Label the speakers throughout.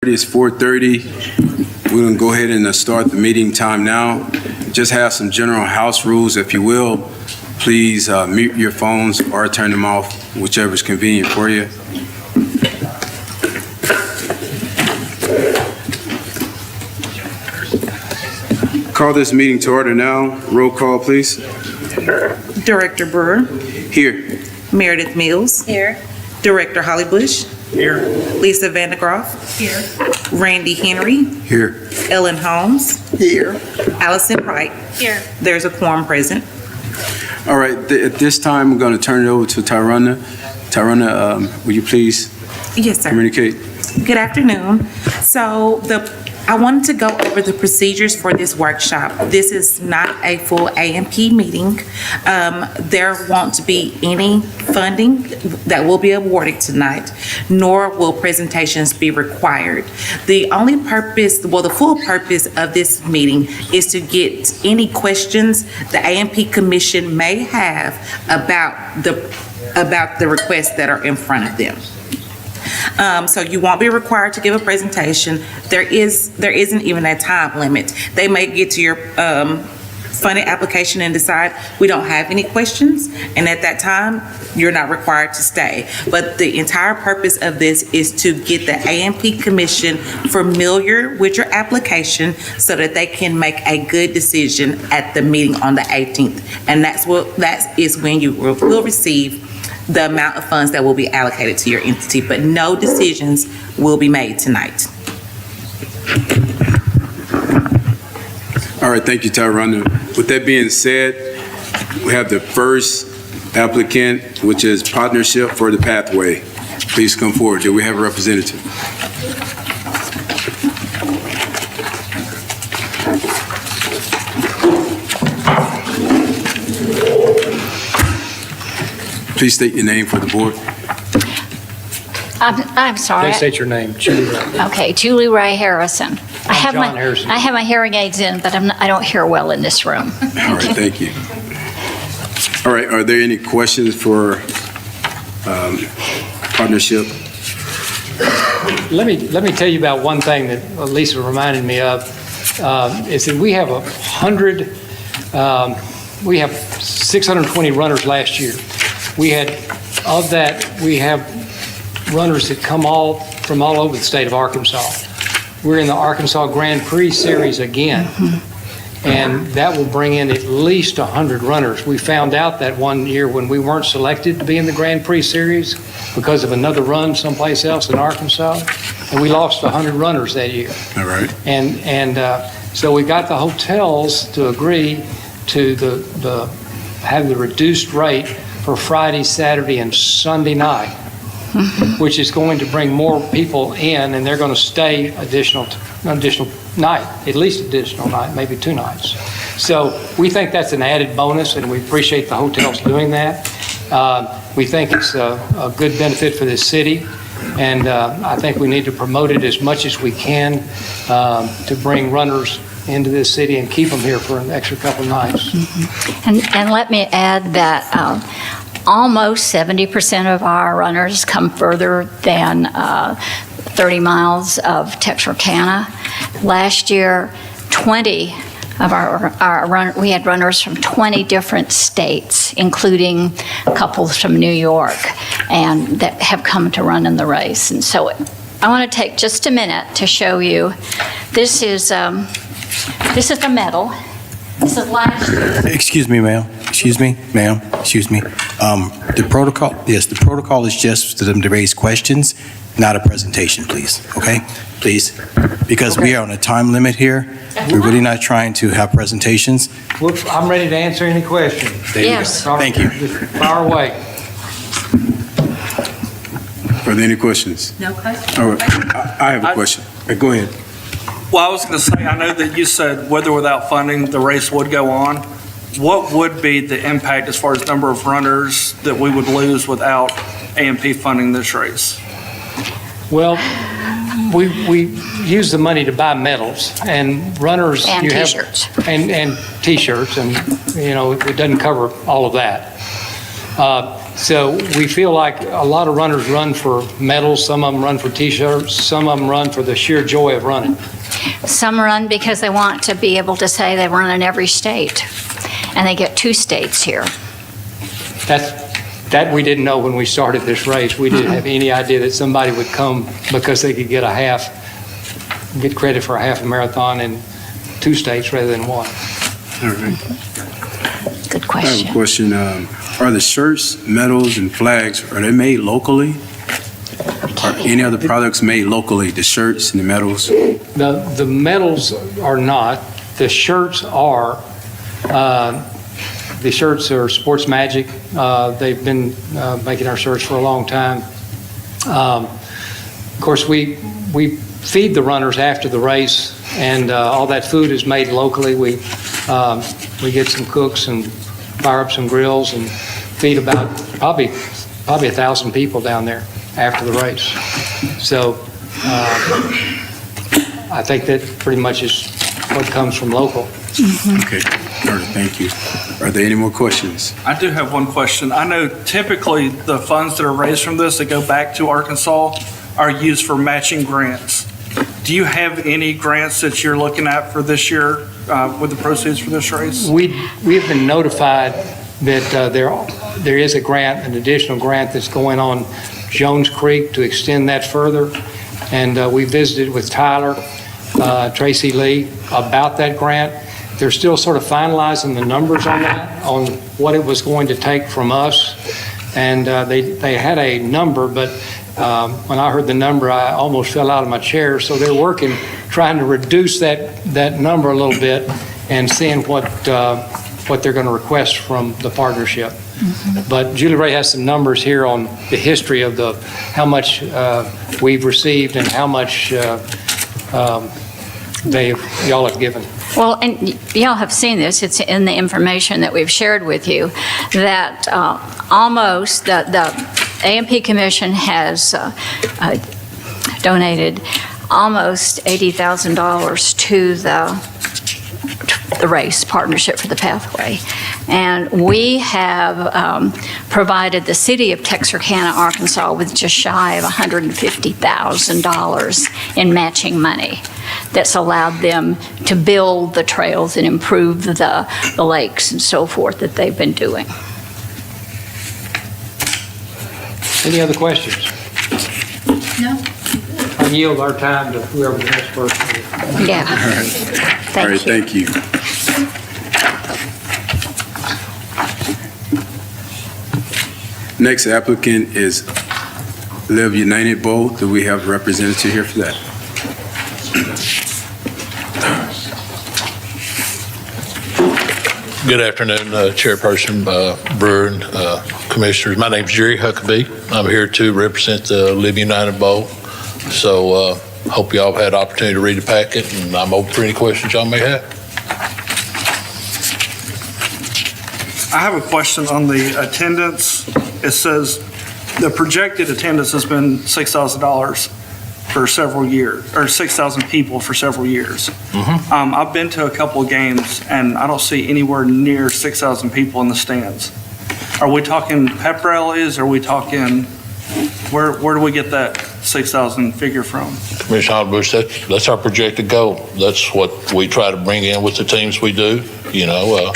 Speaker 1: It's 4:30. We're going to go ahead and start the meeting time now. Just have some general house rules, if you will. Please mute your phones or turn them off, whichever is convenient for you. Call this meeting to order now. Roll call, please.
Speaker 2: Director Brewer.
Speaker 1: Here.
Speaker 2: Meredith Mills.
Speaker 3: Here.
Speaker 2: Director Holly Bush.
Speaker 1: Here.
Speaker 2: Lisa Vandegroff.
Speaker 3: Here.
Speaker 2: Randy Henry.
Speaker 1: Here.
Speaker 2: Ellen Holmes.
Speaker 1: Here.
Speaker 2: Allison Wright.
Speaker 3: Here.
Speaker 2: There's a quorum present.
Speaker 1: All right, at this time, we're going to turn it over to Tyrone. Tyrone, will you please
Speaker 2: Yes, sir.
Speaker 1: communicate?
Speaker 2: Good afternoon. So I wanted to go over the procedures for this workshop. This is not a full AMP meeting. There won't be any funding that will be awarded tonight, nor will presentations be required. The only purpose, well, the full purpose of this meeting is to get any questions the AMP Commission may have about the requests that are in front of them. So you won't be required to give a presentation. There isn't even a time limit. They may get to your funding application and decide we don't have any questions, and at that time, you're not required to stay. But the entire purpose of this is to get the AMP Commission familiar with your application so that they can make a good decision at the meeting on the 18th. And that is when you will receive the amount of funds that will be allocated to your entity, but no decisions will be made tonight.
Speaker 1: All right, thank you, Tyrone. With that being said, we have the first applicant, which is Partnership for the Pathway. Please come forward. Do we have a representative? Please state your name for the board.
Speaker 4: I'm sorry.
Speaker 5: Please state your name, Julie Ray.
Speaker 4: Okay, Julie Ray Harrison.
Speaker 5: John Harrison.
Speaker 4: I have my hearing aids in, but I don't hear well in this room.
Speaker 1: All right, thank you. All right, are there any questions for Partnership?
Speaker 5: Let me tell you about one thing that Lisa reminded me of, is that we have 620 runners last year. We have runners that come from all over the state of Arkansas. We're in the Arkansas Grand Prix Series again, and that will bring in at least 100 runners. We found out that one year when we weren't selected to be in the Grand Prix Series because of another run someplace else in Arkansas, and we lost 100 runners that year.
Speaker 1: All right.
Speaker 5: And so we got the hotels to agree to have the reduced rate for Friday, Saturday, and Sunday night, which is going to bring more people in, and they're going to stay additional night, at least additional night, maybe 2 nights. So we think that's an added bonus, and we appreciate the hotels doing that. We think it's a good benefit for this city, and I think we need to promote it as much as we can to bring runners into this city and keep them here for an extra couple nights.
Speaker 4: And let me add that almost 70% of our runners come further than 30 miles of Texarkana. Last year, 20 of we had runners from 20 different states, including couples from New York, and that have come to run in the race. And so I want to take just a minute to show you. This is a medal. This is last year.
Speaker 6: Excuse me, ma'am. Excuse me. The protocol is just for them to raise questions, not a presentation, please, okay? Please, because we are on a time limit here. We're really not trying to have presentations.
Speaker 5: I'm ready to answer any question.
Speaker 6: There you go.
Speaker 4: Yes.
Speaker 6: Thank you.
Speaker 5: Just fire away.
Speaker 1: Are there any questions?
Speaker 2: No questions?
Speaker 1: All right, I have a question. Go ahead.
Speaker 7: Well, I was going to say, I know that you said with or without funding, the race would go on. What would be the impact as far as number of runners that we would lose without AMP funding this race?
Speaker 5: Well, we use the money to buy medals and runners.
Speaker 4: And T-shirts.
Speaker 5: And T-shirts, and, it doesn't cover all of that. So we feel like a lot of runners run for medals, some of them run for T-shirts, some of them run for the sheer joy of running.
Speaker 4: Some run because they want to be able to say they run in every state, and they get 2 states here.
Speaker 5: That we didn't know when we started this race. We didn't have any idea that somebody would come because they could get credit for a half a marathon in 2 states rather than 1.
Speaker 1: All right.
Speaker 4: Good
Speaker 1: I have a
Speaker 4: question.
Speaker 1: question. Are the shirts, medals, and flags, are they made locally? Are any other products made locally, the shirts and the medals?
Speaker 5: The medals are not. The shirts are. The shirts are Sports Magic. They've been making our shirts for a long time. Of course, we feed the runners after the race, and all that food is made locally. We get some cooks and fire up some grills and feed about probably 1,000 people down there after the race. So I think that pretty much is what comes from local.
Speaker 1: Okay, all right, thank you. Are there any more questions?
Speaker 7: I do have one question. I know typically the funds that are raised from this that go back to Arkansas are used for matching grants. Do you have any grants that you're looking at for this year with the proceeds for this race?
Speaker 5: We have been notified that there is a grant, an additional grant that's going on Jones Creek to extend that further. And we visited with Tyler, Tracy Lee about that grant. They're still sort of finalizing the numbers on that, on what it was going to take from us. And they had a number, but when I heard the number, I almost fell out of my chair. So they're working, trying to reduce that number a little bit and seeing what they're going to request from the partnership. But Julie Ray has some numbers here on the history of how much we've received and how much y'all have given.
Speaker 4: Well, and y'all have seen this, it's in the information that we've shared with you, that almost, the A&P Commission has donated almost $80,000 to the race partnership for the pathway. And we have provided the city of Texarkana, Arkansas with just shy of $150,000 in matching money that's allowed them to build the trails and improve the lakes and so forth that they've been doing.
Speaker 5: Any other questions?
Speaker 4: No.
Speaker 5: I yield our time to whoever the next person is.
Speaker 4: Yeah.
Speaker 1: All right,
Speaker 4: Thank you.
Speaker 1: thank you. Next applicant is Live United Bowl. Do we have a representative here for that?
Speaker 3: Good afternoon, Chairperson Brewer and Commissioners. My name's Jerry Huckabee. I'm here to represent the Live United Bowl. So hope y'all have had opportunity to read the packet, and I'm open for any questions y'all may have.
Speaker 7: I have a question on the attendance. It says the projected attendance has been $6,000 for several years, or 6,000 people for several years. I've been to a couple of games, and I don't see anywhere near 6,000 people in the stands. Are we talking pep rallies? Are we talking, where do we get that 6,000 figure from?
Speaker 3: Commissioner Bush, that's our projected goal. That's what we try to bring in with the teams we do. You know,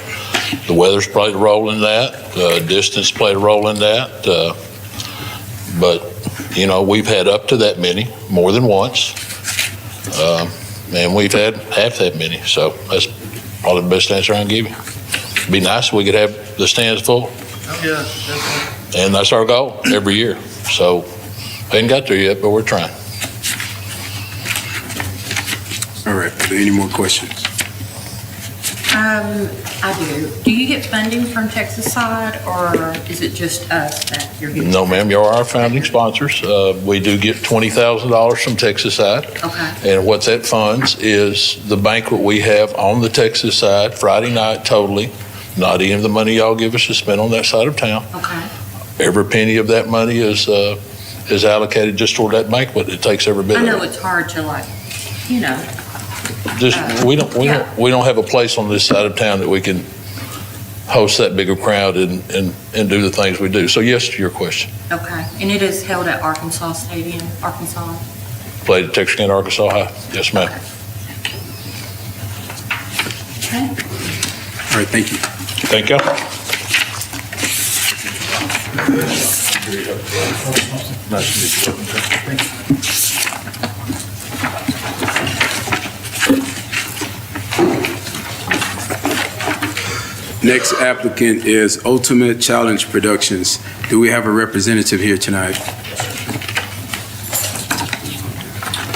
Speaker 3: the weather's played a role in that, distance played a role in that, but you know, we've had up to that many, more than once, and we've had half that many, so that's probably the best answer I can give you. It'd be nice if we could have the stands full.
Speaker 7: Yeah.
Speaker 3: And that's our goal every year, so ain't got there yet, but we're trying.
Speaker 1: All right, are there any more questions?
Speaker 8: I do. Do you get funding from Texas side, or is it just us that you're getting?
Speaker 3: No, ma'am, you're our founding sponsors. We do get $20,000 from Texas side.
Speaker 8: Okay.
Speaker 3: And what that funds is the banquet we have on the Texas side, Friday night totally, not even the money y'all give us to spend on that side of town.
Speaker 8: Okay.
Speaker 3: Every penny of that money is allocated just toward that banquet. It takes every bit
Speaker 8: I
Speaker 3: of
Speaker 8: know
Speaker 3: it.
Speaker 8: it's hard to we don't
Speaker 3: We don't have a place on this side of town that we can host that bigger crowd and do the things we do. So yes to your question.
Speaker 8: Okay, and it is held at Arkansas Stadium, Arkansas?
Speaker 3: Played at Texarkana, Arkansas High. Yes, ma'am.
Speaker 8: Okay.
Speaker 1: All right, thank you.
Speaker 3: Thank you.
Speaker 1: Next applicant is Ultimate Challenge Productions. Do we have a representative here tonight?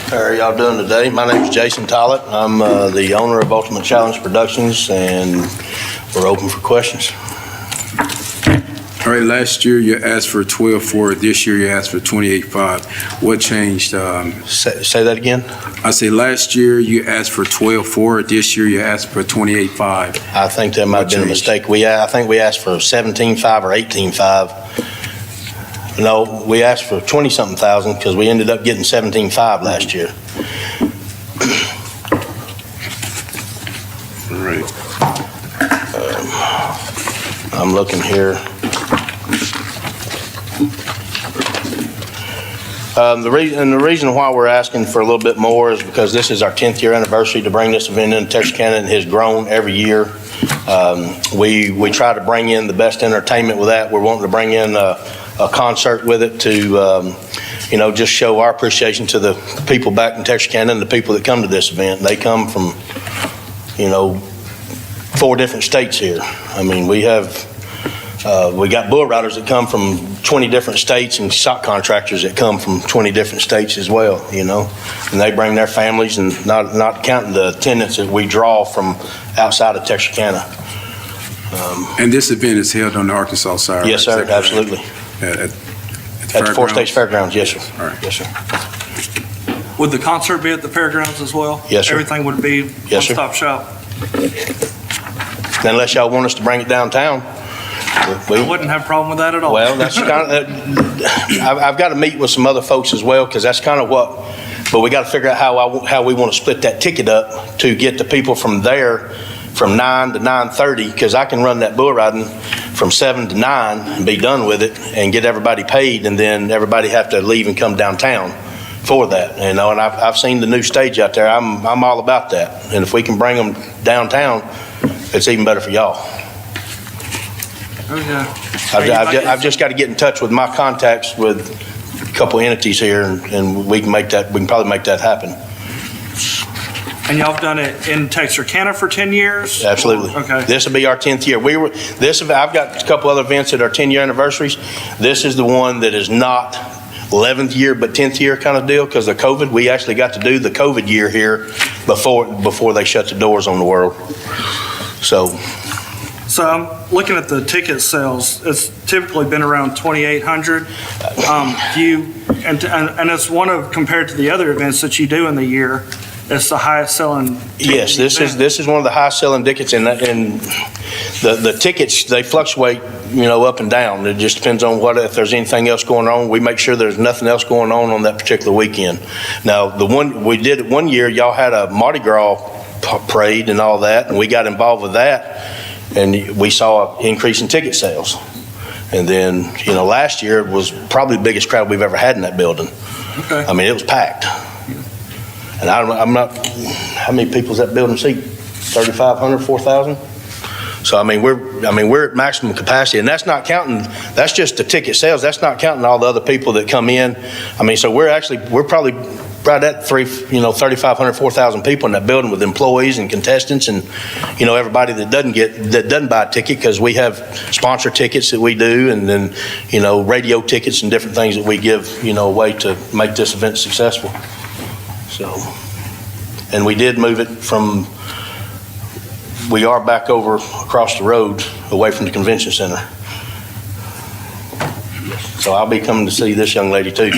Speaker 9: How are y'all doing today? My name is Jason Tollett. I'm the owner of Ultimate Challenge Productions, and we're open for questions.
Speaker 1: All right, last year you asked for 12.4, this year you asked for 28.5. What changed?
Speaker 9: Say that again?
Speaker 1: I say last year you asked for 12.4, this year you asked for 28.5.
Speaker 9: I think that might have been a mistake. I think we asked for 17.5 or 18.5. No, we asked for 20-something thousand because we ended up getting 17.5 last year.
Speaker 1: All right.
Speaker 9: I'm looking here. The reason why we're asking for a little bit more is because this is our 10th year anniversary to bring this event into Texarkana, and it has grown every year. We try to bring in the best entertainment with that. We're wanting to bring in a concert with it to, just show our appreciation to the people back in Texarkana and the people that come to this event. They come from, 4 different states here. I mean, we got bull riders that come from 20 different states and stock contractors that come from 20 different states as well, and they bring their families, and not counting the attendance that we draw from outside of Texarkana.
Speaker 1: And this event is held on the Arkansas side, right?
Speaker 9: Yes, sir,
Speaker 1: Is that correct?
Speaker 9: absolutely.
Speaker 1: At
Speaker 9: At the Four States Fairgrounds, yes, sir.
Speaker 1: All right.
Speaker 9: Yes, sir.
Speaker 7: Would the concert be at the fairgrounds as well?
Speaker 9: Yes, sir.
Speaker 7: Everything would be
Speaker 9: Yes, sir.
Speaker 7: one-stop shop?
Speaker 9: Unless y'all want us to bring it downtown.
Speaker 7: I wouldn't have a problem with that at all.
Speaker 9: Well, that's kind of, I've got to meet with some other folks as well, because that's kind of but we got to figure out how we want to split that ticket up to get the people from there from 9 to 9:30, because I can run that bull riding from 7 to 9 and be done with it and get everybody paid, and then everybody have to leave and come downtown for that, and I've seen the new stage out there. I'm all about that, and if we can bring them downtown, it's even better for y'all.
Speaker 7: Oh, yeah.
Speaker 9: I've just got to get in touch with my contacts with a couple entities here, and we can probably make that happen.
Speaker 7: And y'all have done it in Texarkana for 10 years?
Speaker 9: Absolutely.
Speaker 7: Okay.
Speaker 9: This will be our 10th year. I've got a couple other events at our 10-year anniversaries. This is the one that is not 11th year, but 10th year kind of deal because of COVID. We actually got to do the COVID year here before they shut the doors on the world. So
Speaker 7: I'm looking at the ticket sales. It's typically been around 2,800. And it's compared to the other events that you do in the year, it's the highest selling.
Speaker 9: yes, this is one of the highest selling tickets, and the tickets, they fluctuate, up and down. It just depends on if there's anything else going on. We make sure there's nothing else going on that particular weekend. Now, the one we did it one year, y'all had a Mardi Gras parade and all that, and we got involved with that, and we saw an increase in ticket sales. And then, last year was probably the biggest crowd we've ever had in that building.
Speaker 7: Okay.
Speaker 9: I mean, it was packed. And I'm not, how many people does that building seat? 3,500, 4,000? So, we're at maximum capacity, and that's just the ticket sales. That's not counting all the other people that come in. So we're probably right at 3,500, 4,000 people in that building with employees and contestants and, everybody that doesn't buy a ticket, because we have sponsor tickets that we do, and then, radio tickets and different things that we give, away to make this event successful. So, and we did move it we are back over across the road away from the convention center. So I'll be coming to see this young lady too.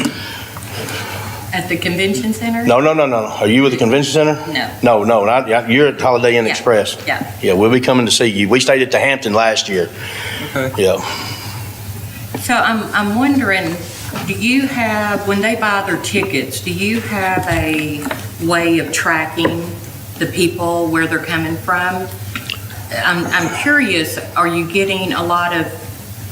Speaker 8: At the convention center?
Speaker 9: No. Are you at the convention center?
Speaker 8: No.
Speaker 9: No, you're at Holiday Inn
Speaker 8: Yeah.
Speaker 9: Express.
Speaker 8: Yeah.
Speaker 9: Yeah, we'll be coming to see you. We stayed at the Hampton last year.
Speaker 7: Okay.
Speaker 9: Yeah.
Speaker 8: So I'm wondering, do you have, when they buy their tickets, do you have a way of tracking the people, where they're coming from? I'm curious, are you getting a lot of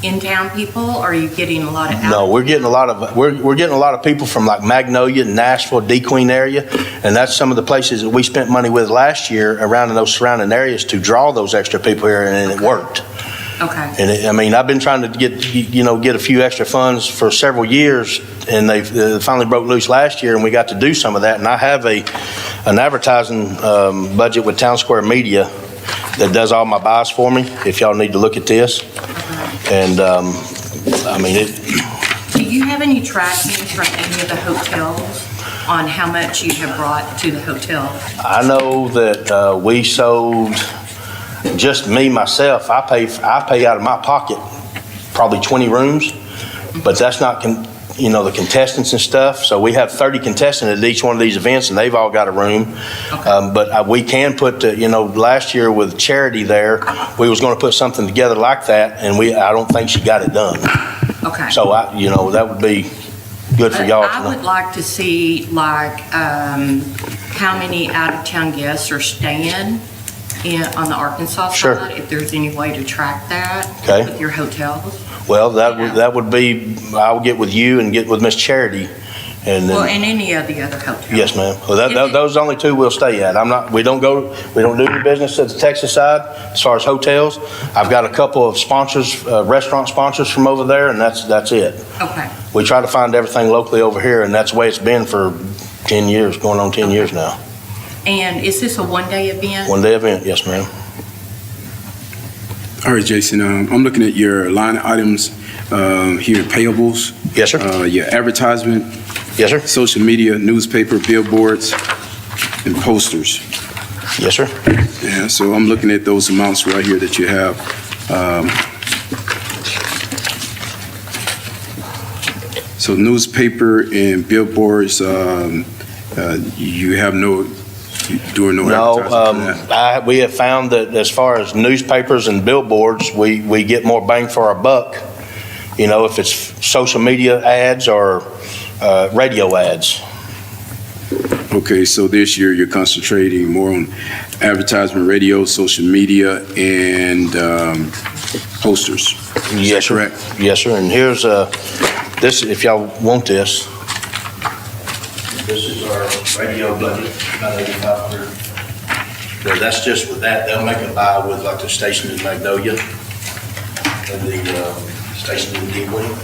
Speaker 8: in-town people? Or are you getting a lot of out?
Speaker 9: No, we're getting a lot of people from like Magnolia, Nashville, DeQueen area, and that's some of the places that we spent money with last year around in those surrounding areas to draw those extra people here, and it worked.
Speaker 8: Okay.
Speaker 9: And I mean, I've been trying to get a few extra funds for several years, and they finally broke loose last year, and we got to do some of that. And I have an advertising budget with Town Square Media that does all my buys for me, if y'all need to look at this. And, I mean,
Speaker 8: Do you have any tracking from any of the hotels on how much you have brought to the hotel?
Speaker 9: I know that we sold, just me, myself, I pay out of my pocket probably 20 rooms, but that's not, the contestants and stuff. So we have 30 contestants at each one of these events, and they've all got a room.
Speaker 8: Okay.
Speaker 9: But we can put, last year with Charity there, we was going to put something together like that, and I don't think she got it done.
Speaker 8: Okay.
Speaker 9: So that would be good for y'all to
Speaker 8: I
Speaker 9: know.
Speaker 8: would like to see, how many out-of-town guests are staying on the Arkansas
Speaker 9: Sure.
Speaker 8: side, if there's any way to track that
Speaker 9: Okay.
Speaker 8: with your hotels.
Speaker 9: Well, that would be, I'll get with you and get with Miss Charity, and
Speaker 8: Well,
Speaker 9: then,
Speaker 8: and any of the other hotels.
Speaker 9: yes, ma'am. Well, those only two we'll stay at. We don't do any business at the Texas side as far as hotels. I've got a couple of sponsors, restaurant sponsors from over there, and that's it.
Speaker 8: Okay.
Speaker 9: We try to find everything locally over here, and that's the way it's been for 10 years, going on 10 years now.
Speaker 8: And is this a one-day event?
Speaker 9: One-day event, yes, ma'am.
Speaker 1: All right, Jason, I'm looking at your line items here, payables.
Speaker 9: Yes, sir.
Speaker 1: Your advertisement,
Speaker 9: Yes, sir.
Speaker 1: social media, newspaper, billboards, and posters.
Speaker 9: Yes, sir.
Speaker 1: Yeah, so I'm looking at those amounts right here that you have. So newspaper and billboards, you have doing no advertising for that?
Speaker 9: We have found that as far as newspapers and billboards, we get more bang for our buck, if it's social media ads or radio ads.
Speaker 1: Okay, so this year you're concentrating more on advertisement, radio, social media, and posters. Is that
Speaker 9: Yes, sir.
Speaker 1: correct?
Speaker 9: Yes, sir. And here's this, if y'all want this. This is our radio budget, about 8,500. So that's just with that. They'll make a buy with like the station in Magnolia and the station in DeQueen.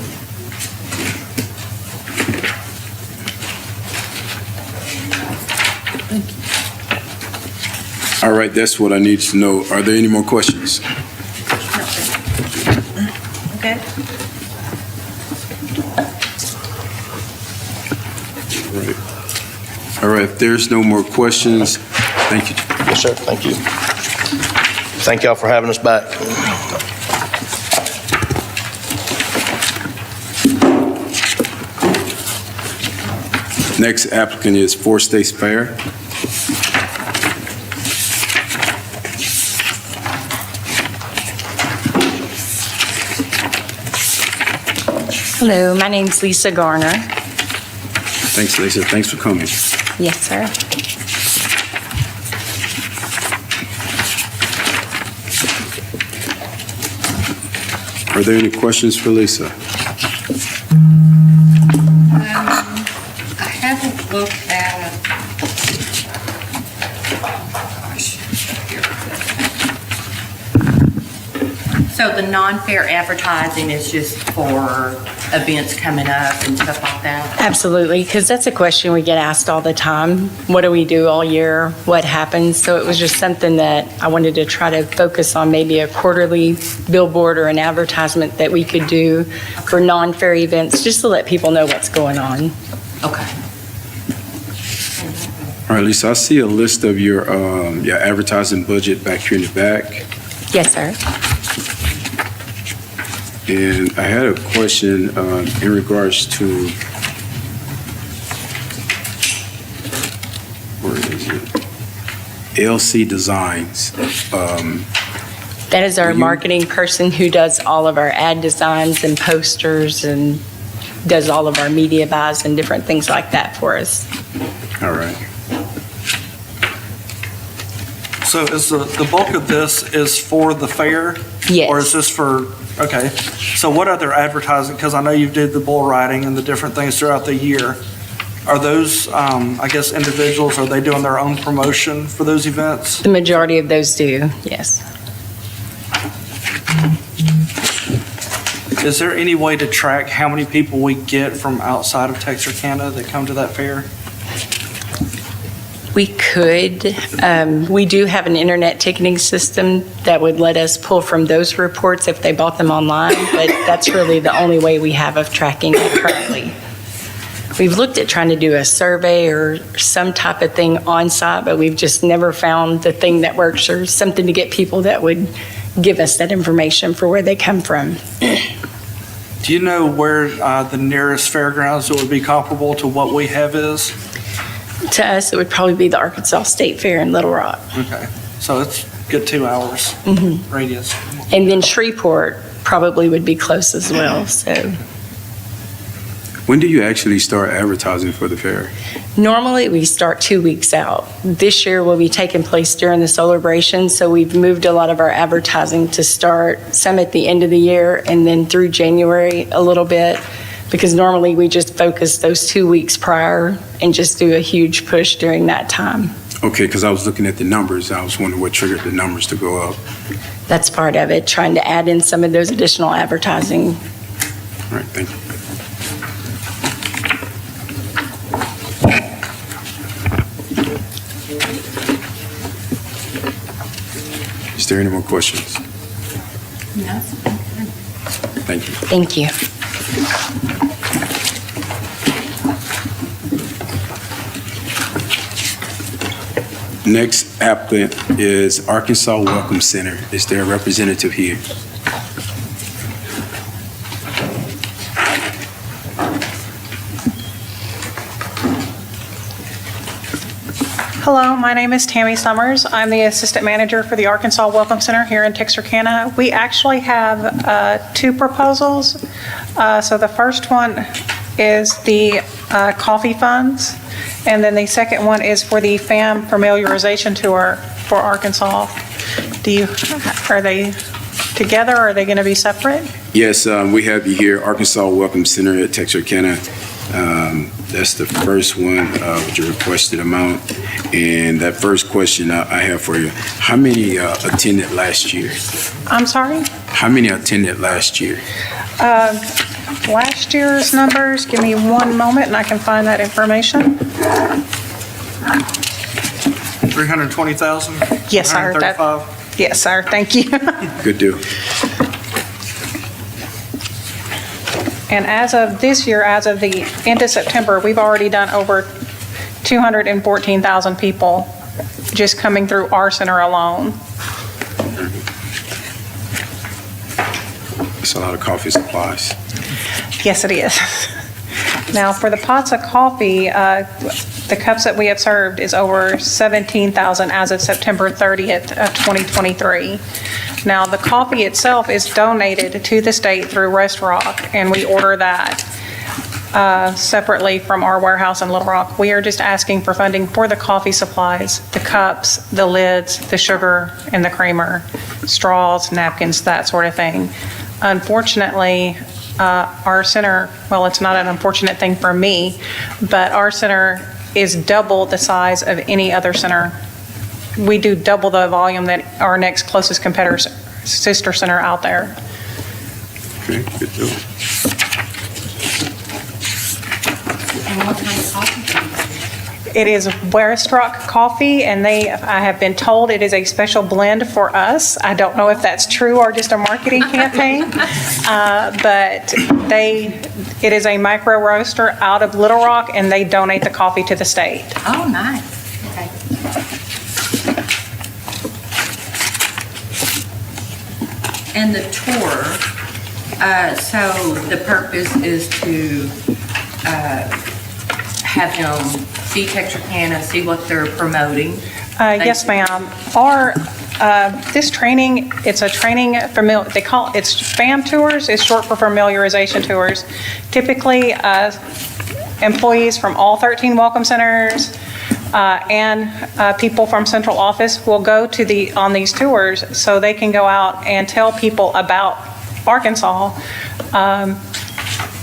Speaker 1: All right, that's what I need to know. Are there any more questions?
Speaker 8: Okay.
Speaker 1: All right, if there's no more questions, thank you.
Speaker 9: Yes, sir. Thank you. Thank y'all for having us back.
Speaker 1: Next applicant is Four States Fair.
Speaker 10: Hello, my name's Lisa Garner.
Speaker 1: Thanks, Lisa. Thanks for coming.
Speaker 10: Yes, sir.
Speaker 1: Are there any questions for Lisa?
Speaker 8: I haven't looked at. So the non-fair advertising is just for events coming up and stuff like that?
Speaker 10: Absolutely, because that's a question we get asked all the time. What do we do all year? What happens? So it was just something that I wanted to try to focus on, maybe a quarterly billboard or an advertisement that we could do for non-fair events, just to let people know what's going on.
Speaker 8: Okay.
Speaker 1: All right, Lisa, I see a list of your advertising budget back here in the back.
Speaker 10: Yes, sir.
Speaker 1: And I had a question in regards to, where is it? LC Designs.
Speaker 10: That is our
Speaker 1: Will you-
Speaker 10: marketing person who does all of our ad designs and posters and does all of our media buys and different things like that for us.
Speaker 1: All right.
Speaker 7: So is the bulk of this is for the fair?
Speaker 10: Yes.
Speaker 7: Or is this for, okay. So what other advertising, because I know you did the bull riding and the different things throughout the year. Are those, I guess, individuals, are they doing their own promotion for those events?
Speaker 10: The majority of those do, yes.
Speaker 7: Is there any way to track how many people we get from outside of Texarkana that come to that fair?
Speaker 10: We could. We do have an internet ticketing system that would let us pull from those reports if they bought them online, but that's really the only way we have of tracking it currently. We've looked at trying to do a survey or some type of thing on site, but we've just never found the thing that works or something to get people that would give us that information for where they come from.
Speaker 7: Do you know where the nearest fairgrounds that would be comparable to what we have is?
Speaker 10: To us, it would probably be the Arkansas State Fair in Little Rock.
Speaker 7: Okay, so it's a good 2 hours radius.
Speaker 10: And then Shreveport probably would be close as well, so.
Speaker 1: When do you actually start advertising for the fair?
Speaker 10: Normally, we start 2 weeks out. This year will be taking place during the celebration, so we've moved a lot of our advertising to start some at the end of the year and then through January a little bit, because normally we just focus those 2 weeks prior and just do a huge push during that time.
Speaker 1: Okay, because I was looking at the numbers. I was wondering what triggered the numbers to go up.
Speaker 10: That's part of it, trying to add in some of those additional advertising.
Speaker 1: All right, thank you. Is there any more questions?
Speaker 8: No.
Speaker 1: Thank you.
Speaker 10: Thank you.
Speaker 1: Next applicant is Arkansas Welcome Center. Is there a representative here?
Speaker 11: Hello, my name is Tammy Summers. I'm the Assistant Manager for the Arkansas Welcome Center here in Texarkana. We actually have 2 proposals. So the first one is the coffee funds, and then the second one is for the FAM familiarization tour for Arkansas. Are they together, or are they going to be separate?
Speaker 1: Yes, we have you here, Arkansas Welcome Center at Texarkana. That's the first one with your requested amount. And that first question I have for you, how many attended last year?
Speaker 11: I'm sorry?
Speaker 1: How many attended last year?
Speaker 11: Last year's numbers, give me one moment and I can find that information.
Speaker 7: 320,000?
Speaker 11: Yes, sir.
Speaker 7: 135?
Speaker 11: Yes, sir, thank you.
Speaker 1: Good deal.
Speaker 11: And as of this year, as of the end of September, we've already done over 214,000 people just coming through our center alone.
Speaker 1: That's a lot of coffee supplies.
Speaker 11: Yes, it is. Now, for the pots of coffee, the cups that we have served is over 17,000 as of September 30th of 2023. Now, the coffee itself is donated to the state through Rest Rock, and we order that separately from our warehouse in Little Rock. We are just asking for funding for the coffee supplies, the cups, the lids, the sugar, and the creamer, straws, napkins, that sort of thing. Unfortunately, our center, well, it's not an unfortunate thing for me, but our center is double the size of any other center. We do double the volume that our next closest competitor's sister center out there.
Speaker 1: Okay, good deal.
Speaker 8: And what kind of coffee?
Speaker 11: It is West Rock Coffee, and I have been told it is a special blend for us. I don't know if that's true or just a marketing campaign, but it is a micro roaster out of Little Rock, and they donate the coffee to the state.
Speaker 8: Oh, nice. Okay. And the tour, so the purpose is to have them see Texarkana, see what they're promoting.
Speaker 11: Yes, ma'am. This training, it's a training, it's FAM tours, it's short for familiarization tours. Typically, employees from all 13 welcome centers and people from central office will go to on these tours so they can go out and tell people about Arkansas.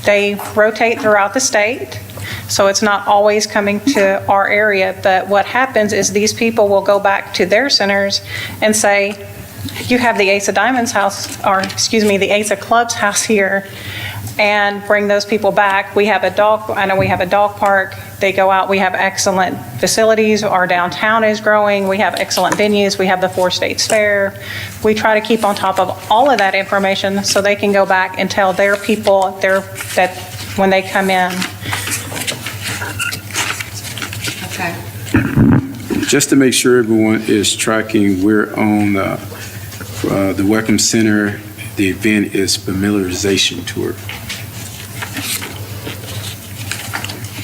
Speaker 11: They rotate throughout the state, so it's not always coming to our area, but what happens is these people will go back to their centers and say, you have the Ace of Diamonds house, or excuse me, the Ace of Clubs house here, and bring those people back. I know we have a dog park. They go out, we have excellent facilities. Our downtown is growing. We have excellent venues. We have the 4 States Fair. We try to keep on top of all of that information so they can go back and tell their people that when they come in.
Speaker 8: Okay.
Speaker 1: Just to make sure everyone is tracking, we're on the Welcome Center. The event is familiarization tour.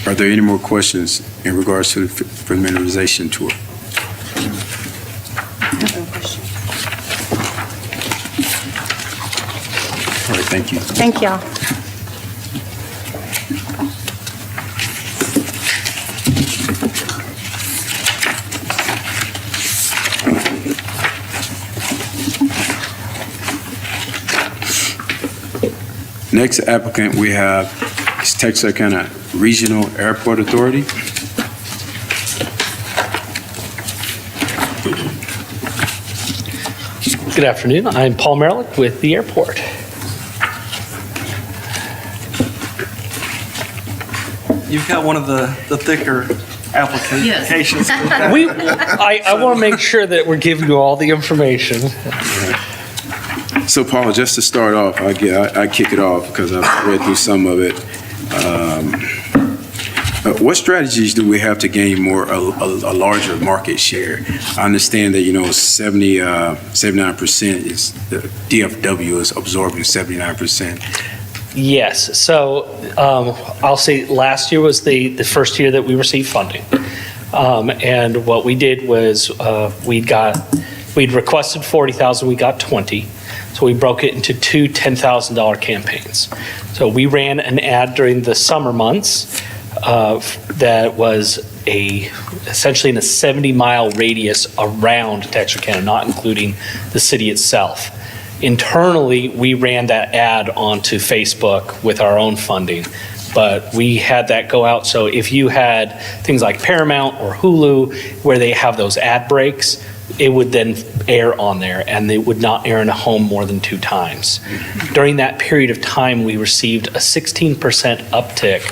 Speaker 1: Are there any more questions in regards to the familiarization tour? All right, thank you.
Speaker 11: Thank y'all.
Speaker 1: Next applicant we have is Texarkana Regional Airport Authority.
Speaker 12: Good afternoon. I'm Paul Merlick with the airport.
Speaker 7: You've got one of the thicker applications.
Speaker 12: I want to make sure that we're giving you all the information.
Speaker 1: So Paul, just to start off, I kick it off because I've read through some of it. What strategies do we have to gain a larger market share? I understand that 79% is the DFW is absorbing 79%.
Speaker 12: Yes. So I'll say last year was the first year that we received funding, and what we did was we'd requested 40,000. We got 20. So we broke it into 2 $10,000 campaigns. So we ran an ad during the summer months that was essentially in a 70-mile radius around Texarkana, not including the city itself. Internally, we ran that ad onto Facebook with our own funding, but we had that go out. So if you had things like Paramount or Hulu where they have those ad breaks, it would then air on there, and they would not air in a home more than 2 times. During that period of time, we received a 16% uptick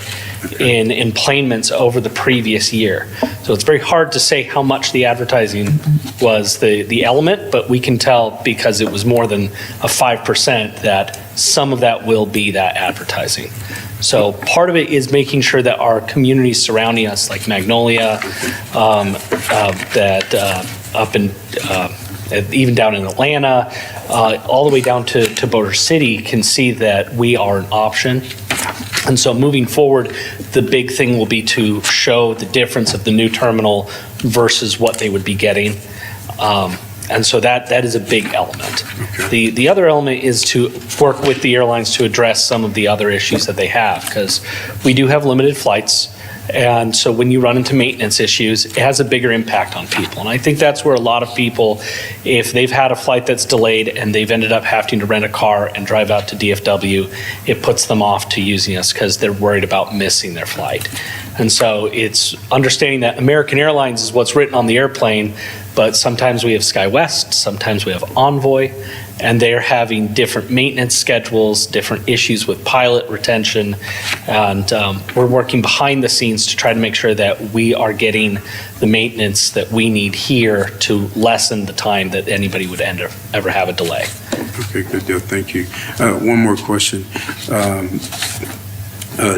Speaker 12: in emplanements over the previous year. So it's very hard to say how much the advertising was the element, but we can tell because it was more than a 5% that some of that will be that advertising. So part of it is making sure that our communities surrounding us, like Magnolia, up in even down in Atlanta, all the way down to Boulder City, can see that we are an option. And so moving forward, the big thing will be to show the difference of the new terminal versus what they would be getting. And so that is a big element. Okay. The other element is to work with the airlines to address some of the other issues that they have, because we do have limited flights. And so when you run into maintenance issues, it has a bigger impact on people. And I think that's where a lot of people, if they've had a flight that's delayed and they've ended up having to rent a car and drive out to DFW, it puts them off to using us because they're worried about missing their flight. And so it's understanding that American Airlines is what's written on the airplane, but sometimes we have SkyWest, sometimes we have Envoy, and they're having different maintenance schedules, different issues with pilot retention, and we're working behind the scenes to try to make sure that we are getting the maintenance that we need here to lessen the time that anybody would ever have a delay.
Speaker 1: Okay, good deal, thank you. One more question.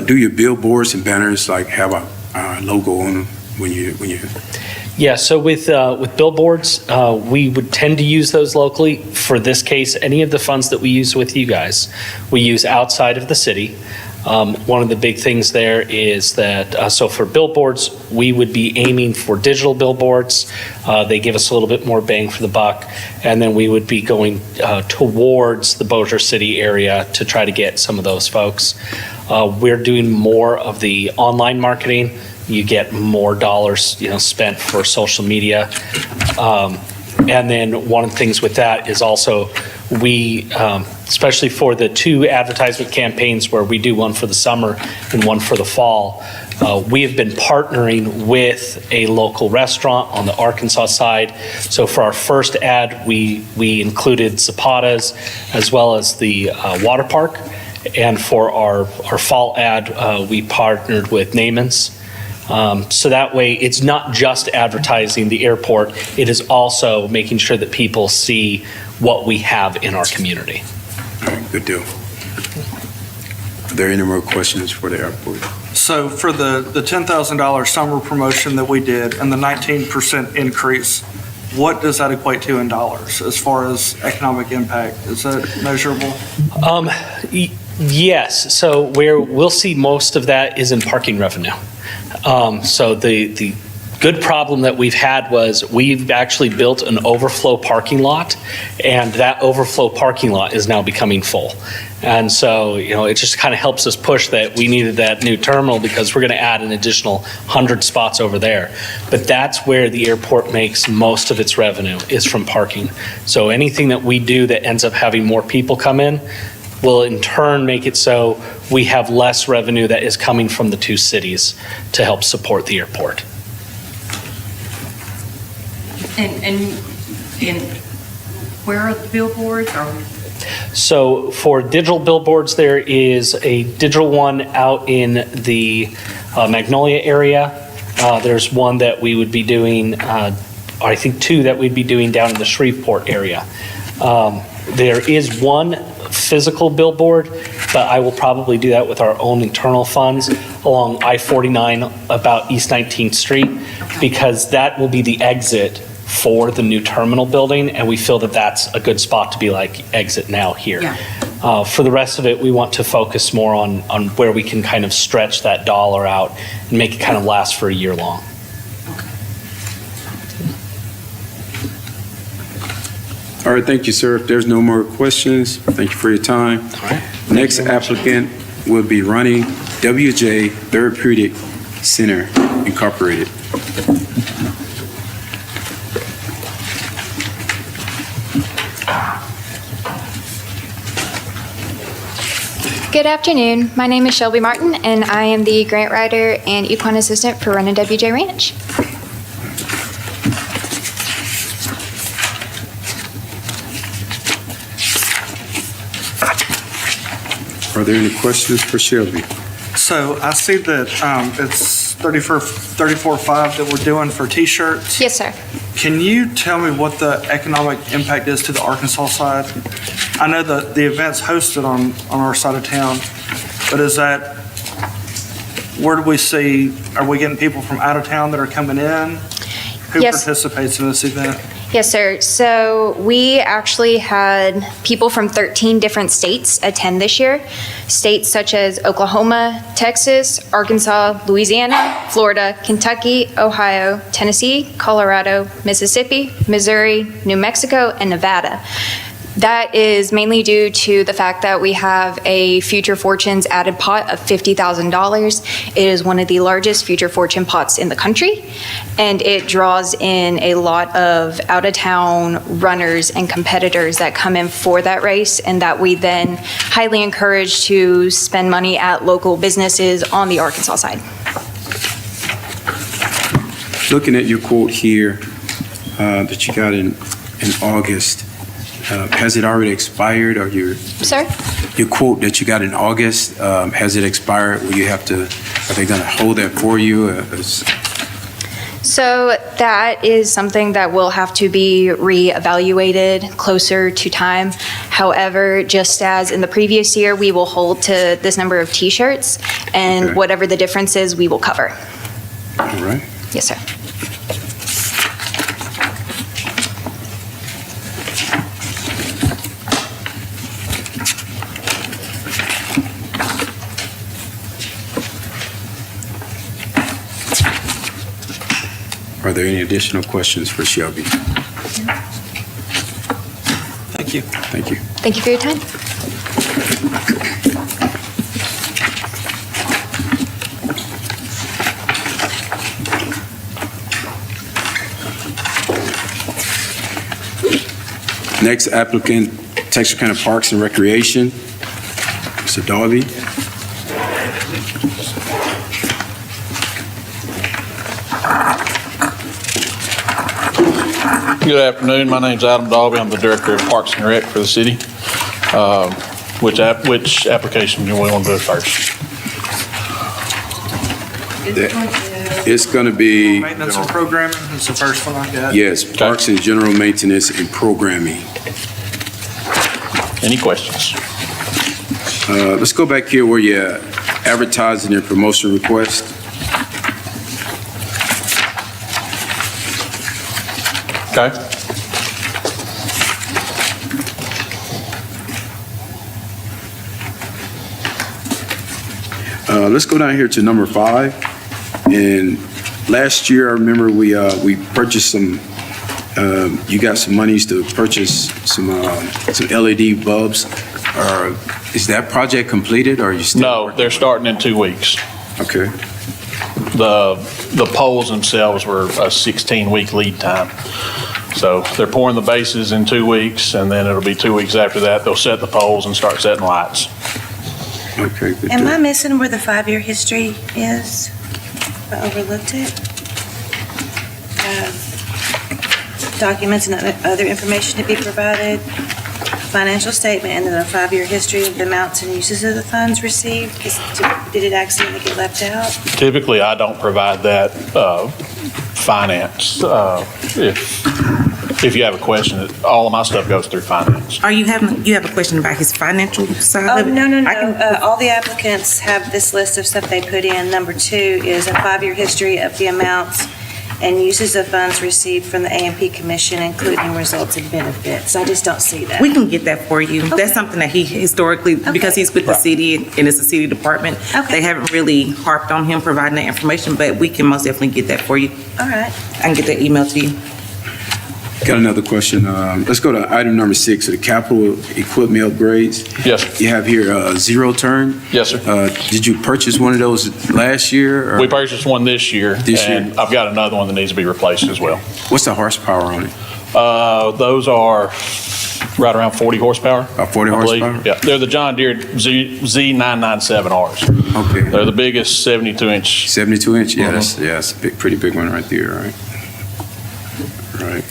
Speaker 1: Do your billboards and banners have a logo on them when you?
Speaker 12: Yeah, so with billboards, we would tend to use those locally. For this case, any of the funds that we use with you guys, we use outside of the city. One of the big things there is that, so for billboards, we would be aiming for digital billboards. They give us a little bit more bang for the buck. And then we would be going towards the Bossier City area to try to get some of those folks. We're doing more of the online marketing you get more dollars, spent for social media. And then one of the things with that is also we, especially for the 2 advertisement campaigns where we do one for the summer and one for the fall, we have been partnering with a local restaurant on the Arkansas side. So for our first ad, we included Zapata's as well as the water park. And for our fall ad, we partnered with Naaman's. So that way, it's not just advertising the airport, it is also making sure that people see what we have in our community.
Speaker 1: All right, good deal. Are there any more questions for the airport?
Speaker 7: So for the $10,000 summer promotion that we did and the 19% increase, what does that equate to in dollars as far as economic impact? Is that measurable?
Speaker 12: Yes, so where we'll see most of that is in parking revenue. So the good problem that we've had was we've actually built an overflow parking lot, and that overflow parking lot is now becoming full. And so, it just kind of helps us push that we needed that new terminal because we're going to add an additional 100 spots over there. But that's where the airport makes most of its revenue, is from parking. So anything that we do that ends up having more people come in will in turn make it so we have less revenue that is coming from the 2 cities to help support the airport.
Speaker 8: And where are the billboards?
Speaker 12: So for digital billboards, there is a digital one out in the Magnolia area. There's one that we would be doing, I think 2 that we'd be doing down in the Shreveport area. There is one physical billboard, but I will probably do that with our own internal funds along I-49 about East 19th Street, because that will be the exit for the new terminal building, and we feel that that's a good spot to be like exit now here.
Speaker 8: Yeah.
Speaker 12: For the rest of it, we want to focus more on where we can kind of stretch that dollar out and make it kind of last for a year long.
Speaker 1: All right, thank you, sir. If there's no more questions, thank you for your time.
Speaker 12: All right.
Speaker 1: Next applicant will be running WJ Therapeutic Center Incorporated.
Speaker 13: Good afternoon. My name is Shelby Martin, and I am the grant writer and equine assistant for Run and WJ Ranch.
Speaker 1: Are there any questions for Shelby?
Speaker 7: So I see that it's 34.5 that we're doing for T-shirts.
Speaker 13: Yes, sir.
Speaker 7: Can you tell me what the economic impact is to the Arkansas side? I know that the event's hosted on our side of town, but is that, where do we see, are we getting people from out of town that are coming in? Who
Speaker 13: Yes.
Speaker 7: participates in this event?
Speaker 13: Yes, sir. So we actually had people from 13 different states attend this year. States such as Oklahoma, Texas, Arkansas, Louisiana, Florida, Kentucky, Ohio, Tennessee, Colorado, Mississippi, Missouri, New Mexico, and Nevada. That is mainly due to the fact that we have a Future Fortunes added pot of $50,000. It is one of the largest Future Fortune pots in the country, and it draws in a lot of out-of-town runners and competitors that come in for that race, and that we then highly encourage to spend money at local businesses on the Arkansas side.
Speaker 1: Looking at your quote here that you got in August, has it already expired, or
Speaker 13: Sir?
Speaker 1: your quote that you got in August, has it expired? Will you have to, are they going to hold that for you?
Speaker 13: So that is something that will have to be reevaluated closer to time. However, just as in the previous year, we will hold to this number of T-shirts, and
Speaker 1: Okay.
Speaker 13: whatever the difference is, we will cover.
Speaker 1: All right.
Speaker 13: Yes, sir.
Speaker 1: Are there any additional questions for Shelby?
Speaker 7: Thank you.
Speaker 1: Thank you.
Speaker 13: Thank you for your time.
Speaker 1: Next applicant, Texarkana Parks and Recreation, Mr. Darby.
Speaker 3: Good afternoon. My name's Adam Dalby. I'm the Director of Parks and Rec for the city. Which application do we want to do first?
Speaker 1: It's going to be,
Speaker 7: Maintenance and programming is the first one I got.
Speaker 1: yes, Parks and General Maintenance and Programming.
Speaker 3: Any questions?
Speaker 1: Let's go back here where you're advertising your promotion request.
Speaker 3: Okay.
Speaker 1: Let's go down here to number 5. And last year, I remember we purchased some, you got some monies to purchase some LED bulbs. Is that project completed, or are you still?
Speaker 3: No, they're starting in 2 weeks.
Speaker 1: Okay.
Speaker 3: The poles themselves were a 16-week lead time. So they're pouring the bases in 2 weeks, and then it'll be 2 weeks after that, they'll set the poles and start setting lights.
Speaker 1: Okay, good.
Speaker 14: Am I missing where the 5-year history is? I overlooked it. Documents and other information to be provided, financial statement, and then a 5-year history of the amounts and uses of the funds received. Did it accidentally get left out?
Speaker 3: Typically, I don't provide that finance. If you have a question, all of my stuff goes through finance.
Speaker 2: You have a question about his financial side
Speaker 14: Oh,
Speaker 2: of it?
Speaker 14: no.
Speaker 2: I can-
Speaker 14: All the applicants have this list of stuff they put in. Number 2 is a 5-year history of the amounts and uses of funds received from the A&P Commission, including results and benefits. I just don't see that.
Speaker 2: We can get that for you.
Speaker 14: Okay.
Speaker 2: That's something that he historically, because he's with the city and it's a city department,
Speaker 14: Okay.
Speaker 2: they haven't really harped on him providing that information, but we can most definitely get that for you.
Speaker 14: All right.
Speaker 2: I can get that email to you.
Speaker 1: Got another question. Let's go to item number 6, the capital equipment upgrades.
Speaker 3: Yes, sir.
Speaker 1: You have here zero turn.
Speaker 3: Yes, sir.
Speaker 1: Did you purchase one of those last year? Or
Speaker 3: We purchased one this year,
Speaker 1: This year.
Speaker 3: and I've got another one that needs to be replaced as well.
Speaker 1: what's the horsepower on it?
Speaker 3: Those are right around 40 horsepower.
Speaker 1: 40
Speaker 3: I believe.
Speaker 1: horsepower?
Speaker 3: Yeah, they're the John Deere Z997Rs.
Speaker 1: Okay.
Speaker 3: They're the biggest 72-inch.
Speaker 1: 72 inch? Yeah,
Speaker 3: Mhm.
Speaker 1: that's a pretty big one right there, right? Right.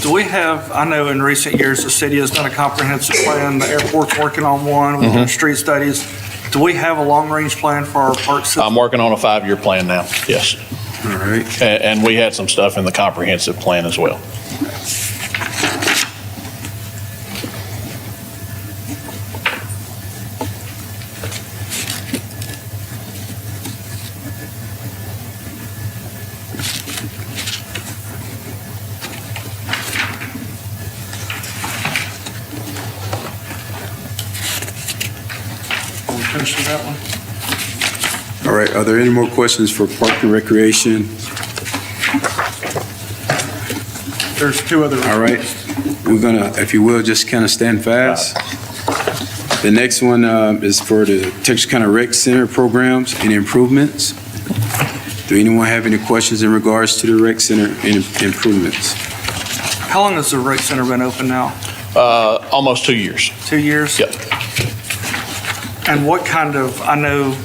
Speaker 7: Do we have, I know in recent years, the city has done a comprehensive plan, the airport's working on one, we've done street studies. Do we have a long-range plan for our park system?
Speaker 3: I'm working on a 5-year plan now, yes.
Speaker 1: All right.
Speaker 3: And we had some stuff in the comprehensive plan as well.
Speaker 7: Are we finished with that one?
Speaker 1: All right, are there any more questions for Park and Recreation?
Speaker 7: There's 2 other.
Speaker 1: All right, we're gonna, if you will, just kind of stand fast. The next one is for the Texarkana Rec Center programs and improvements. Do anyone have any questions in regards to the Rec Center improvements?
Speaker 7: How long has the rec center been open now?
Speaker 3: Almost 2 years.
Speaker 7: 2 years?
Speaker 3: Yep.
Speaker 7: And what kind of, I know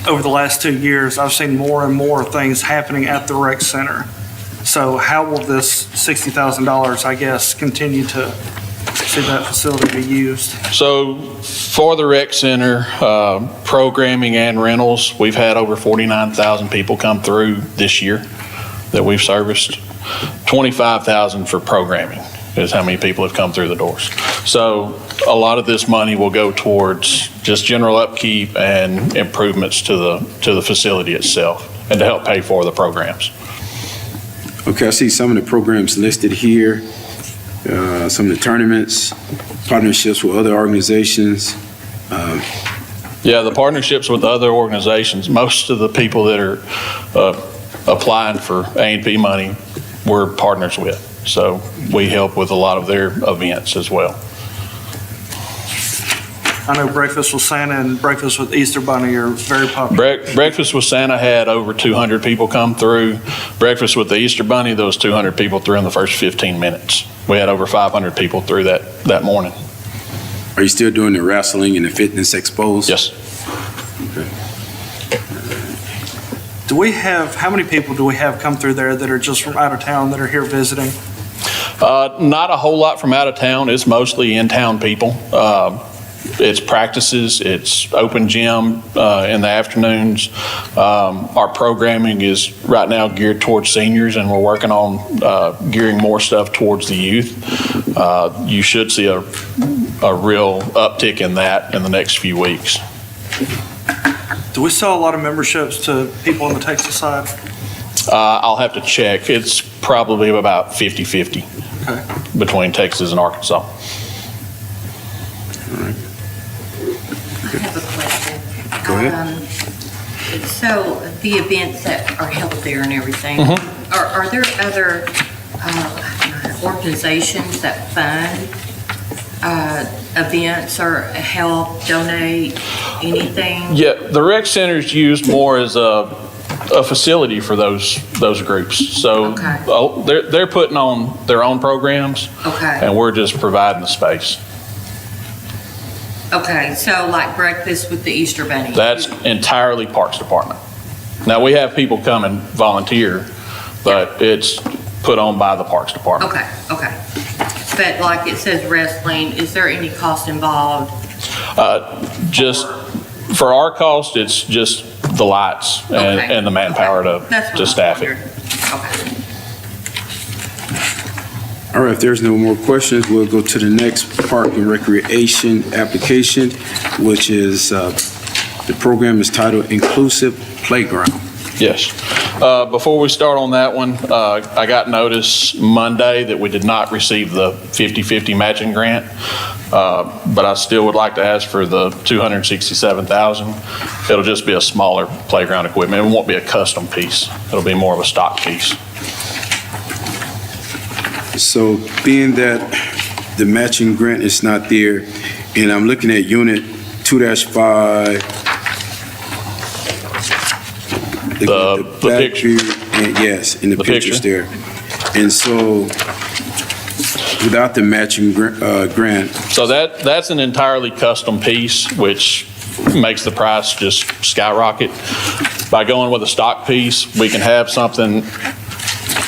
Speaker 7: over the last 2 years, I've seen more and more things happening at the rec center. So how will this $60,000, I guess, continue to see that facility be used?
Speaker 3: So for the rec center, programming and rentals, we've had over 49,000 people come through this year that we've serviced. 25,000 for programming is how many people have come through the doors. So a lot of this money will go towards just general upkeep and improvements to the facility itself and to help pay for the programs.
Speaker 1: Okay, I see some of the programs listed here, some of the tournaments, partnerships with other organizations.
Speaker 3: Yeah, the partnerships with other organizations, most of the people that are applying for A&P money, we're partners with. So we help with a lot of their events as well.
Speaker 7: I know Breakfast with Santa and Breakfast with Easter Bunny are very popular.
Speaker 3: Breakfast with Santa had over 200 people come through. Breakfast with the Easter Bunny, there was 200 people through in the first 15 minutes. We had over 500 people through that morning.
Speaker 1: Are you still doing the wrestling and the fitness expos?
Speaker 3: Yes.
Speaker 7: Do we have, how many people do we have come through there that are just from out of town that are here visiting?
Speaker 3: Not a whole lot from out of town. It's mostly in-town people. It's practices, it's open gym in the afternoons. Our programming is right now geared towards seniors, and we're working on gearing more stuff towards the youth. You should see a real uptick in that in the next few weeks.
Speaker 7: Do we sell a lot of memberships to people on the Texas side?
Speaker 3: I'll have to check. It's probably about 50-50 between Texas and Arkansas.
Speaker 8: I have a question.
Speaker 1: Go ahead.
Speaker 8: So the events that are held there and everything, are there other organizations that fund events or help donate anything?
Speaker 3: Yeah, the rec center is used more as a facility for those groups. So they're putting on their own programs, and we're just providing the space.
Speaker 8: Okay, so like Breakfast with the Easter Bunny?
Speaker 3: That's entirely Parks Department. Now, we have people come and volunteer, but it's put on by the Parks Department.
Speaker 8: Okay. But like it says wrestling, is there any cost involved?
Speaker 3: Just for our cost, it's just the lights and the manpower to staff it.
Speaker 8: Okay.
Speaker 1: All right, if there's no more questions, we'll go to the next Park and Recreation application, which is, the program is titled Inclusive Playground.
Speaker 3: Yes. Before we start on that one, I got notice Monday that we did not receive the 50/50 matching grant, but I still would like to ask for the $267,000. It'll just be a smaller playground equipment. It won't be a custom piece. It'll be more of a stock piece.
Speaker 1: So being that the matching grant is not there, and I'm looking at unit 2-5.
Speaker 3: The picture.
Speaker 1: Yes, in the pictures there. And so without the matching grant.
Speaker 3: So that's an entirely custom piece, which makes the price just skyrocket. By going with a stock piece, we can have something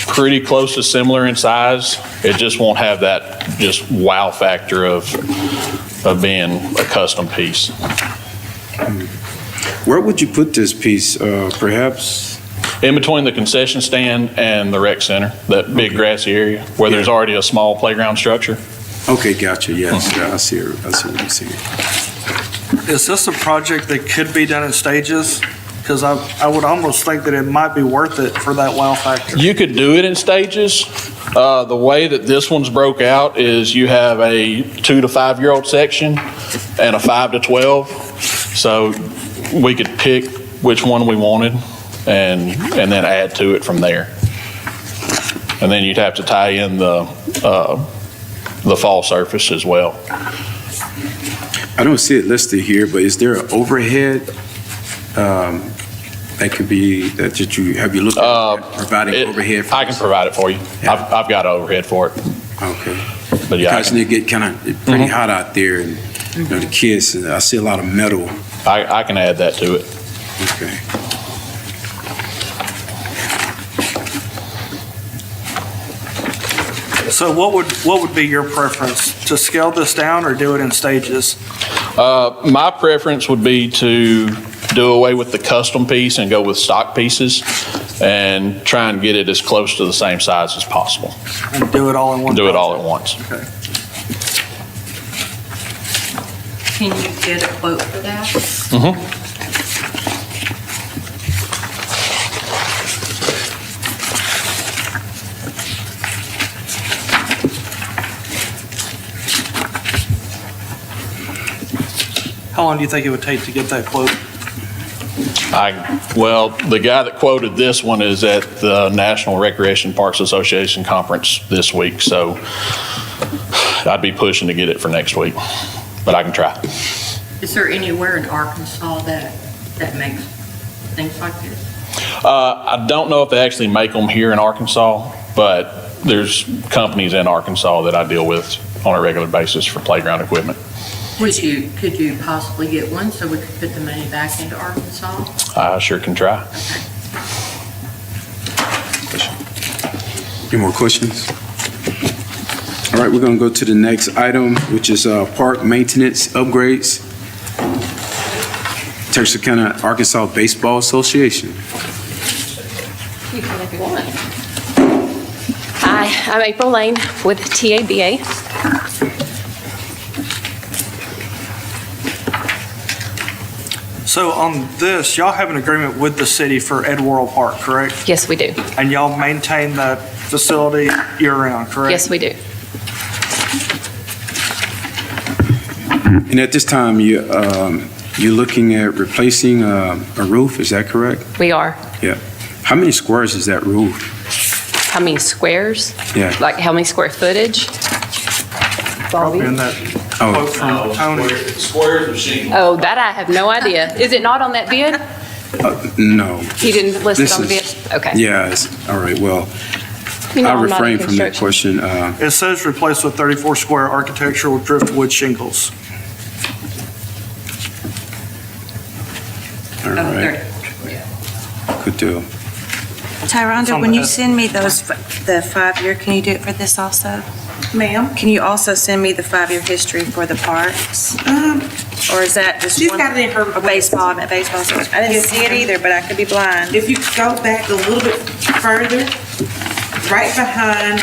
Speaker 3: pretty close to similar in size. It just won't have that just wow factor of being a custom piece.
Speaker 1: Where would you put this piece? Perhaps
Speaker 3: in between the concession stand and the rec center, that big grassy area where there's already a small playground structure.
Speaker 1: Okay, gotcha. Yes, I see it. I see what you're saying.
Speaker 7: Is this a project that could be done in stages? Because I would almost think that it might be worth it for that wow factor.
Speaker 3: You could do it in stages. The way that this one's broke out is you have a 2 to 5 year old section and a 5 to 12. So we could pick which one we wanted and then add to it from there. And then you'd have to tie in the fall surface as well.
Speaker 1: I don't see it listed here, but is there an overhead that could be, that you, have you looked at providing overhead?
Speaker 3: I can provide it for you.
Speaker 1: Yeah.
Speaker 3: I've got overhead for it.
Speaker 1: Okay.
Speaker 3: But yeah.
Speaker 1: Because it get kind of pretty hot out there, and you know, the kids, I see a lot of metal.
Speaker 3: I can add that to it.
Speaker 1: Okay.
Speaker 7: So what would be your preference? To scale this down or do it in stages?
Speaker 3: My preference would be to do away with the custom piece and go with stock pieces and try and get it as close to the same size as possible.
Speaker 7: And do it all in one?
Speaker 3: Do it all at once.
Speaker 7: Okay.
Speaker 8: Can you get a quote for that?
Speaker 7: How long do you think it would take to get that quote?
Speaker 3: Well, the guy that quoted this one is at the National Recreation Parks Association conference this week, so I'd be pushing to get it for next week, but I can try.
Speaker 8: Is there anywhere in Arkansas that makes things like this?
Speaker 15: I don't know if they actually make them here in Arkansas, but there's companies in Arkansas that I deal with on a regular basis for playground equipment.
Speaker 8: Could you possibly get one so we could put the money back into Arkansas?
Speaker 15: I sure can try.
Speaker 1: Any more questions? All right, we're going to go to the next item, which is park maintenance upgrades. Texarkana, Arkansas Baseball Association.
Speaker 16: You can if you want. Hi, I'm April Lane with TABA.
Speaker 7: So on this, y'all have an agreement with the city for Ed Worrell Park, correct?
Speaker 16: Yes, we do.
Speaker 7: And y'all maintain that facility year-round, correct?
Speaker 16: Yes, we do.
Speaker 1: And at this time, you're looking at replacing a roof, is that correct?
Speaker 16: We are.
Speaker 1: Yeah. How many squares is that roof?
Speaker 16: How many squares?
Speaker 1: Yeah.
Speaker 16: Like how many square footage?
Speaker 7: Probably in that quote from Tony.
Speaker 3: Squares of shingles.
Speaker 16: Oh, that I have no idea. Is it not on that bid?
Speaker 1: No.
Speaker 16: He didn't list it
Speaker 1: This
Speaker 16: on the bid?
Speaker 1: is-
Speaker 16: Okay.
Speaker 1: Yeah, all right, well,
Speaker 16: You know,
Speaker 1: I'll
Speaker 16: I'm not in
Speaker 1: refrain from that
Speaker 16: construction.
Speaker 1: question.
Speaker 7: It says replace with 34 square architectural driftwood shingles.
Speaker 1: All right, good deal.
Speaker 7: It's
Speaker 14: Tyronda,
Speaker 7: on
Speaker 14: when
Speaker 7: the
Speaker 14: you
Speaker 7: head.
Speaker 14: send me the 5-year, can you do it for this also?
Speaker 2: Ma'am?
Speaker 14: Can you also send me the 5-year history for the parks? Or is that just
Speaker 2: She's
Speaker 14: one?
Speaker 2: got it in her
Speaker 14: Or baseball, I'm at baseball. I didn't see it either, but I could be blind.
Speaker 2: If you go back a little bit further, right behind,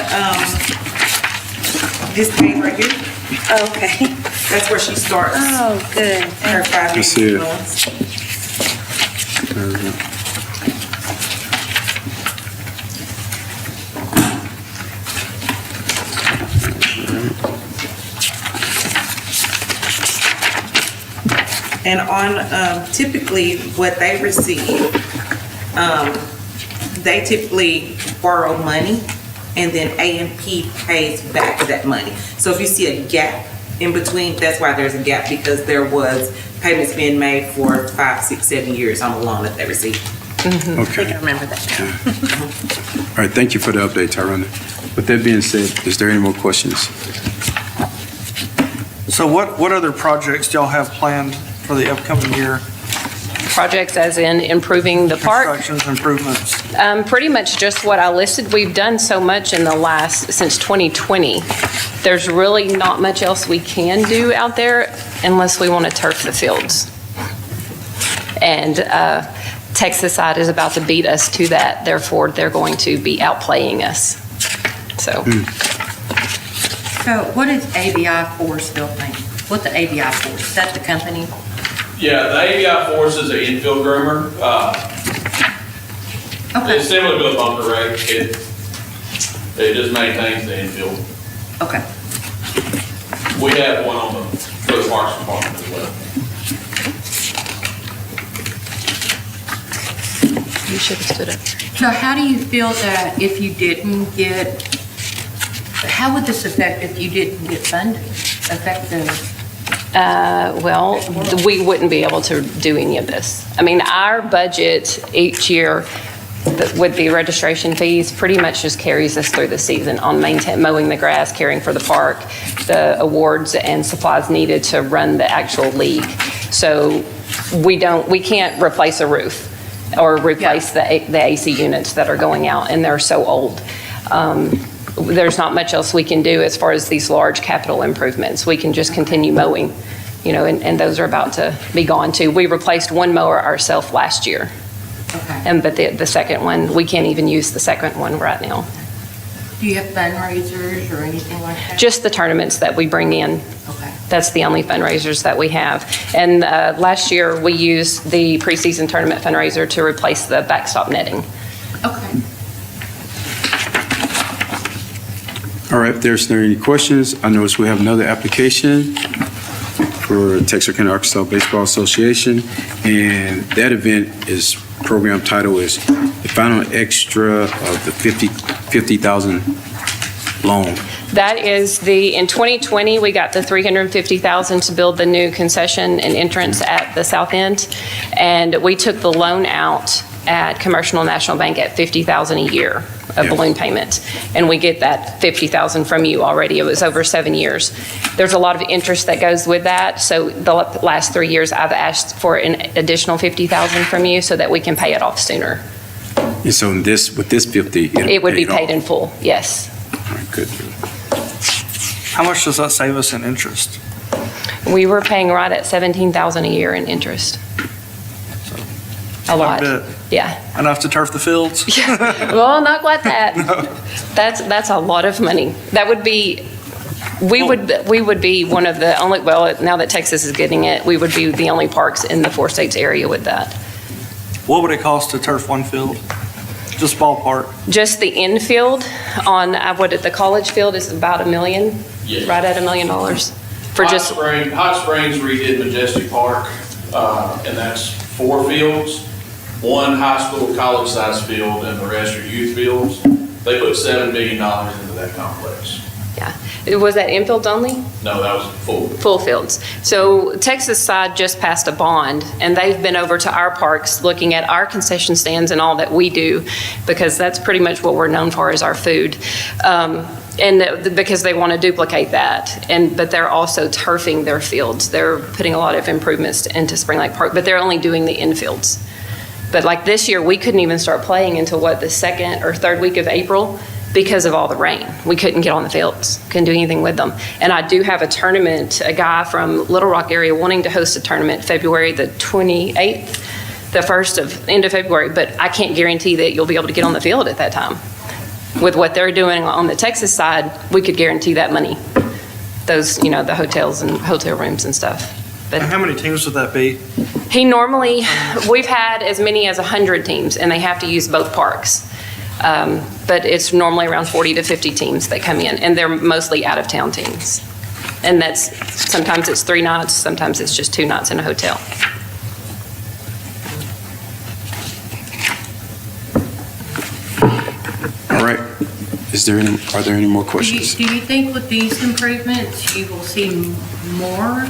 Speaker 2: this page right here,
Speaker 14: Okay.
Speaker 2: that's where she starts
Speaker 14: Oh, good.
Speaker 2: her 5-year.
Speaker 1: I see it.
Speaker 2: influence.
Speaker 1: There we go.
Speaker 2: And on, typically, what they receive, they typically borrow money, and then A&P pays back that money. So if you see a gap in between, that's why there's a gap, because there was payments being made for 5, 6, 7 years on a loan that they received.
Speaker 14: I think
Speaker 1: Okay.
Speaker 14: I remember that now.
Speaker 1: All right, thank you for the update, Tyrone. With that being said, is there any more questions?
Speaker 7: So what other projects do y'all have planned for the upcoming year?
Speaker 16: Projects as in improving the park?
Speaker 7: Constructions, improvements?
Speaker 16: Pretty much just what I listed. We've done so much in the since 2020. There's really not much else we can do out there unless we want to turf the fields. And Texas side is about to beat us to that, therefore they're going to be outplaying us. So.
Speaker 8: So what is ABI Force building? What's the ABI Force? Is that the company?
Speaker 15: Yeah, the ABI Force is an infield groomer. It's similar to a bunker rake. It just maintains the infield.
Speaker 8: Okay.
Speaker 15: We have one on for the Parks Department as well.
Speaker 16: You should have stood up.
Speaker 8: So how do you feel that if you didn't get, how would this affect if you didn't get funded? Affect the
Speaker 16: Well, we wouldn't be able to do any of this. I mean, our budget each year with the registration fees pretty much just carries us through the season on mowing the grass, caring for the park, the awards and supplies needed to run the actual league. So we can't replace a roof or replace the AC units that are going out, and they're so old. There's not much else we can do as far as these large capital improvements. We can just continue mowing, and those are about to be gone too. We replaced one mower ourselves last year.
Speaker 8: Okay.
Speaker 16: But the second one, we can't even use the second one right now.
Speaker 8: Do you have fundraisers or anything like that?
Speaker 16: Just the tournaments that we bring in.
Speaker 8: Okay.
Speaker 16: That's the only fundraisers that we have. And last year, we used the preseason tournament fundraiser to replace the backstop netting.
Speaker 8: Okay.
Speaker 1: All right, if there's no any questions, I notice we have another application for Texarkana Arkansas Baseball Association, and that event is, program title is the final extra of the 50,000 loan.
Speaker 16: That is in 2020, we got the $350,000 to build the new concession and entrance at the south end. And we took the loan out at Commercial National Bank at $50,000 a year of balloon payment. And we get that $50,000 from you already. It was over 7 years. There's a lot of interest that goes with that. So the last 3 years, I've asked for an additional $50,000 from you so that we can pay it off sooner.
Speaker 1: And so with this 50,
Speaker 16: It would be paid in full, yes.
Speaker 1: All right, good.
Speaker 7: How much does that save us in interest?
Speaker 16: We were paying right at $17,000 a year in interest. A lot.
Speaker 7: Quite a bit.
Speaker 16: Yeah.
Speaker 7: Enough to turf the fields?
Speaker 16: Well, not quite that. That's a lot of money. That would be, we would be one of the only, well, now that Texas is getting it, we would be the only parks in the 4 states area with that.
Speaker 7: What would it cost to turf one field? Just ballpark.
Speaker 16: Just the infield on, the college field is about $1 million,
Speaker 15: Yes.
Speaker 16: right at $1 million for just.
Speaker 15: Hot Springs redid Majestic Park, and that's 4 fields, 1 high school, college-sized field, and the rest are youth fields. They put $7 million into that complex.
Speaker 16: Yeah. Was that infields only?
Speaker 15: No, that was full.
Speaker 16: Full fields. So Texas side just passed a bond, and they've been over to our parks looking at our concession stands and all that we do, because that's pretty much what we're known for is our food. Because they want to duplicate that. But they're also turfing their fields. They're putting a lot of improvements into Spring Lake Park, but they're only doing the infields. But like this year, we couldn't even start playing until the 2nd or 3rd week of April because of all the rain. We couldn't get on the fields, couldn't do anything with them. And I do have a tournament, a guy from Little Rock area wanting to host a tournament February the 28th, the end of February, but I can't guarantee that you'll be able to get on the field at that time. With what they're doing on the Texas side, we could guarantee that money. Those, the hotels and hotel rooms and stuff. But
Speaker 7: And how many teams would that be?
Speaker 16: we've had as many as 100 teams, and they have to use both parks. But it's normally around 40 to 50 teams that come in, and they're mostly out-of-town teams. And sometimes it's 3 nights, sometimes it's just 2 nights in a hotel.
Speaker 1: All right. Are there any more questions?
Speaker 8: Do you think with these improvements, you will see more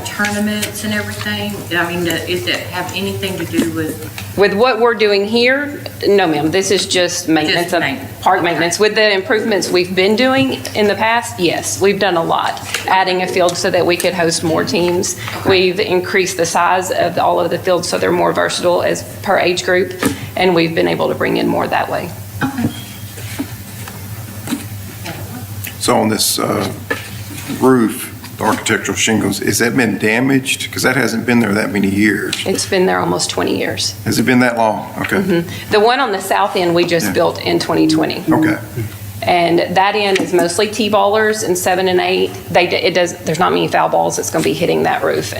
Speaker 8: tournaments and everything? I mean, does it have anything to do with?
Speaker 16: With what we're doing here, no ma'am, this is just maintenance of park maintenance. With the improvements we've been doing in the past, yes, we've done a lot. Adding a field so that we could host more teams. We've increased the size of all of the fields so they're more versatile as per age group, and we've been able to bring in more that way.
Speaker 17: So on this roof, the architectural shingles, has that been damaged? Because that hasn't been there that many years.
Speaker 16: It's been there almost 20 years.
Speaker 17: Has it been that long? Okay.
Speaker 16: The one on the south end, we just built in 2020.
Speaker 17: Okay.
Speaker 16: And that end is mostly T-ballers and 7 and 8. There's not many foul balls that's going to be hitting that roof.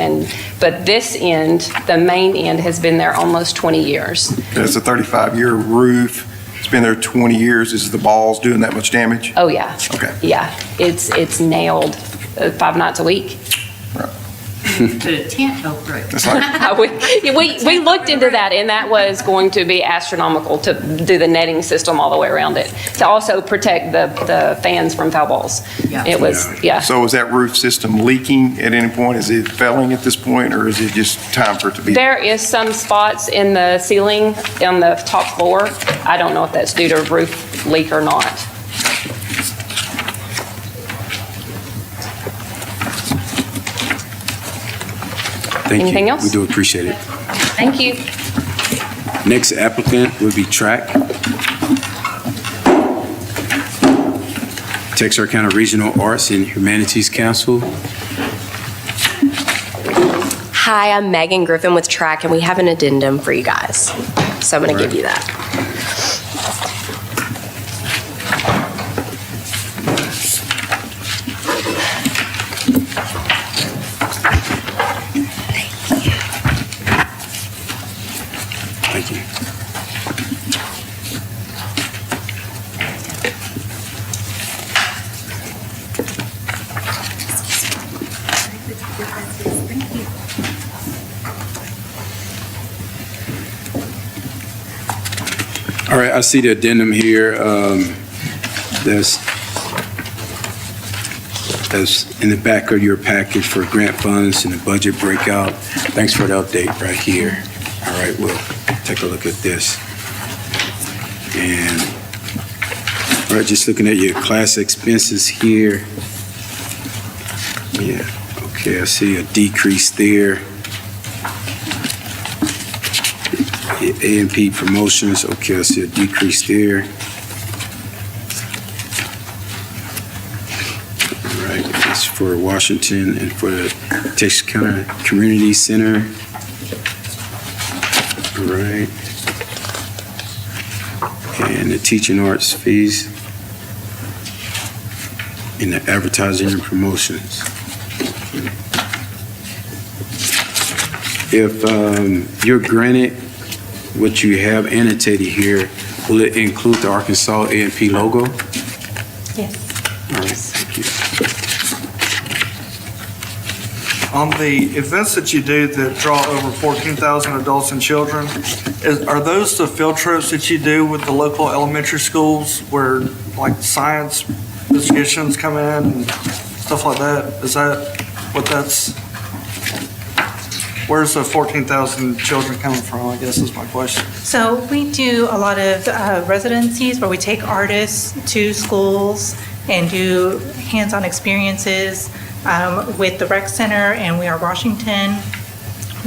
Speaker 16: But this end, the main end, has been there almost 20 years.
Speaker 17: It's a 35-year roof. It's been there 20 years. Is the balls doing that much damage?
Speaker 16: Oh, yeah.
Speaker 17: Okay.
Speaker 16: Yeah, it's nailed 5 nights a week.
Speaker 8: Put a tent over it.
Speaker 16: We looked into that, and that was going to be astronomical to do the netting system all the way around it, to also protect the fans from foul balls. It was, yeah.
Speaker 17: So is that roof system leaking at any point? Is it failing at this point, or is it just time for it to be?
Speaker 16: There is some spots in the ceiling on the top floor. I don't know if that's due to roof leak or not.
Speaker 1: Thank you.
Speaker 16: Anything else?
Speaker 1: We do appreciate it.
Speaker 16: Thank you.
Speaker 1: Next applicant would be TRAC. Texarkana Regional Arts and Humanities Council.
Speaker 18: Hi, I'm Megan Griffin with TRAC, and we have an addendum for you guys. So I'm going to give you that.
Speaker 1: Thank you. All right, I see the addendum here. that's in the back of your package for grant funds and the budget breakout. Thanks for the update right here. All right, we'll take a look at this. And, all right, just looking at your class expenses here. Yeah, okay, I see a decrease there. A&P promotions, okay, I see a decrease there. All right, that's for Washington and for the Texarkana Community Center. All right. And the teaching arts fees and the advertising and promotions. If you're granted what you have annotated here, will it include the Arkansas A&P logo?
Speaker 11: Yes.
Speaker 1: All right, thank you.
Speaker 7: On the events that you do that draw over 14,000 adults and children, are those the field trips that you do with the local elementary schools where like science discussions come in and stuff like that? Is that what that's, where's the 14,000 children coming from, I guess is my question.
Speaker 11: So we do a lot of residencies where we take artists to schools and do hands-on experiences with the rec center, and We Are Washington.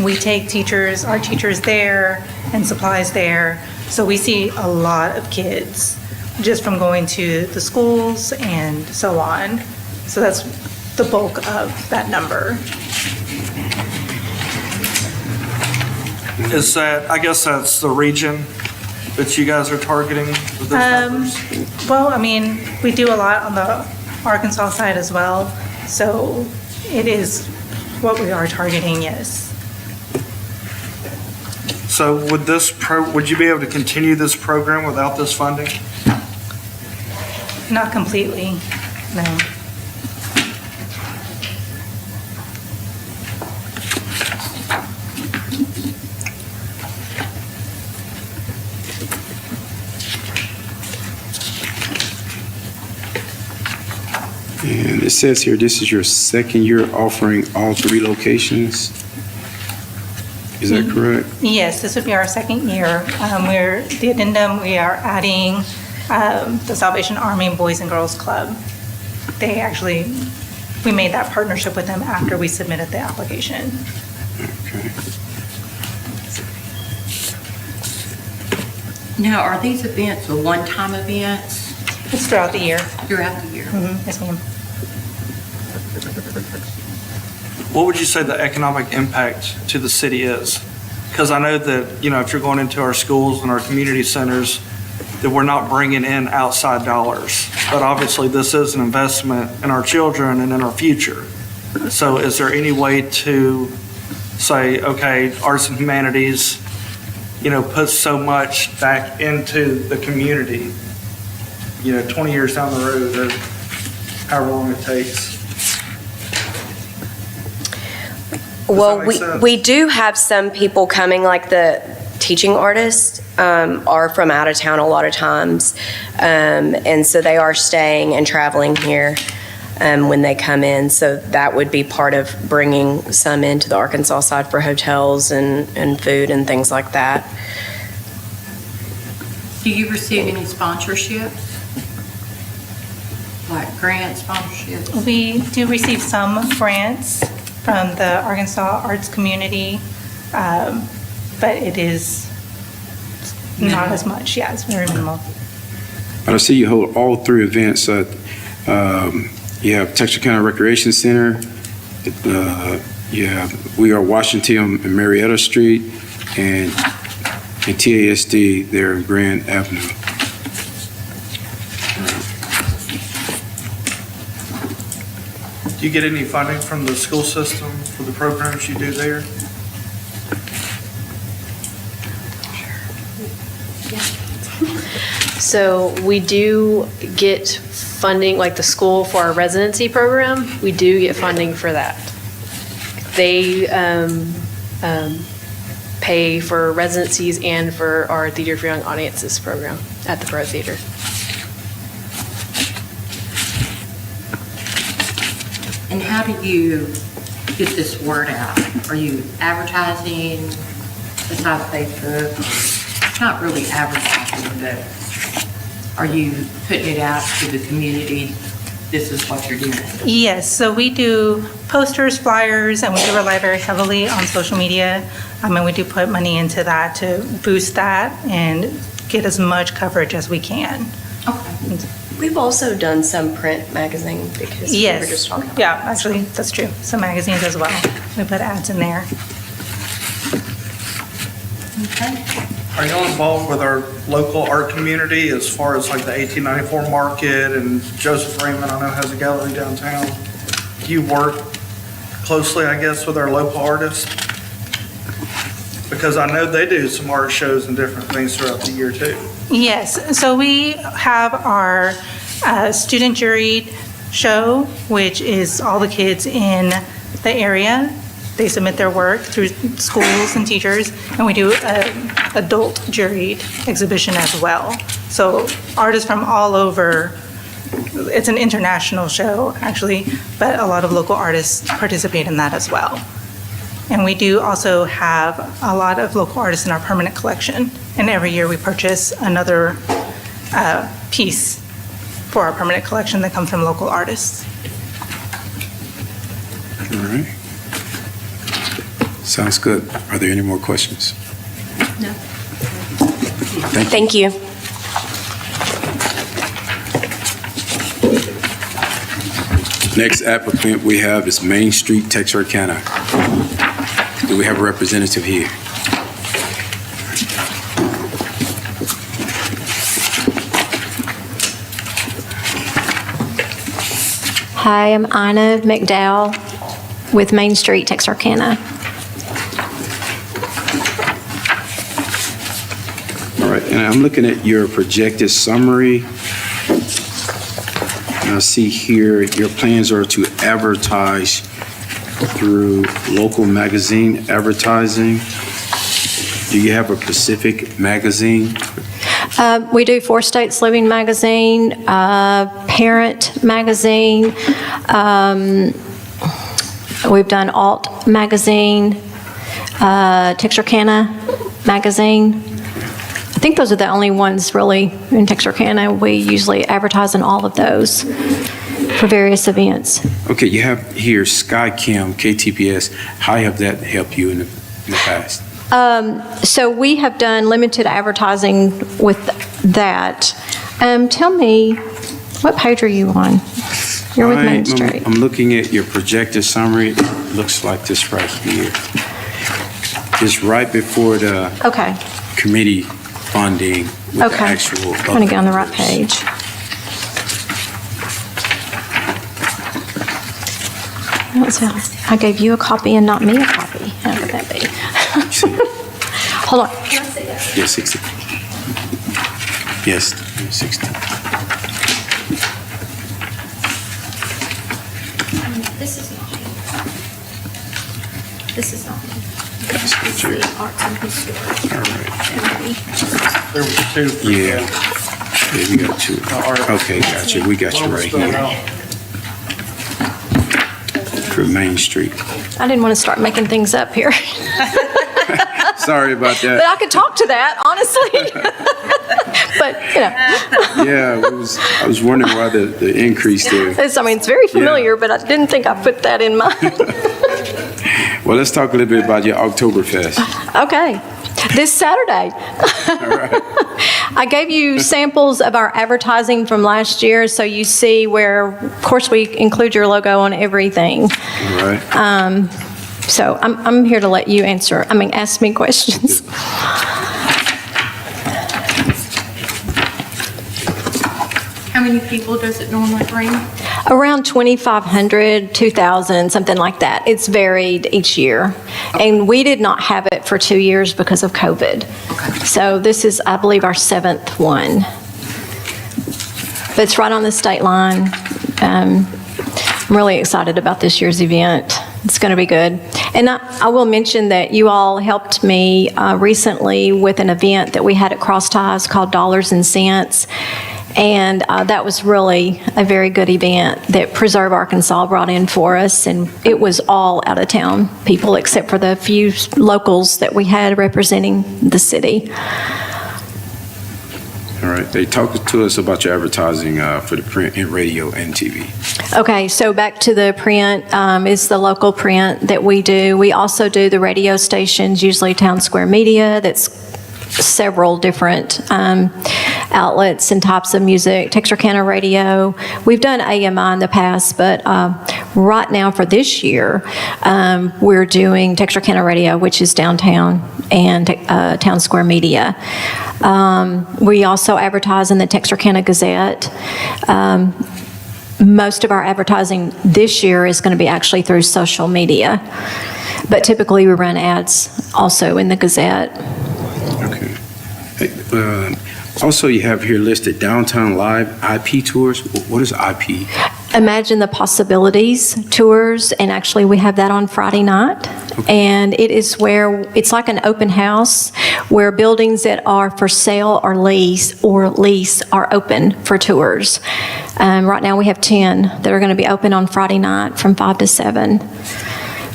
Speaker 11: We take teachers, our teachers there, and supplies there. So we see a lot of kids just from going to the schools and so on. So that's the bulk of that number.
Speaker 7: Is that, I guess that's the region that you guys are targeting with those numbers?
Speaker 11: Well, I mean, we do a lot on the Arkansas side as well. So it is what we are targeting, yes.
Speaker 7: So would you be able to continue this program without this funding?
Speaker 11: Not completely, no.
Speaker 1: And it says here, this is your second year offering all 3 locations. Is that correct?
Speaker 11: Yes, this would be our second year. The addendum, we are adding the Salvation Army Boys and Girls Club. We made that partnership with them after we submitted the application.
Speaker 1: Okay.
Speaker 8: Now, are these events one-time events?
Speaker 11: It's throughout the year.
Speaker 8: Throughout the year?
Speaker 11: Yes, ma'am.
Speaker 7: What would you say the economic impact to the city is? Because I know that, if you're going into our schools and our community centers, that we're not bringing in outside dollars. But obviously, this is an investment in our children and in our future. So is there any way to say, okay, arts and humanities, put so much back into the community, 20 years down the road or however long it takes?
Speaker 18: Well, we do have some people coming, like the teaching artists are from out of town a lot of times. And so they are staying and traveling here when they come in. So that would be part of bringing some into the Arkansas side for hotels and food and things like that.
Speaker 8: Do you receive any sponsorships? Like grant sponsorships?
Speaker 11: We do receive some grants from the Arkansas arts community, but it is not as much. Yeah, it's very minimal.
Speaker 1: I see you hold all 3 events. You have Texarkana Recreation Center, you have We Are Washington on Marietta Street, and TASD there in Grand Avenue.
Speaker 7: Do you get any funding from the school system for the programs you do there?
Speaker 19: So we do get funding, like the school for our residency program, we do get funding for that. They pay for residencies and for our Theater for Young Audiences program at the Pro Theater.
Speaker 8: And how do you get this word out? Are you advertising besides Facebook? Not really advertising, but are you putting it out to the community? This is what you're doing.
Speaker 11: Yes, so we do posters, flyers, and we do rely very heavily on social media. And we do put money into that to boost that and get as much coverage as we can.
Speaker 18: We've also done some print magazine because we were just talking about
Speaker 11: Yeah, actually, that's true. Some magazines as well. We put ads in there.
Speaker 7: Are y'all involved with our local art community as far as like the 1894 Market and Joseph Raymond, I know has a gallery downtown? Do you work closely, I guess, with our local artists? Because I know they do some art shows and different things throughout the year too.
Speaker 11: Yes, so we have our student juried show, which is all the kids in the area. They submit their work through schools and teachers, and we do an adult juried exhibition as well. So artists from all over, it's an international show actually, but a lot of local artists participate in that as well. And we do also have a lot of local artists in our permanent collection, and every year we purchase another piece for our permanent collection that comes from local artists.
Speaker 1: All right. Sounds good. Are there any more questions?
Speaker 18: No.
Speaker 1: Thank you. Next applicant we have is Main Street, Texarkana. Do we have a representative here?
Speaker 20: Hi, I'm Ina McDowell with Main Street, Texarkana.
Speaker 1: All right, and I'm looking at your projected summary. And I see here your plans are to advertise through local magazine advertising. Do you have a Pacific magazine?
Speaker 20: We do Four States Living Magazine, Parent Magazine. We've done Alt Magazine, Texarkana Magazine. I think those are the only ones really in Texarkana. We usually advertise in all of those for various events.
Speaker 1: Okay, you have here SkyCam, KTPS. How have that helped you in the past?
Speaker 20: So we have done limited advertising with that. Tell me, what page are you on? You're with Main Street.
Speaker 1: I'm looking at your projected summary. It looks like this right here. It's right before the
Speaker 20: Okay.
Speaker 1: committee funding with the
Speaker 20: Okay.
Speaker 1: actual.
Speaker 20: I'm going to get on the right page. I gave you a copy and not me a copy. How could that be? Hold on.
Speaker 1: Yes, 60. Yes, 60.
Speaker 20: This is not me. This is not me. This is the arts and history.
Speaker 1: All right.
Speaker 7: There was two.
Speaker 1: Yeah. Yeah, we got two. Okay, gotcha. We got you right here. For Main Street.
Speaker 20: I didn't want to start making things up here.
Speaker 1: Sorry about
Speaker 20: But
Speaker 1: that.
Speaker 20: I could talk to that, honestly. But, you know.
Speaker 1: Yeah, I was wondering why the increase there.
Speaker 20: It's very familiar, but I didn't think I put that in mind.
Speaker 1: Well, let's talk a little bit about your Oktoberfest.
Speaker 20: Okay. This Saturday. I gave you samples of our advertising from last year, so you see where, of course, we include your logo on everything.
Speaker 1: All right.
Speaker 20: So I'm here to let you ask me questions.
Speaker 8: How many people does it normally bring?
Speaker 20: Around 2,500, 2,000, something like that. It's varied each year. And we did not have it for 2 years because of COVID. So this is, I believe, our 7th one. But it's right on the state line. I'm really excited about this year's event. It's going to be good. And I will mention that you all helped me recently with an event that we had at Cross Ties called Dollars and Cents. And that was really a very good event that Preserve Arkansas brought in for us, and it was all out-of-town people except for the few locals that we had representing the city.
Speaker 1: All right, they talked to us about your advertising for the print and radio and TV.
Speaker 20: Okay, so back to the print is the local print that we do. We also do the radio stations, usually Town Square Media, that's several different outlets and types of music. Texarkana Radio. We've done AMI in the past, but right now for this year, we're doing Texarkana Radio, which is downtown, and Town Square Media. We also advertise in the Texarkana Gazette. Most of our advertising this year is going to be actually through social media, but typically we run ads also in the Gazette.
Speaker 1: Okay. Hey, also, you have here listed Downtown Live IP tours. What is IP?
Speaker 20: Imagine the Possibilities tours, and actually we have that on Friday night. And it is where, it's like an open house where buildings that are for sale or lease are open for tours. Right now we have 10 that are going to be open on Friday night from 5 to 7.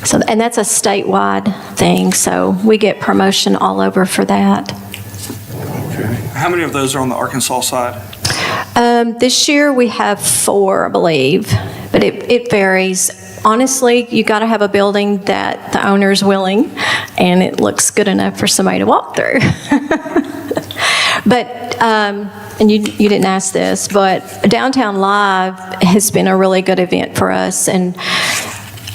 Speaker 20: So, and that's a statewide thing, so we get promotion all over for that.
Speaker 7: How many of those are on the Arkansas side?
Speaker 20: This year we have 4, I believe, but it varies. Honestly, you got to have a building that the owner's willing and it looks good enough for somebody to walk through. But, and you didn't ask this, but Downtown Live has been a really good event for us, and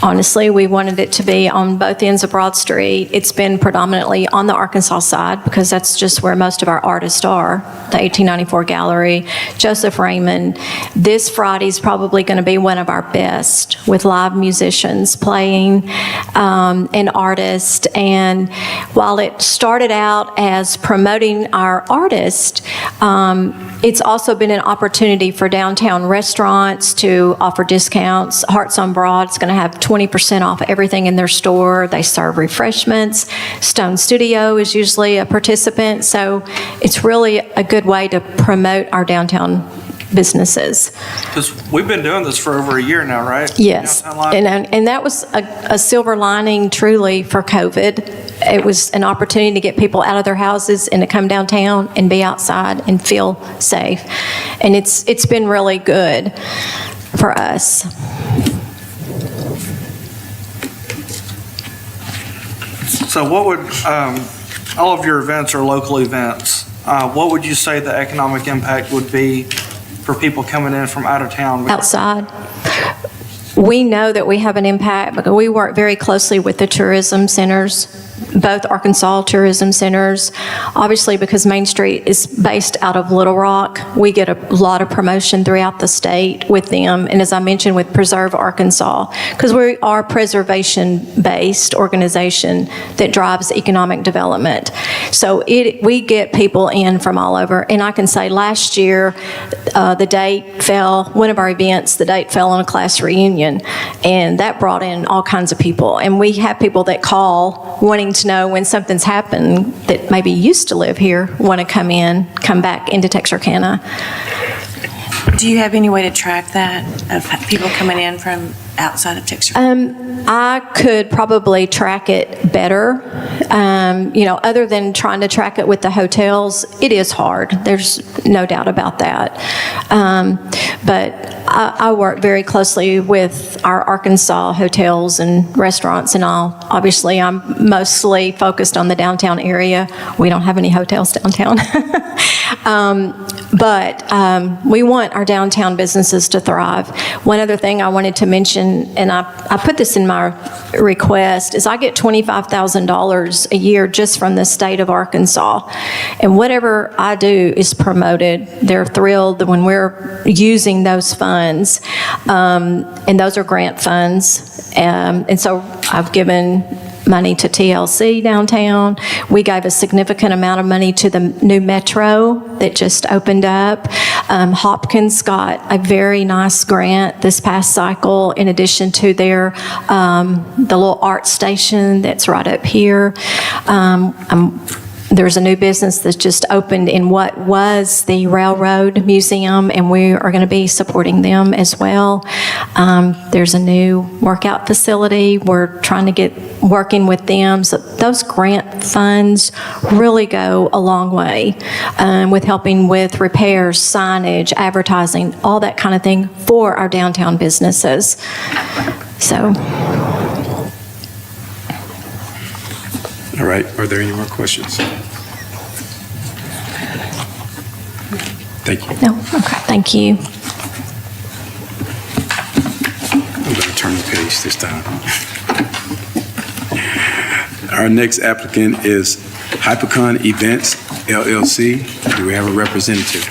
Speaker 20: honestly, we wanted it to be on both ends of Broad Street. It's been predominantly on the Arkansas side because that's just where most of our artists are, the 1894 Gallery, Joseph Raymond. This Friday's probably going to be one of our best with live musicians playing and artists. And while it started out as promoting our artist, it's also been an opportunity for downtown restaurants to offer discounts. Hearts on Broad is going to have 20% off everything in their store. They serve refreshments. Stone Studio is usually a participant, so it's really a good way to promote our downtown businesses.
Speaker 7: Because we've been doing this for over a year now, right?
Speaker 20: Yes,
Speaker 7: Downtown Live?
Speaker 20: and that was a silver lining truly for COVID. It was an opportunity to get people out of their houses and to come downtown and be outside and feel safe. And it's been really good for us.
Speaker 7: So what would, all of your events are local events. What would you say the economic impact would be for people coming in from out of town?
Speaker 20: Outside. We know that we have an impact because we work very closely with the tourism centers, both Arkansas tourism centers. Obviously, because Main Street is based out of Little Rock, we get a lot of promotion throughout the state with them. And as I mentioned, with Preserve Arkansas, because we are a preservation-based organization that drives economic development. So we get people in from all over. And I can say last year, the date fell, one of our events, the date fell on a class reunion. And that brought in all kinds of people. And we have people that call wanting to know when something's happened that maybe used to live here, want to come back into Texarkana.
Speaker 14: Do you have any way to track that, of people coming in from outside of Texarkana?
Speaker 20: I could probably track it better. Other than trying to track it with the hotels, it is hard. There's no doubt about that. But I work very closely with our Arkansas hotels and restaurants and all. Obviously, I'm mostly focused on the downtown area. We don't have any hotels downtown. But we want our downtown businesses to thrive. One other thing I wanted to mention, and I put this in my request, is I get $25,000 a year just from the state of Arkansas. And whatever I do is promoted. They're thrilled when we're using those funds. And those are grant funds. And so I've given money to TLC downtown. We gave a significant amount of money to the new metro that just opened up. Hopkins got a very nice grant this past cycle in addition to their the little art station that's right up here. I'm There's a new business that's just opened in what was the Railroad Museum, and we are going to be supporting them as well. There's a new workout facility. We're trying to get working with them. So those grant funds really go a long way with helping with repairs, signage, advertising, all that kind of thing for our downtown businesses. So.
Speaker 1: All right, are there any more questions? Thank you.
Speaker 20: No, okay, thank you.
Speaker 1: I'm going to turn the page this time. Our next applicant is Hypercon Events LLC. Do we have a representative?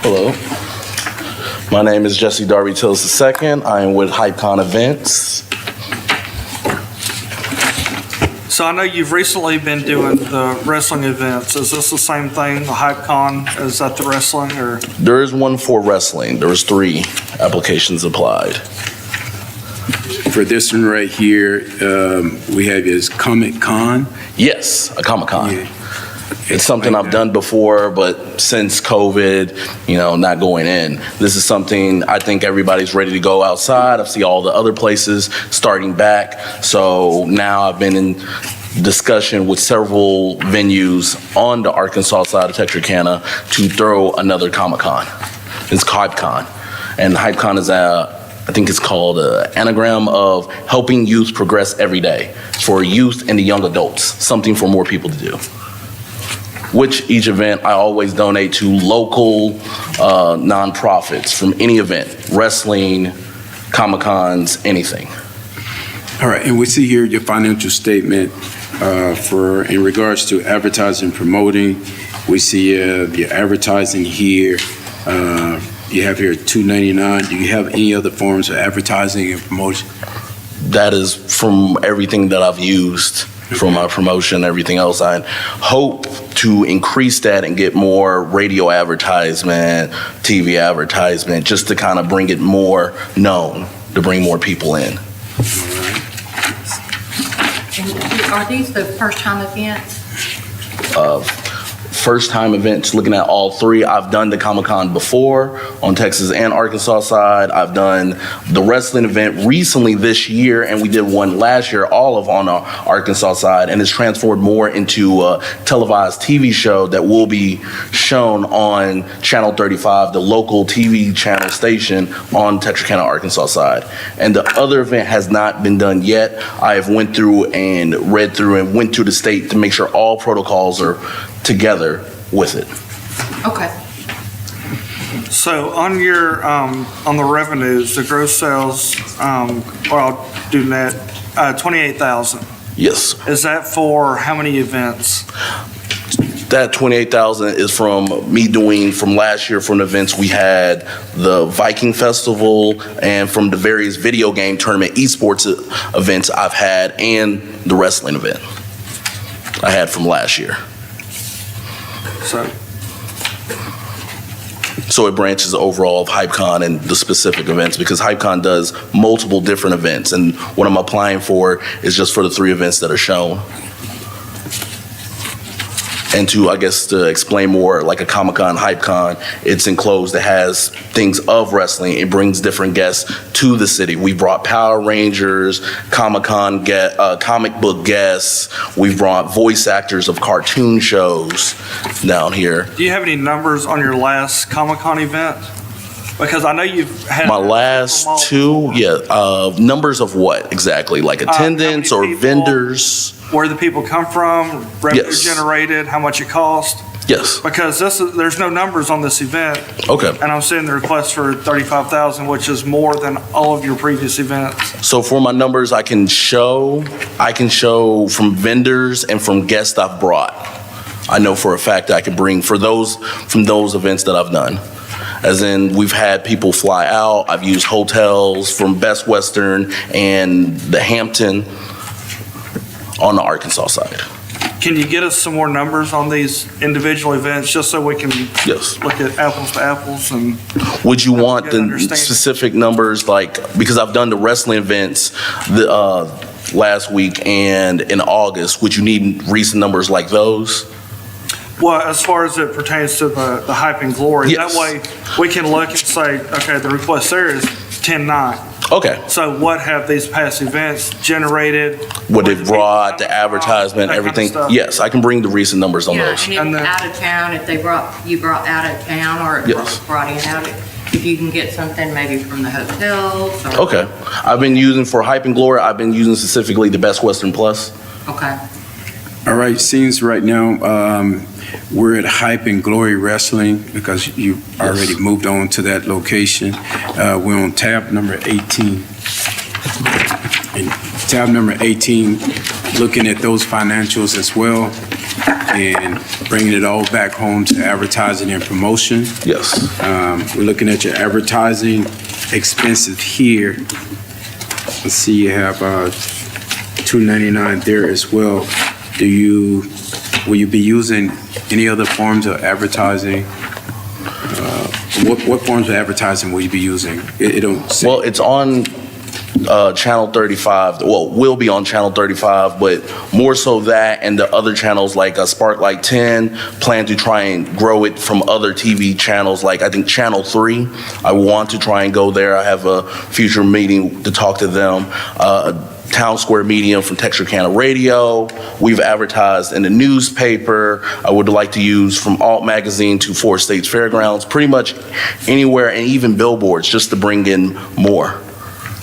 Speaker 21: Hello. My name is Jesse Darby Tillis II. I am with Hypecon Events.
Speaker 7: So I know you've recently been doing the wrestling events. Is this the same thing, the HypeCon? Is that the wrestling or?
Speaker 21: There is one for wrestling. There was 3 applications applied.
Speaker 1: For this one right here, we have is Comic Con.
Speaker 21: Yes, a Comic Con. It's something I've done before, but since COVID, not going in, this is something I think everybody's ready to go outside. I see all the other places starting back. So now I've been in discussion with several venues on the Arkansas side of Texarkana to throw another Comic-Con. It's HypeCon. And HypeCon is I think it's called an anagram of helping youth progress every day. It's for youth and the young adults, something for more people to do. Which each event I always donate to local nonprofits from any event, wrestling, Comic-Cons, anything.
Speaker 1: All right, and we see here your financial statement in regards to advertising, promoting. We see your advertising here. You have here $2.99. Do you have any other forms of advertising and promotion?
Speaker 21: That is from everything that I've used. From my promotion, everything else. I hope to increase that and get more radio advertisement, TV advertisement, just to kind of bring it more known, to bring more people in.
Speaker 8: And are these the first-time events?
Speaker 21: First-time events, looking at all 3. I've done the Comic-Con before on Texas and Arkansas side. I've done the wrestling event recently this year, and we did one last year, all of on the Arkansas side, and it's transformed more into a televised TV show that will be shown on Channel 35, the local TV channel station on Texarkana, Arkansas side. And the other event has not been done yet. I have went through and read through and went to the state to make sure all protocols are together with it.
Speaker 8: Okay.
Speaker 7: So on your, on the revenues, the gross sales, or I'll do net, 28,000.
Speaker 21: Yes.
Speaker 7: Is that for how many events?
Speaker 21: That 28,000 is from me doing from last year from the events we had, the Viking Festival, and from the various video game tournament esports events I've had, and the wrestling event I had from last year. So it branches overall of HypeCon and the specific events, because HypeCon does multiple different events, and what I'm applying for is just for the 3 events that are shown. And to, I guess, to explain more, like a Comic-Con, HypeCon, it's enclosed. It has things of wrestling. It brings different guests to the city. We brought Power Rangers, Comic-Con comic book guests. We've brought voice actors of cartoon shows down here.
Speaker 7: Do you have any numbers on your last Comic-Con event? Because I know you've had.
Speaker 21: My last 2, numbers of what exactly? Like attendance or vendors?
Speaker 7: Where the people come from, revenue generated, how much it cost?
Speaker 21: Yes.
Speaker 7: Because there's no numbers on this event.
Speaker 21: Okay.
Speaker 7: And I'm seeing the request for 35,000, which is more than all of your previous events.
Speaker 21: So for my numbers, I can show from vendors and from guests I've brought. I know for a fact that I can bring from those events that I've done. As in, we've had people fly out. I've used hotels from Best Western and the Hampton on the Arkansas side.
Speaker 7: Can you get us some more numbers on these individual events, just so we can
Speaker 21: Yes.
Speaker 7: look at apples to apples and?
Speaker 21: Would you want
Speaker 7: Good
Speaker 21: the
Speaker 7: understanding.
Speaker 21: specific numbers, like, because I've done the wrestling events last week and in August, would you need recent numbers like those?
Speaker 7: Well, as far as it pertains to the hype and glory,
Speaker 21: Yes.
Speaker 7: that way we can look and say, okay, the request there is 10-9.
Speaker 21: Okay.
Speaker 7: So what have these past events generated?
Speaker 21: What they brought, the advertisement,
Speaker 7: that kind of
Speaker 21: everything?
Speaker 7: stuff.
Speaker 21: Yes, I can bring the recent numbers on
Speaker 8: Yeah,
Speaker 21: those.
Speaker 8: and if out of town, if you brought out of town or it
Speaker 21: Yes.
Speaker 8: brought in out, if you can get something maybe from the hotels or.
Speaker 21: Okay. I've been using, for Hype and Glory, I've been using specifically the Best Western Plus.
Speaker 8: Okay.
Speaker 1: All right, seems right now, we're at Hype and Glory Wrestling because you already moved on to that location. We're on tab number 18. And tab number 18, looking at those financials as well and bringing it all back home to advertising and promotion.
Speaker 21: Yes.
Speaker 1: We're looking at your advertising expenses here. Let's see, you have $299 there as well. Will you be using any other forms of advertising? What forms of advertising will you be using? It don't say.
Speaker 21: Well, it's on Channel 35. Well, will be on Channel 35, but more so that and the other channels like Sparklight 10, plan to try and grow it from other TV channels like I think Channel 3. I want to try and go there. I have a future meeting to talk to them. Town Square Medium from Texarkana Radio. We've advertised in the newspaper. I would like to use from Alt Magazine to Four States Fairgrounds, pretty much anywhere, and even billboards just to bring in more.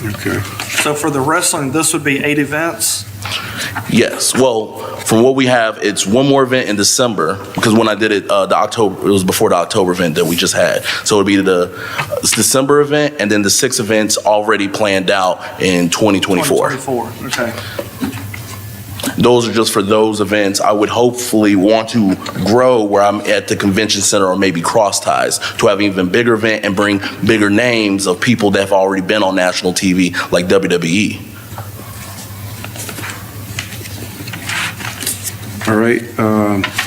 Speaker 1: Okay.
Speaker 7: So for the wrestling, this would be 8 events?
Speaker 21: Yes. Well, from what we have, it's one more event in December because when I did it, it was before the October event that we just had. So it'd be the December event and then the 6 events already planned out in 2024.
Speaker 7: 2024, okay.
Speaker 21: Those are just for those events. I would hopefully want to grow where I'm at the convention center or maybe Cross Ties to have an even bigger event and bring bigger names of people that have already been on national TV like WWE.
Speaker 1: All right,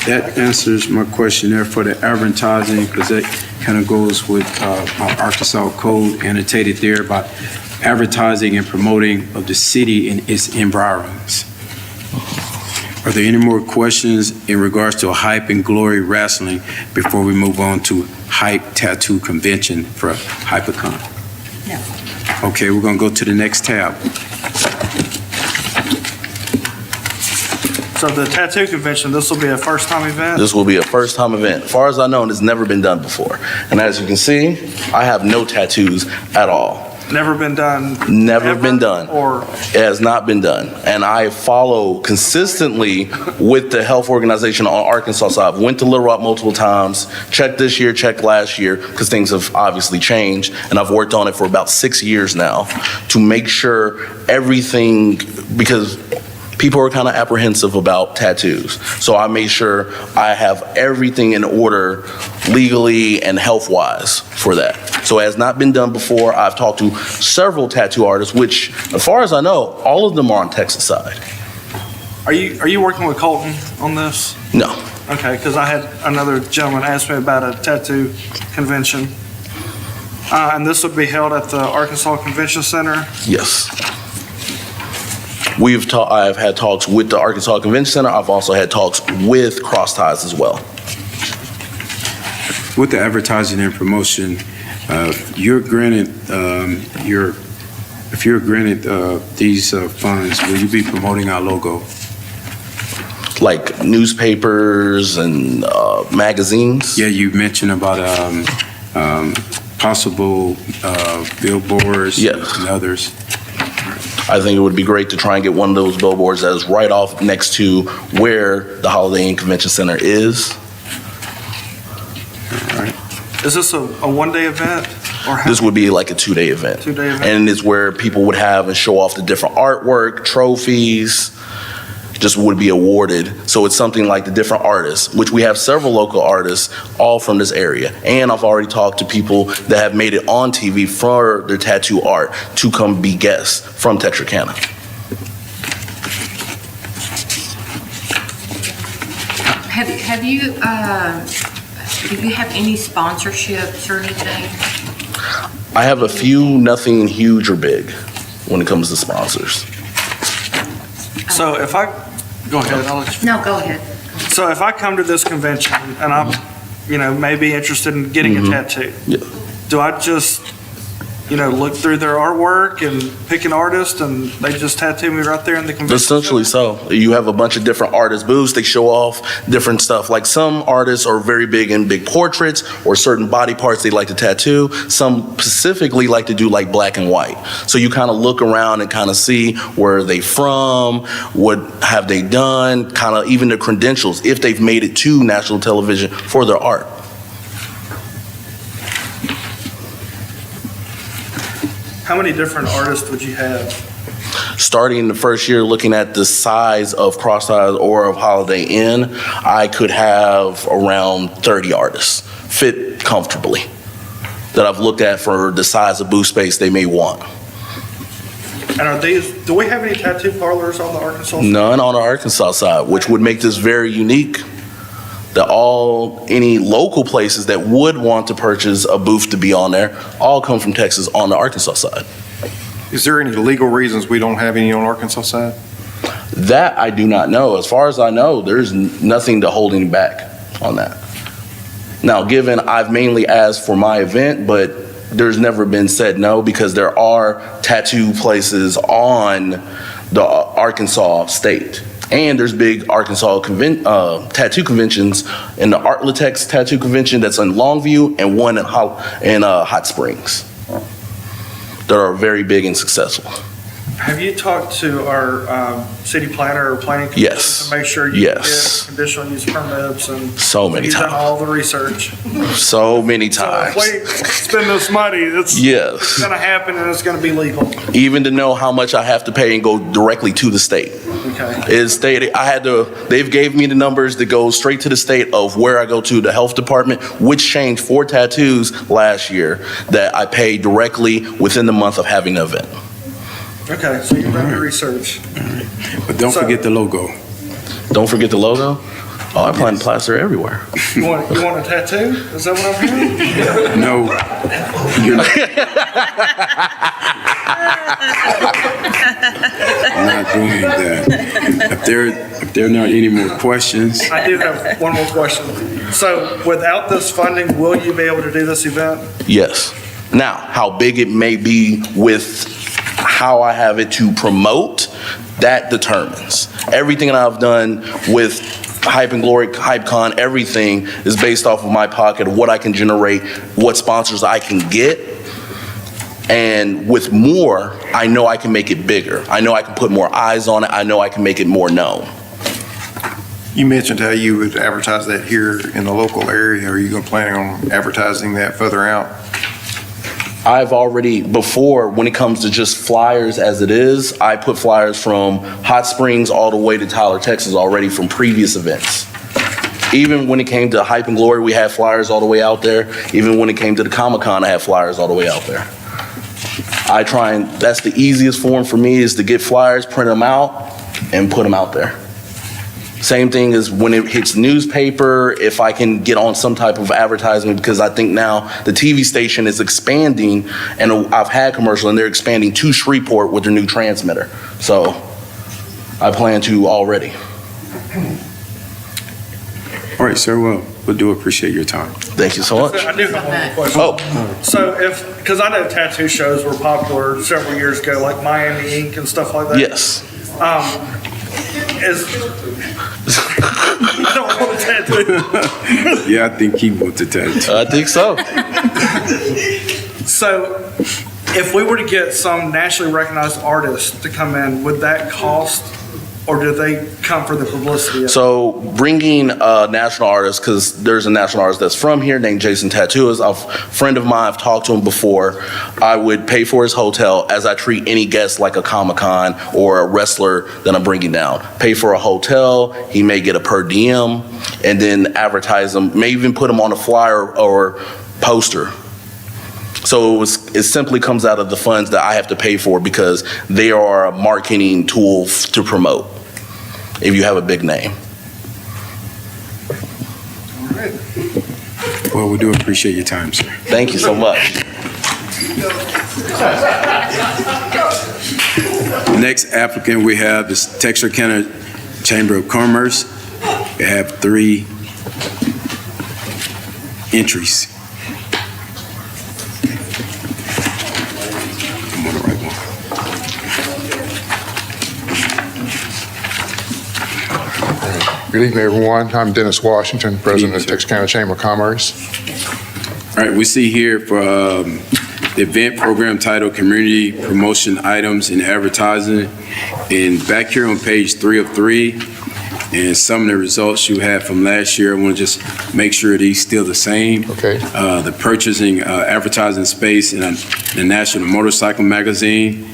Speaker 1: that answers my question there for the advertising, because that kind of goes with our Arkansas code annotated there about advertising and promoting of the city and its environs. Are there any more questions in regards to Hype and Glory Wrestling before we move on to Hype Tattoo Convention for Hypercon?
Speaker 8: No.
Speaker 1: Okay, we're gonna go to the next tab.
Speaker 7: So the tattoo convention, this will be a first-time event?
Speaker 21: This will be a first-time event. As far as I know, it's never been done before. And as you can see, I have no tattoos at all.
Speaker 7: Never been done?
Speaker 21: Never been done.
Speaker 7: Or?
Speaker 21: It has not been done. And I follow consistently with the health organization on Arkansas side. I've went to Little Rock multiple times, checked this year, checked last year, because things have obviously changed. And I've worked on it for about 6 years now to make sure everything, because people are kind of apprehensive about tattoos. So I made sure I have everything in order legally and health-wise for that. So it has not been done before. I've talked to several tattoo artists, which, as far as I know, all of them are on Texas side.
Speaker 7: Are you working with Colton on this?
Speaker 21: No.
Speaker 7: Okay, because I had another gentleman ask me about a tattoo convention. And this would be held at the Arkansas Convention Center?
Speaker 21: Yes. I've had talks with the Arkansas Convention Center. I've also had talks with Cross Ties as well.
Speaker 1: With the advertising and promotion, you're granted, if you're granted these funds, will you be promoting our logo?
Speaker 21: Like newspapers and magazines?
Speaker 1: Yeah, you mentioned about possible billboards and others.
Speaker 21: I think it would be great to try and get one of those billboards that is right off next to where the Holiday Inn Convention Center is.
Speaker 7: Is this a one-day event? Or
Speaker 21: This would be like a 2-day event.
Speaker 7: 2-day event?
Speaker 21: And it's where people would have and show off the different artwork, trophies, just would be awarded. So it's something like the different artists, which we have several local artists, all from this area. And I've already talked to people that have made it on TV for their tattoo art to come be guests from Texarkana.
Speaker 8: have you, do you have any sponsorships or anything?
Speaker 21: I have a few, nothing huge or big when it comes to sponsors.
Speaker 7: So if I, go ahead, I'll let you.
Speaker 8: No, go ahead.
Speaker 7: So if I come to this convention and I'm, maybe interested in getting a tattoo,
Speaker 21: Yeah.
Speaker 7: do I just, look through their artwork and pick an artist and they just tattoo me right there in the convention?
Speaker 21: Essentially so. You have a bunch of different artist booths. They show off different stuff. Like some artists are very big in big portraits or certain body parts they like to tattoo. Some specifically like to do like black and white. So you kind of look around and kind of see where they from, what have they done, kind of even their credentials, if they've made it to national television for their art.
Speaker 7: How many different artists would you have?
Speaker 21: Starting the first year, looking at the size of Cross Eyes or of Holiday Inn, I could have around 30 artists fit comfortably that I've looked at for the size of booth space they may want.
Speaker 7: And are these, do we have any tattoo parlors on the Arkansas side?
Speaker 21: None on the Arkansas side, which would make this very unique. That any local places that would want to purchase a booth to be on there, all come from Texas on the Arkansas side.
Speaker 17: Is there any legal reasons we don't have any on Arkansas side?
Speaker 21: That I do not know. As far as I know, there's nothing to hold him back on that. Now, given I've mainly asked for my event, but there's never been said no, because there are tattoo places on the Arkansas state. And there's big Arkansas tattoo conventions in the Art Latex Tattoo Convention that's in Longview and one in Hot Springs that are very big and successful.
Speaker 7: Have you talked to our city planner or planning commission
Speaker 21: Yes.
Speaker 7: to make sure you
Speaker 21: Yes.
Speaker 7: get conditional use permits and
Speaker 21: So many
Speaker 7: you've done
Speaker 21: times.
Speaker 7: all the research?
Speaker 21: So many
Speaker 7: So
Speaker 21: times.
Speaker 7: if we spend this money, it's
Speaker 21: Yes.
Speaker 7: going to happen and it's going to be legal.
Speaker 21: Even to know how much I have to pay and go directly to the state.
Speaker 7: Okay.
Speaker 21: Is stated, they've gave me the numbers that go straight to the state of where I go to the health department, which changed 4 tattoos last year that I pay directly within the month of having the event.
Speaker 7: Okay, so you've done your research.
Speaker 1: But don't forget the logo.
Speaker 21: Don't forget the logo? Oh, I plan to plaster everywhere.
Speaker 7: You want a tattoo? Is that what I'm hearing?
Speaker 1: No. You're not doing that. If there are not any more questions,
Speaker 7: I do have one more question. So without this funding, will you be able to do this event?
Speaker 21: Yes. Now, how big it may be with how I have it to promote, that determines. Everything that I've done with Hype and Glory, HypeCon, everything is based off of my pocket, what I can generate, what sponsors I can get. And with more, I know I can make it bigger. I know I can put more eyes on it. I know I can make it more known.
Speaker 17: You mentioned how you would advertise that here in the local area. Are you going to plan on advertising that further out?
Speaker 21: I've already, before, when it comes to just flyers as it is, I put flyers from Hot Springs all the way to Tyler, Texas already from previous events. Even when it came to Hype and Glory, we had flyers all the way out there. Even when it came to the Comic-Con, I had flyers all the way out there. I try and, that's the easiest form for me, is to get flyers, print them out, and put them out there. Same thing as when it hits newspaper, if I can get on some type of advertisement, because I think now the TV station is expanding, and I've had commercial, and they're expanding to Shreveport with their new transmitter. So I plan to already.
Speaker 1: all right, sir, well, we do appreciate your time.
Speaker 21: Thank you so much.
Speaker 7: I do have one more question.
Speaker 21: Oh.
Speaker 7: So because I know tattoo shows were popular several years ago, like Miami Ink and stuff like that.
Speaker 21: Yes.
Speaker 7: I don't want a tattoo.
Speaker 1: Yeah, I think he wants a tattoo.
Speaker 21: I think so.
Speaker 7: So if we were to get some nationally recognized artists to come in, would that cost, or do they come for the publicity?
Speaker 21: So bringing a national artist, because there's a national artist that's from here named Jason Tattoo, is a friend of mine. I've talked to him before. I would pay for his hotel as I treat any guest like a Comic-Con or a wrestler that I'm bringing down. Pay for a hotel. He may get a per diem, and then advertise him, may even put him on a flyer or poster. So it simply comes out of the funds that I have to pay for, because they are a marketing tool to promote if you have a big name.
Speaker 1: Well, we do appreciate your time, sir.
Speaker 21: Thank you so much.
Speaker 1: Next applicant we have is Texarkana Chamber of Commerce. We have 3 entries. I'm on the right one.
Speaker 6: Good evening, everyone. I'm Dennis Washington, President of Texarkana Chamber of Commerce.
Speaker 1: All right, we see here for the event program titled Community Promotion Items and Advertising. And back here on page 3 of 3, and some of the results you had from last year, I want to just make sure these still the same.
Speaker 6: Okay.
Speaker 1: The purchasing advertising space in the National Motorcycle Magazine,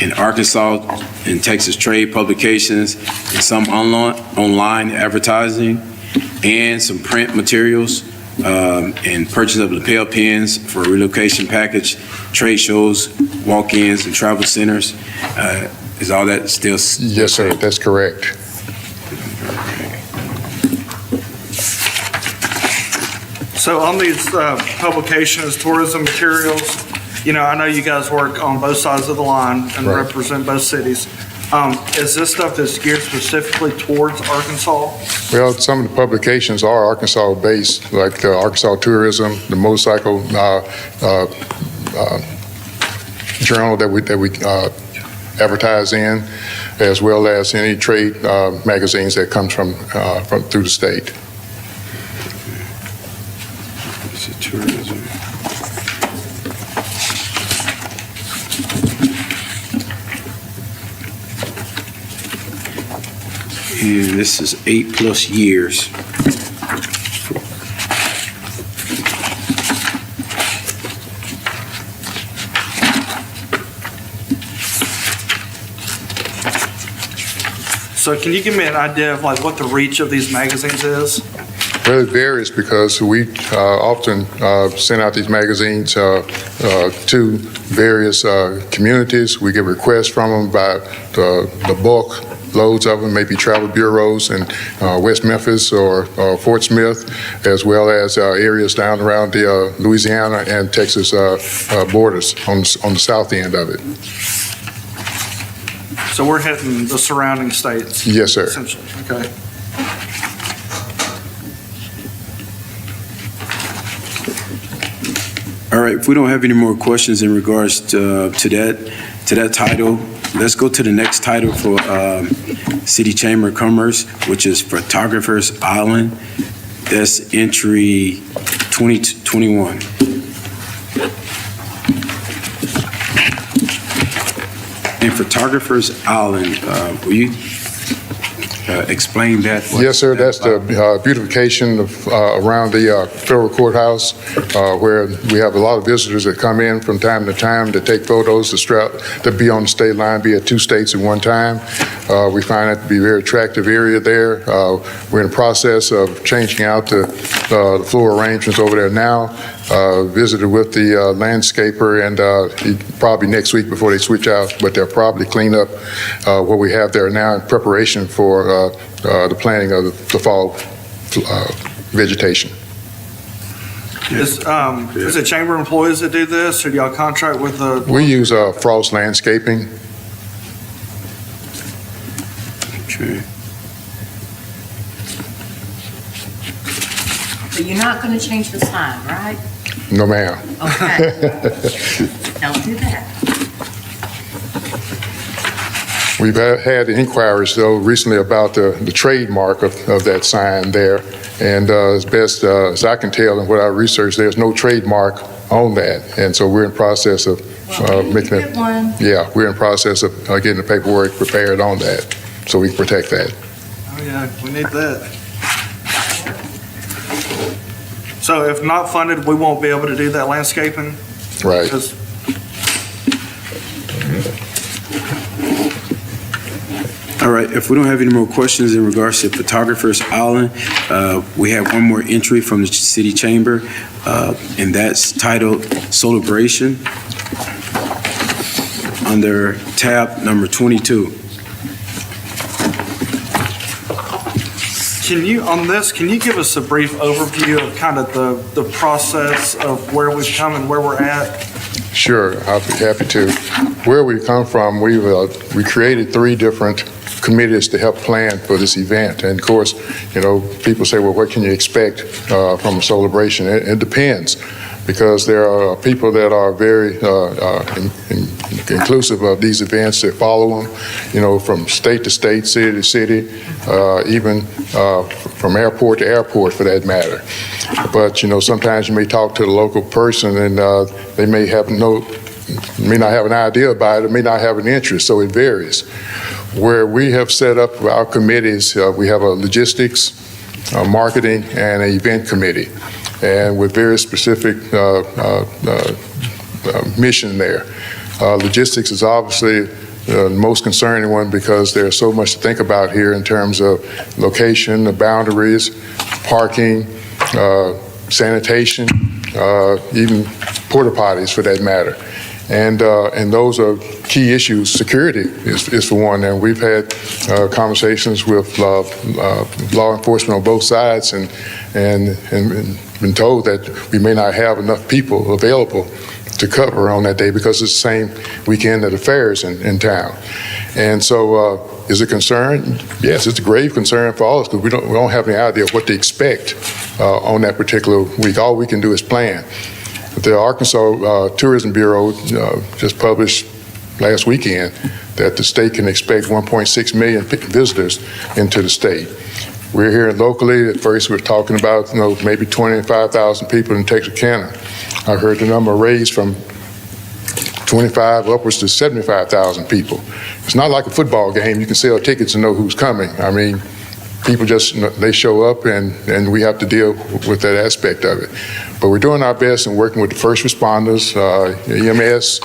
Speaker 1: in Arkansas and Texas Trade Publications, and some online advertising, and some print materials, and purchase of lapel pins for relocation package, trade shows, walk-ins, and travel centers. Is all that still?
Speaker 6: Yes, sir, that's correct.
Speaker 7: So on these publications, tourism materials, I know you guys work on both sides of the line and
Speaker 6: Right.
Speaker 7: represent both cities. Is this stuff that's geared specifically towards Arkansas?
Speaker 6: Well, some of the publications are Arkansas-based, like the Arkansas Tourism, the motorcycle journal that we advertise in, as well as any trade magazines that comes from through the state.
Speaker 1: Tourism. And this is 8+ years.
Speaker 7: So can you give me an idea of like what the reach of these magazines is?
Speaker 6: Well, it varies because we often send out these magazines to various communities. We get requests from them by the bulk, loads of them, maybe travel bureaus in West Memphis or Fort Smith, as well as areas down around the Louisiana and Texas borders on the south end of it.
Speaker 7: So we're hitting the surrounding states?
Speaker 6: Yes, sir.
Speaker 7: Essentially, okay.
Speaker 1: All right, if we don't have any more questions in regards to that title, let's go to the next title for City Chamber of Commerce, which is Photographer's Island. That's entry 2021. And Photographer's Island, will you explain that?
Speaker 6: Yes, sir. That's the beautification of, around the federal courthouse, where we have a lot of visitors that come in from time to time to take photos to be on the state line, be at 2 states at one time. We find that to be a very attractive area there. We're in the process of changing out the floor arrangements over there now. Visited with the landscaper, and probably next week before they switch out, but they'll probably clean up what we have there now in preparation for the planting of the fall vegetation.
Speaker 7: Is it chamber employees that do this, or do y'all contract with the?
Speaker 6: We use Frost Landscaping.
Speaker 1: Okay.
Speaker 8: But you're not going to change the sign, right?
Speaker 6: No, ma'am.
Speaker 8: Okay. Don't do that.
Speaker 6: We've had inquiries, though, recently about the trademark of that sign there. And as best as I can tell and what I researched, there's no trademark on that. And so we're in process of making it. Yeah, we're in process of getting the paperwork prepared on that so we can protect that.
Speaker 7: Oh, yeah, we need that. So if not funded, we won't be able to do that landscaping?
Speaker 6: Right.
Speaker 7: Because
Speaker 1: All right, if we don't have any more questions in regards to Photographer's Island, we have one more entry from the City Chamber, and that's titled Celebration under tab number 22.
Speaker 7: Can you give us a brief overview of kind of the process of where we've come and where we're at?
Speaker 6: Sure, I'll be happy to. Where we come from, we created 3 different committees to help plan for this event. And of course, people say, well, what can you expect from a celebration? It depends, because there are people that are very inclusive of these events that follow them, from state to state, city to city, even from airport to airport for that matter. But, sometimes you may talk to the local person and they may not have an idea about it, may not have an interest, so it varies. Where we have set up our committees, we have a logistics, marketing, and an event committee, and with very specific mission there. Logistics is obviously the most concerning one because there's so much to think about here in terms of location, the boundaries, parking, sanitation, even porta potties for that matter. And those are key issues. Security is for one, and we've had conversations with law enforcement on both sides and been told that we may not have enough people available to cover on that day because it's the same weekend of the fairs in town. And so is it a concern? Yes, it's a grave concern for all of us because we don't have any idea what to expect on that particular week. All we can do is plan. The Arkansas Tourism Bureau just published last weekend that the state can expect 1.6 million visitors into the state. We're here locally. At first, we're talking about maybe 25,000 people in Texarkana. I heard the number raised from 25 upwards to 75,000 people. It's not like a football game. You can sell tickets and know who's coming. I mean, people just, they show up and we have to deal with that aspect of it. But we're doing our best and working with the first responders, EMS,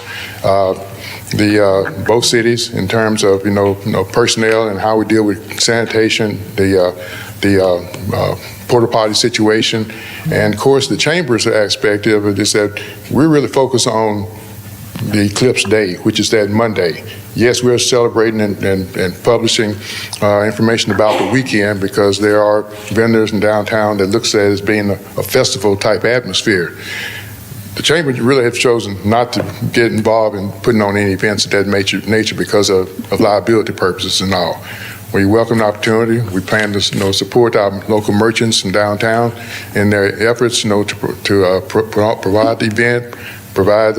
Speaker 6: both cities in terms of, personnel and how we deal with sanitation, the porta potty situation. And of course, the chamber's aspect of it is that we're really focused on the Eclipse Day, which is that Monday. Yes, we're celebrating and publishing information about the weekend because there are vendors in downtown that looks at it as being a festival type atmosphere. The chamber really have chosen not to get involved in putting on any events of that nature because of liability purposes and all. We welcome the opportunity. We plan to support our local merchants in downtown in their efforts to provide the event, provide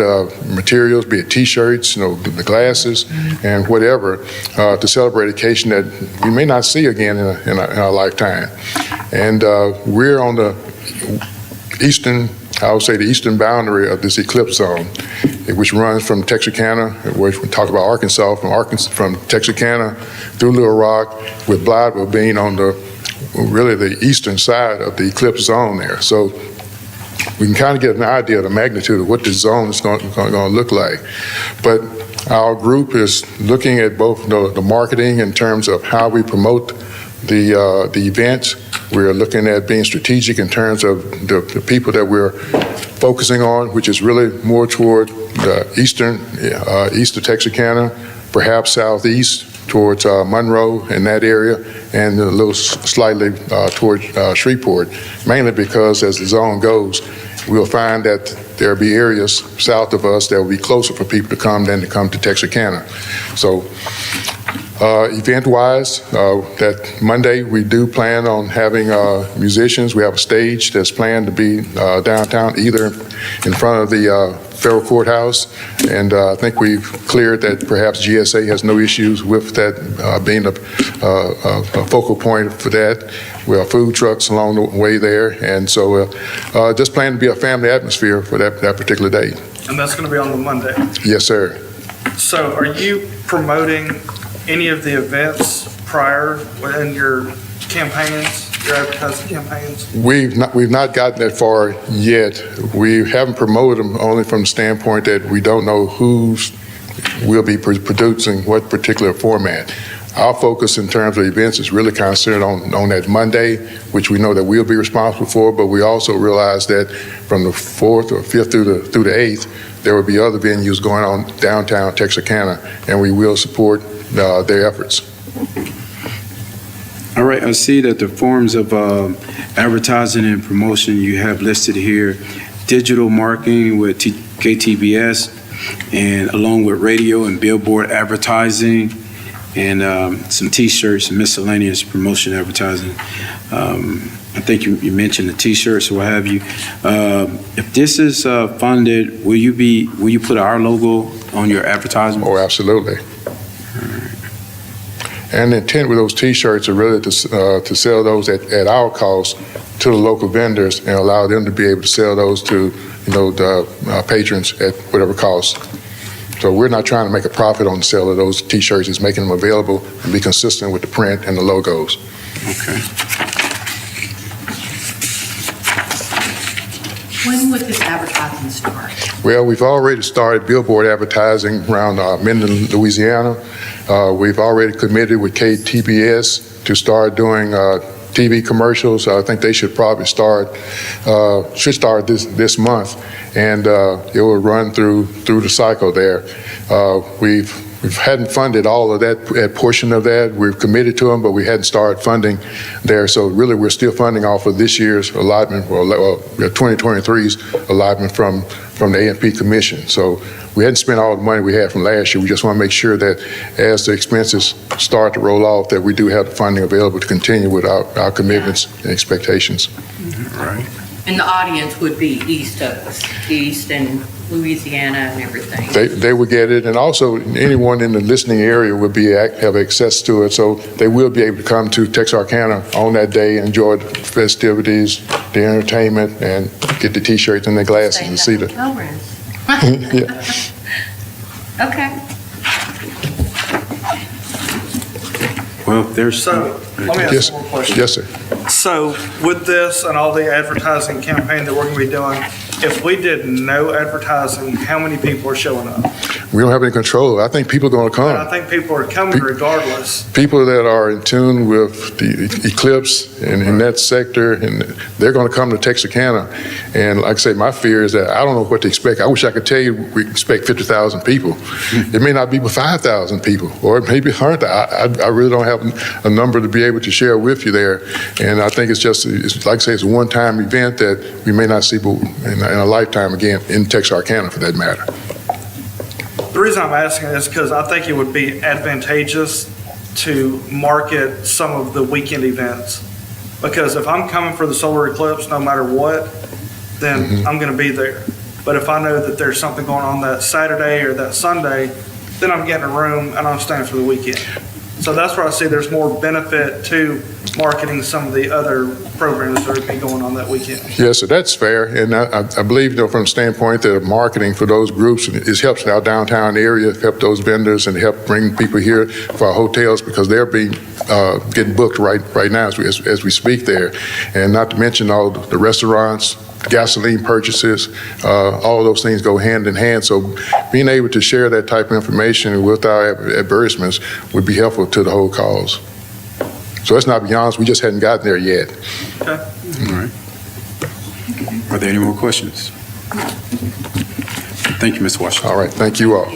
Speaker 6: materials, be it T-shirts, the glasses, and whatever, to celebrate an occasion that we may not see again in our lifetime. And we're on the eastern, I would say the eastern boundary of this eclipse zone, which runs from Texarkana, which we talk about Arkansas, from Texarkana through Little Rock, with Blytheville being on really the eastern side of the eclipse zone there. So we can kind of get an idea of the magnitude of what this zone is going to look like. But our group is looking at both the marketing in terms of how we promote the events. We're looking at being strategic in terms of the people that we're focusing on, which is really more toward the east of Texarkana, perhaps southeast towards Monroe in that area, and a little slightly towards Shreveport, mainly because as the zone goes, we'll find that there'll be areas south of us that will be closer for people to come than to come to Texarkana. So event-wise, that Monday we do plan on having musicians. We have a stage that's planned to be downtown, either in front of the federal courthouse, and I think we've cleared that perhaps GSA has no issues with that being a focal point for that. We have food trucks along the way there, and so just plan to be a family atmosphere for that particular day.
Speaker 7: And that's going to be on the Monday?
Speaker 6: Yes, sir.
Speaker 7: So are you promoting any of the events prior in your campaigns, your advertising campaigns?
Speaker 6: We've not gotten that far yet. We haven't promoted them only from the standpoint that we don't know who will be producing what particular format. Our focus in terms of events is really kind of centered on that Monday, which we know that we'll be responsible for, but we also realize that from the 4th or 5th through the 8th, there will be other venues going on downtown Texarkana, and we will support their efforts.
Speaker 1: I All right, I see that the forms of advertising and promotion you have listed here, digital marketing with KTBS, and along with radio and billboard advertising, and some T-shirts and miscellaneous promotion advertising. I think you mentioned the T-shirts or what have you. If this is funded, will you put our logo on your advertisement?
Speaker 6: Oh, absolutely. And the intent with those T-shirts are really to sell those at our cost to the local vendors and allow them to be able to sell those to, the patrons at whatever cost. So we're not trying to make a profit on the sale of those T-shirts. It's making them available and be consistent with the print and the logos.
Speaker 1: Okay.
Speaker 8: When would this advertising start?
Speaker 6: Well, we've already started billboard advertising around Minden, Louisiana. We've already committed with KTBS to start doing TV commercials. I think they should probably start this month, and it will run through the cycle there. We hadn't funded all of that portion of that. We've committed to them, but we hadn't started funding there. So really, we're still funding off of this year's allotment, 2023's allotment from the AMP Commission. So we hadn't spent all the money we had from last year. We just want to make sure that as the expenses start to roll off, that we do have the funding available to continue with our commitments and expectations.
Speaker 1: Right.
Speaker 8: And the audience would be east of us, east and Louisiana and everything.
Speaker 6: They would get it, and also anyone in the listening area would have access to it, so they will be able to come to Texarkana on that day and enjoy the festivities, the entertainment, and get the T-shirts and the glasses and see the. Yeah.
Speaker 8: Okay.
Speaker 1: Well, there's.
Speaker 7: So, let me ask one more question.
Speaker 6: Yes, sir.
Speaker 7: So with this and all the advertising campaign that we're going to be doing, if we did no advertising, how many people are showing up?
Speaker 6: We don't have any control. I think people are going to come.
Speaker 7: And I think people are coming regardless.
Speaker 6: People that are in tune with the eclipse and in that sector, and they're going to come to Texarkana. And like I say, my fear is that I don't know what to expect. I wish I could tell you we expect 50,000 people. It may not be but 5,000 people, or it may be 100,000. I really don't have a number to be able to share with you there. And I think it's like I say, it's a one-time event that we may not see in a lifetime again in Texarkana, for that matter.
Speaker 7: The reason I'm asking is because I think it would be advantageous to market some of the weekend events. Because if I'm coming for the solar eclipse, no matter what, then I'm going to be there. But if I know that there's something going on that Saturday or that Sunday, then I'm getting a room and I'm staying for the weekend. So that's where I see there's more benefit to marketing some of the other programs that would be going on that weekend.
Speaker 6: Yes, so that's fair, and I believe, from the standpoint that marketing for those groups helps our downtown area, help those vendors, and help bring people here for our hotels, because they're getting booked right now as we speak there, and not to mention all the restaurants, gasoline purchases, all of those things go hand in hand. So being able to share that type of information with our advertisements would be helpful to the whole cause. So let's not be honest, we just hadn't gotten there yet.
Speaker 7: Okay.
Speaker 1: All right. Are there any more questions? Thank you, Mr. Washington.
Speaker 6: All right, thank you all.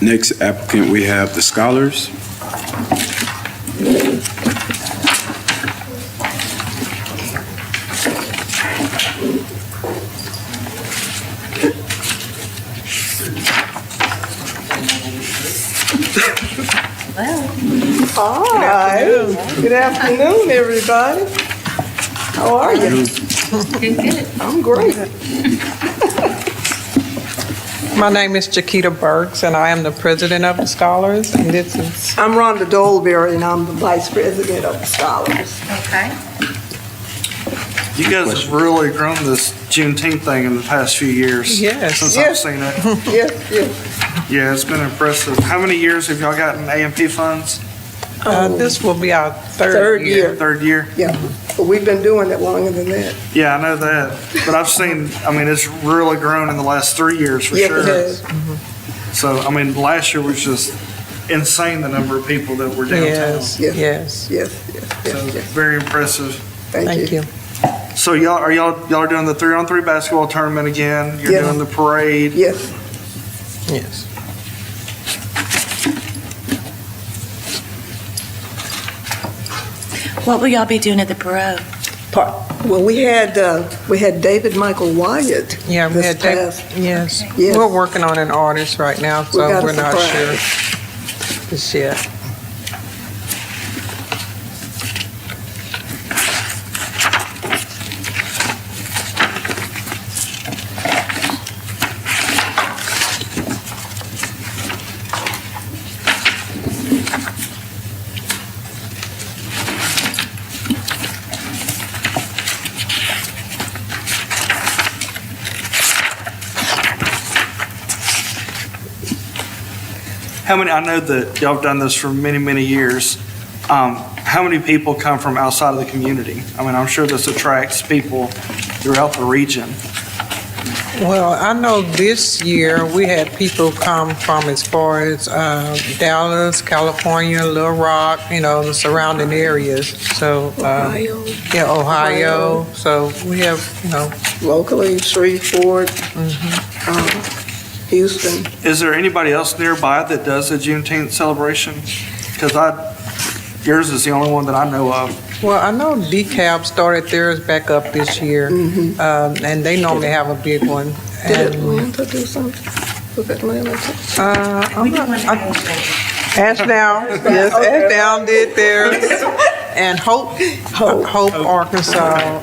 Speaker 1: Next applicant, we have the Scholars.
Speaker 5: Hi. Good afternoon, everybody. How are you?
Speaker 8: Good.
Speaker 5: I'm great. My name is Chiquita Burks, and I am the president of the Scholars. And this is. I'm Rhonda Dolberry, and I'm the vice president of the Scholars.
Speaker 8: Okay.
Speaker 7: You guys have really grown this Juneteenth thing in the past few years.
Speaker 5: Yes.
Speaker 7: Since
Speaker 5: Yes.
Speaker 7: I've seen it.
Speaker 5: Yes, yes.
Speaker 7: Yeah, it's been impressive. How many years have y'all gotten AMP funds?
Speaker 5: This will be our third year.
Speaker 7: Third year?
Speaker 5: Yeah, but we've been doing it longer than that.
Speaker 7: Yeah, I know that. But I've seen, it's really grown in the last 3 years for
Speaker 5: Yeah,
Speaker 7: sure.
Speaker 5: it has.
Speaker 7: So, last year was just insane, the number of people that were downtown.
Speaker 5: Yes, yes, yes,
Speaker 7: So, very impressive.
Speaker 5: Thank you.
Speaker 7: So y'all are doing the 3-on-3 basketball tournament again? You're
Speaker 5: Yes.
Speaker 7: doing the parade?
Speaker 5: Yes. Yes.
Speaker 2: What will y'all be doing at the parade?
Speaker 5: Well, we had David Michael Wyatt.
Speaker 11: Yeah, we
Speaker 5: this
Speaker 11: had
Speaker 5: past-
Speaker 11: yes.
Speaker 5: Yes.
Speaker 11: We're working on an artist right now,
Speaker 5: We
Speaker 11: so
Speaker 5: got a
Speaker 11: we're not
Speaker 5: surprise.
Speaker 11: sure just yet.
Speaker 7: How many, I know that y'all have done this for many, many years. How many people come from outside of the community? I mean, I'm sure this attracts people throughout the region.
Speaker 5: Well, I know this year we had people come from as far as Dallas, California, Little Rock, the surrounding areas. So,
Speaker 4: Ohio.
Speaker 5: Yeah, Ohio. So we have, locally, Shreveport, Houston.
Speaker 7: Is there anybody else nearby that does a Juneteenth celebration? Because yours is the only one that I know of.
Speaker 5: Well, I know DeKalb started theirs back up this year, and they normally have a big one. Did Atlanta do something? Was Atlanta? Ashdown, yes, Ashdown did theirs, and Hope, Arkansas.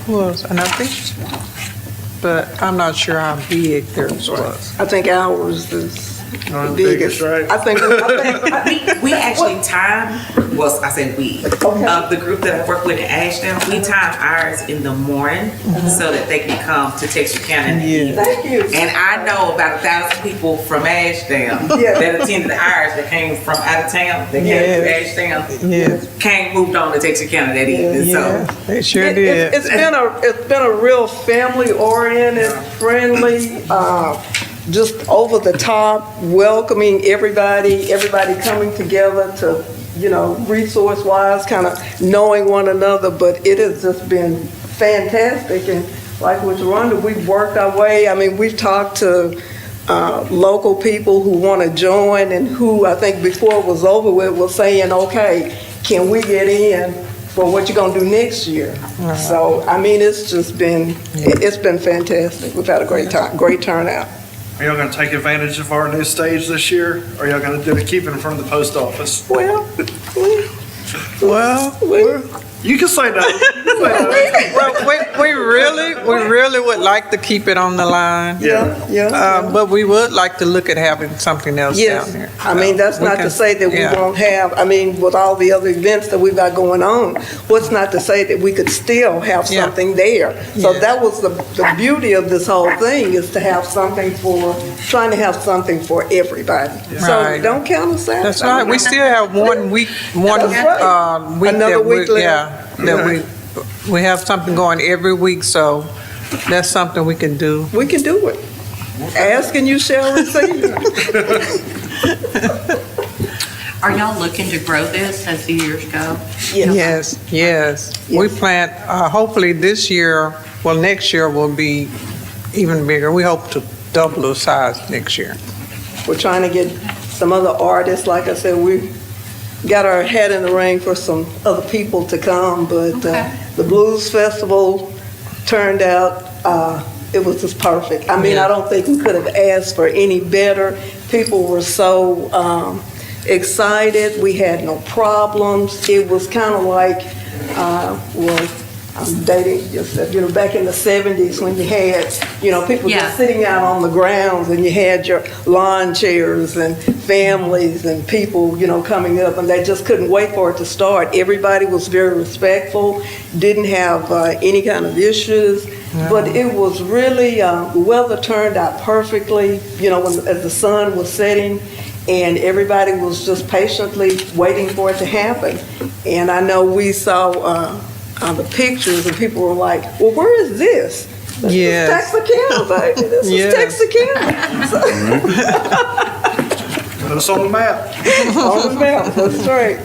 Speaker 5: Who else? And I think, but I'm not sure how big theirs was. I think ours is the biggest, right? I think
Speaker 2: We actually time, well, I said we, the group that I work with in Ashdown, we time ours in the morning so that they can come to Texarkana in the evening.
Speaker 5: Thank you.
Speaker 2: And I know about 1,000 people from Ashdown that attended ours that came from out of town, that came from Ashdown, moved on to Texarkana that evening, so.
Speaker 5: They sure did. It's been a real family-oriented, friendly, just over the top, welcoming everybody coming together to, resource-wise, kind of knowing one another, but it has just been fantastic. And like with Rhonda, we've worked our way. I mean, we've talked to local people who want to join and who I think before it was over with was saying, okay, can we get in for what you're going to do next year? So, I mean, it's just been, it's been fantastic. We've had a great time, great turnout.
Speaker 7: Are y'all going to take advantage of our new stage this year? Or are y'all going to keep it in front of the post office?
Speaker 5: Well,
Speaker 7: you can say that.
Speaker 5: Well, we really would like to keep it on the line. But we would like to look at having something else down there.
Speaker 4: I mean, that's not to say that we won't have, I mean, with all the other events that we've got going on, what's not to say that we could still have something there? So that was the beauty of this whole thing, is to have something trying to have something for everybody. So don't count us out.
Speaker 5: That's right. We still have 1 week,
Speaker 4: Another week left.
Speaker 5: We have something going every week, so that's something we can do.
Speaker 4: We can do it. Ask and you shall receive.
Speaker 8: Are y'all looking to grow this as the years go?
Speaker 5: Yes. We plan, hopefully this year, next year will be even bigger. We hope to double the size next year.
Speaker 4: We're trying to get some other artists. Like I said, we got our head in the ring for some other people to come, but the Blues Festival turned out, it was just perfect. I mean, I don't think we could have asked for any better. People were so excited. We had no problems. It was kind of like, I'm dating yourself, back in the 70s when you had, people just sitting out on the grounds, and you had your lawn chairs and families and people, coming up, and they just couldn't wait for it to start. Everybody was very respectful, didn't have any kind of issues, but it was really, the weather turned out perfectly, as the sun was setting, and everybody was just patiently waiting for it to happen. And I know we saw the pictures, and people were like, well, where is this? This is Texarkana, baby. This is Texarkana.
Speaker 7: Put us on the map.
Speaker 4: On the map, that's right.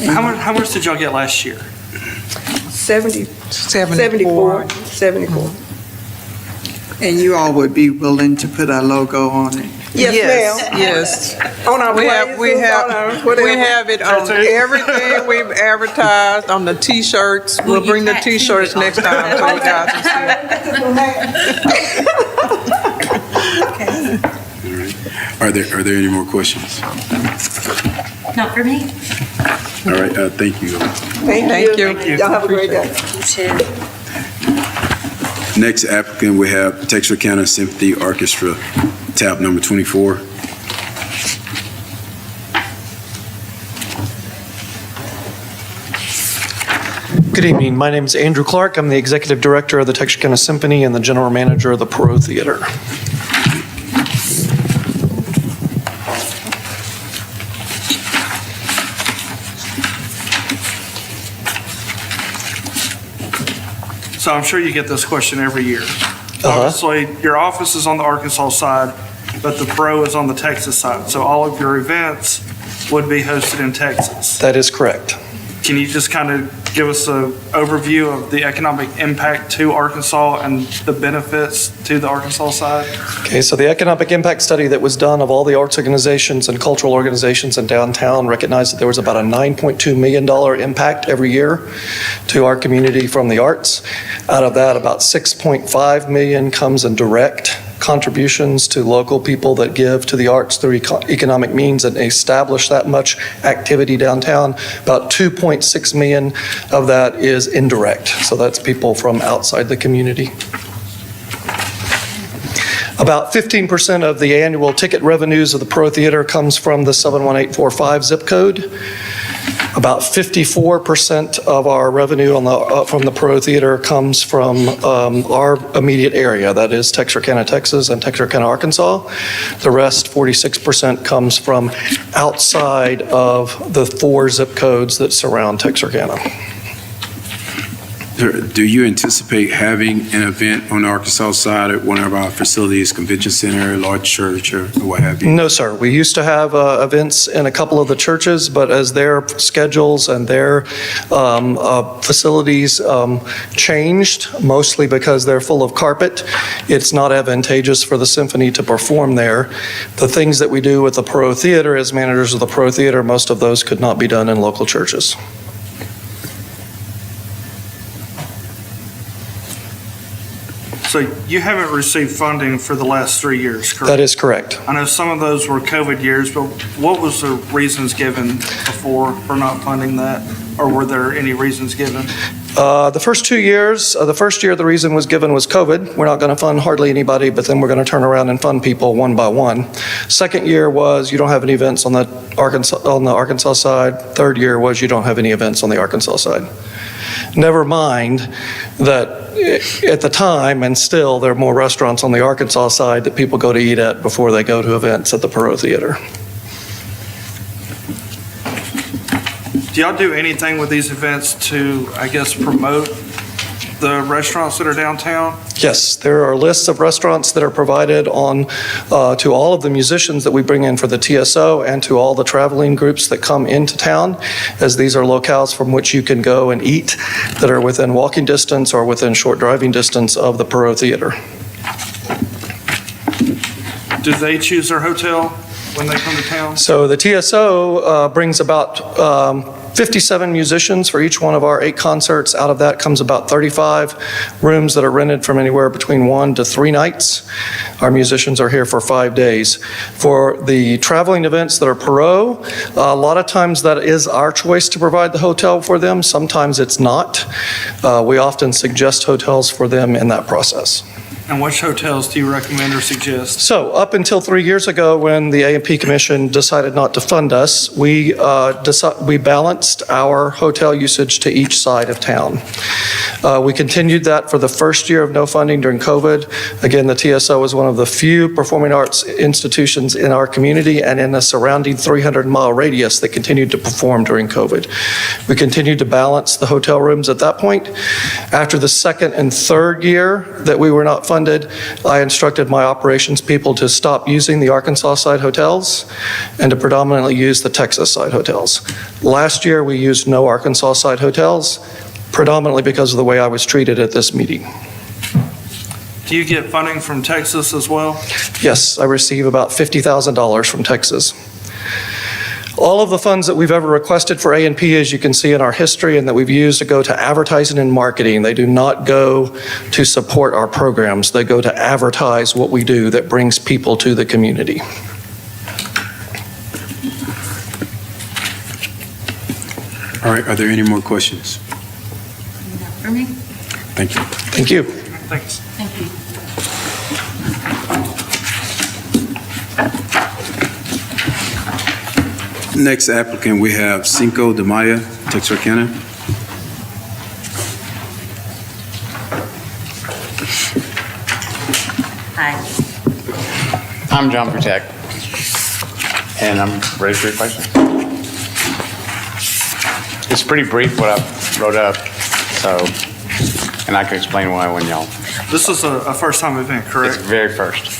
Speaker 7: How much did y'all get last year?
Speaker 4: 74.
Speaker 22: And you all would be willing to put our logo on it?
Speaker 4: Yes, ma'am.
Speaker 5: Yes.
Speaker 4: On our
Speaker 5: We have, we
Speaker 4: blazers,
Speaker 5: have,
Speaker 4: on our whatever.
Speaker 5: we have it on everything we've advertised, on the T-shirts. We'll bring the T-shirts next time so you guys can see.
Speaker 1: Are there any more questions?
Speaker 8: Not for me.
Speaker 1: All right, thank you.
Speaker 4: Thank you. Y'all have a great day.
Speaker 14: You too.
Speaker 1: Next applicant, we have Texarkana Symphony Orchestra, tab number 24.
Speaker 9: Good evening. My name is Andrew Clark. I'm the Executive Director of the Texarkana Symphony and the General Manager of the Perot Theater.
Speaker 7: So I'm sure you get this question every year. Obviously, your office is on the Arkansas side, but the Pro is on the Texas side. So all of your events would be hosted in Texas.
Speaker 9: That is correct.
Speaker 7: Can you just kind of give us an overview of the economic impact to Arkansas and the benefits to the Arkansas side?
Speaker 9: Okay, so the economic impact study that was done of all the arts organizations and cultural organizations in downtown recognized that there was about a $9.2 million impact every year to our community from the arts. Out of that, about $6.5 million comes in direct contributions to local people that give to the arts through economic means and establish that much activity downtown. About 2.6 million of that is indirect. So that's people from outside the community. About 15% of the annual ticket revenues of the Perot Theater comes from the 71845 zip code. About 54% of our revenue from the Perot Theater comes from our immediate area, that is Texarkana, Texas, and Texarkana, Arkansas. The rest, 46%, comes from outside of the 4 zip codes that surround Texarkana.
Speaker 1: Do you anticipate having an event on the Arkansas side at one of our facilities, convention center, large church, or what have you?
Speaker 9: No, sir. We used to have events in a couple of the churches, but as their schedules and their facilities changed, mostly because they're full of carpet, it's not advantageous for the symphony to perform there. The things that we do with the Perot Theater as managers of the Perot Theater, most of those could not be done in local churches.
Speaker 7: So you haven't received funding for the last 3 years, correct?
Speaker 9: That is correct.
Speaker 7: I know some of those were COVID years, but what was the reasons given before for not funding that? Or were there any reasons given?
Speaker 9: The first 2 years, the first year the reason was given was COVID. We're not going to fund hardly anybody, but then we're going to turn around and fund people one by one. Second year was you don't have any events on the Arkansas side. Third year was you don't have any events on the Arkansas side. Never mind that at the time, and still, there are more restaurants on the Arkansas side that people go to eat at before they go to events at the Perot Theater.
Speaker 7: Do y'all do anything with these events to, I guess, promote the restaurants that are downtown?
Speaker 9: Yes, there are lists of restaurants that are provided on to all of the musicians that we bring in for the TSO and to all the traveling groups that come into town, as these are locales from which you can go and eat that are within walking distance or within short driving distance of the Perot Theater.
Speaker 7: Do they choose their hotel when they come to town?
Speaker 9: So the TSO brings about 57 musicians for each one of our 8 concerts. Out of that comes about 35 rooms that are rented from anywhere between 1 to 3 nights. Our musicians are here for 5 days. For the traveling events that are Perot, a lot of times that is our choice to provide the hotel for them. Sometimes it's not. We often suggest hotels for them in that process.
Speaker 7: And which hotels do you recommend or suggest?
Speaker 9: So up until 3 years ago, when the A&P Commission decided not to fund us, we balanced our hotel usage to each side of town. We continued that for the first year of no funding during COVID. Again, the TSO was one of the few performing arts institutions in our community and in a surrounding 300-mile radius that continued to perform during COVID. We continued to balance the hotel rooms at that point. After the second and third year that we were not funded, I instructed my operations people to stop using the Arkansas side hotels and to predominantly use the Texas side hotels. Last year, we used no Arkansas side hotels, predominantly because of the way I was treated at this meeting.
Speaker 7: Do you get funding from Texas as well?
Speaker 9: Yes, I receive about $50,000 from Texas. All of the funds that we've ever requested for A&P, as you can see in our history, and that we've used to go to advertising and marketing, they do not go to support our programs. They go to advertise what we do that brings people to the community.
Speaker 1: All right, are there any more questions?
Speaker 8: For me?
Speaker 1: Thank you.
Speaker 9: Thank you.
Speaker 7: Thanks.
Speaker 8: Thank you.
Speaker 1: Next applicant, we have Cinco de Mayo, Texarkana.
Speaker 8: Hi.
Speaker 10: I'm John Butek, and I'm ready for your question. It's pretty brief what I wrote up, so, and I can explain why when y'all.
Speaker 7: This is a first-time event, correct?
Speaker 10: It's very first.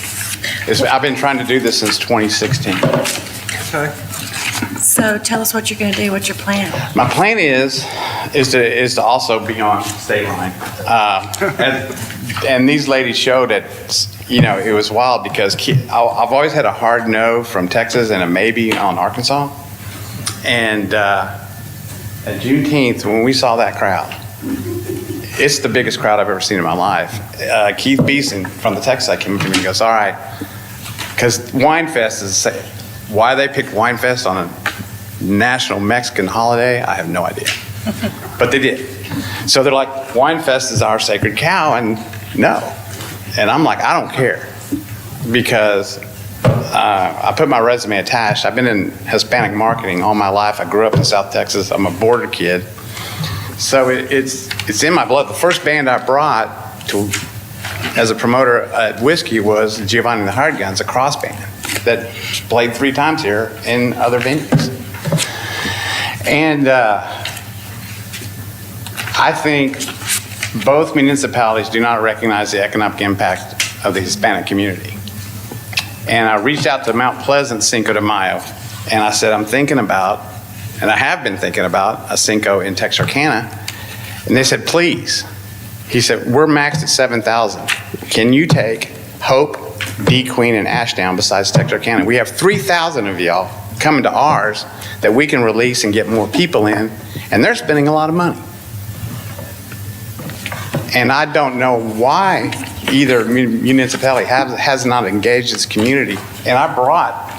Speaker 10: I've been trying to do this since 2016.
Speaker 7: Okay.
Speaker 14: So tell us what you're going to do, what's your plan?
Speaker 10: My plan is to also be on state line. And these ladies showed that, it was wild because I've always had a hard no from Texas and a maybe on Arkansas. And at Juneteenth, when we saw that crowd, it's the biggest crowd I've ever seen in my life. Keith Beeson from the Texas side came up to me and goes, all right, because Winefest is, why they picked Winefest on a national Mexican holiday, I have no idea. But they did. So they're like, Winefest is our sacred cow, and no. And I'm like, I don't care. Because I put my resume attached. I've been in Hispanic marketing all my life. I grew up in South Texas. I'm a border kid. So it's in my blood. The first band I brought as a promoter at Whiskey was Giovanni and the Hired Guns, a cross band that played 3 times here in other venues. And I think both municipalities do not recognize the economic impact of the Hispanic community. And I reached out to Mount Pleasant Cinco de Mayo, and I said, I'm thinking about, and I have been thinking about, a Cinco in Texarkana. And they said, please. He said, we're maxed at 7,000. Can you take Hope, D Queen, and Ashdown besides Texarkana? We have 3,000 of y'all coming to ours that we can release and get more people in, and they're spending a lot of money. And I don't know why either municipality has not engaged this community. And I brought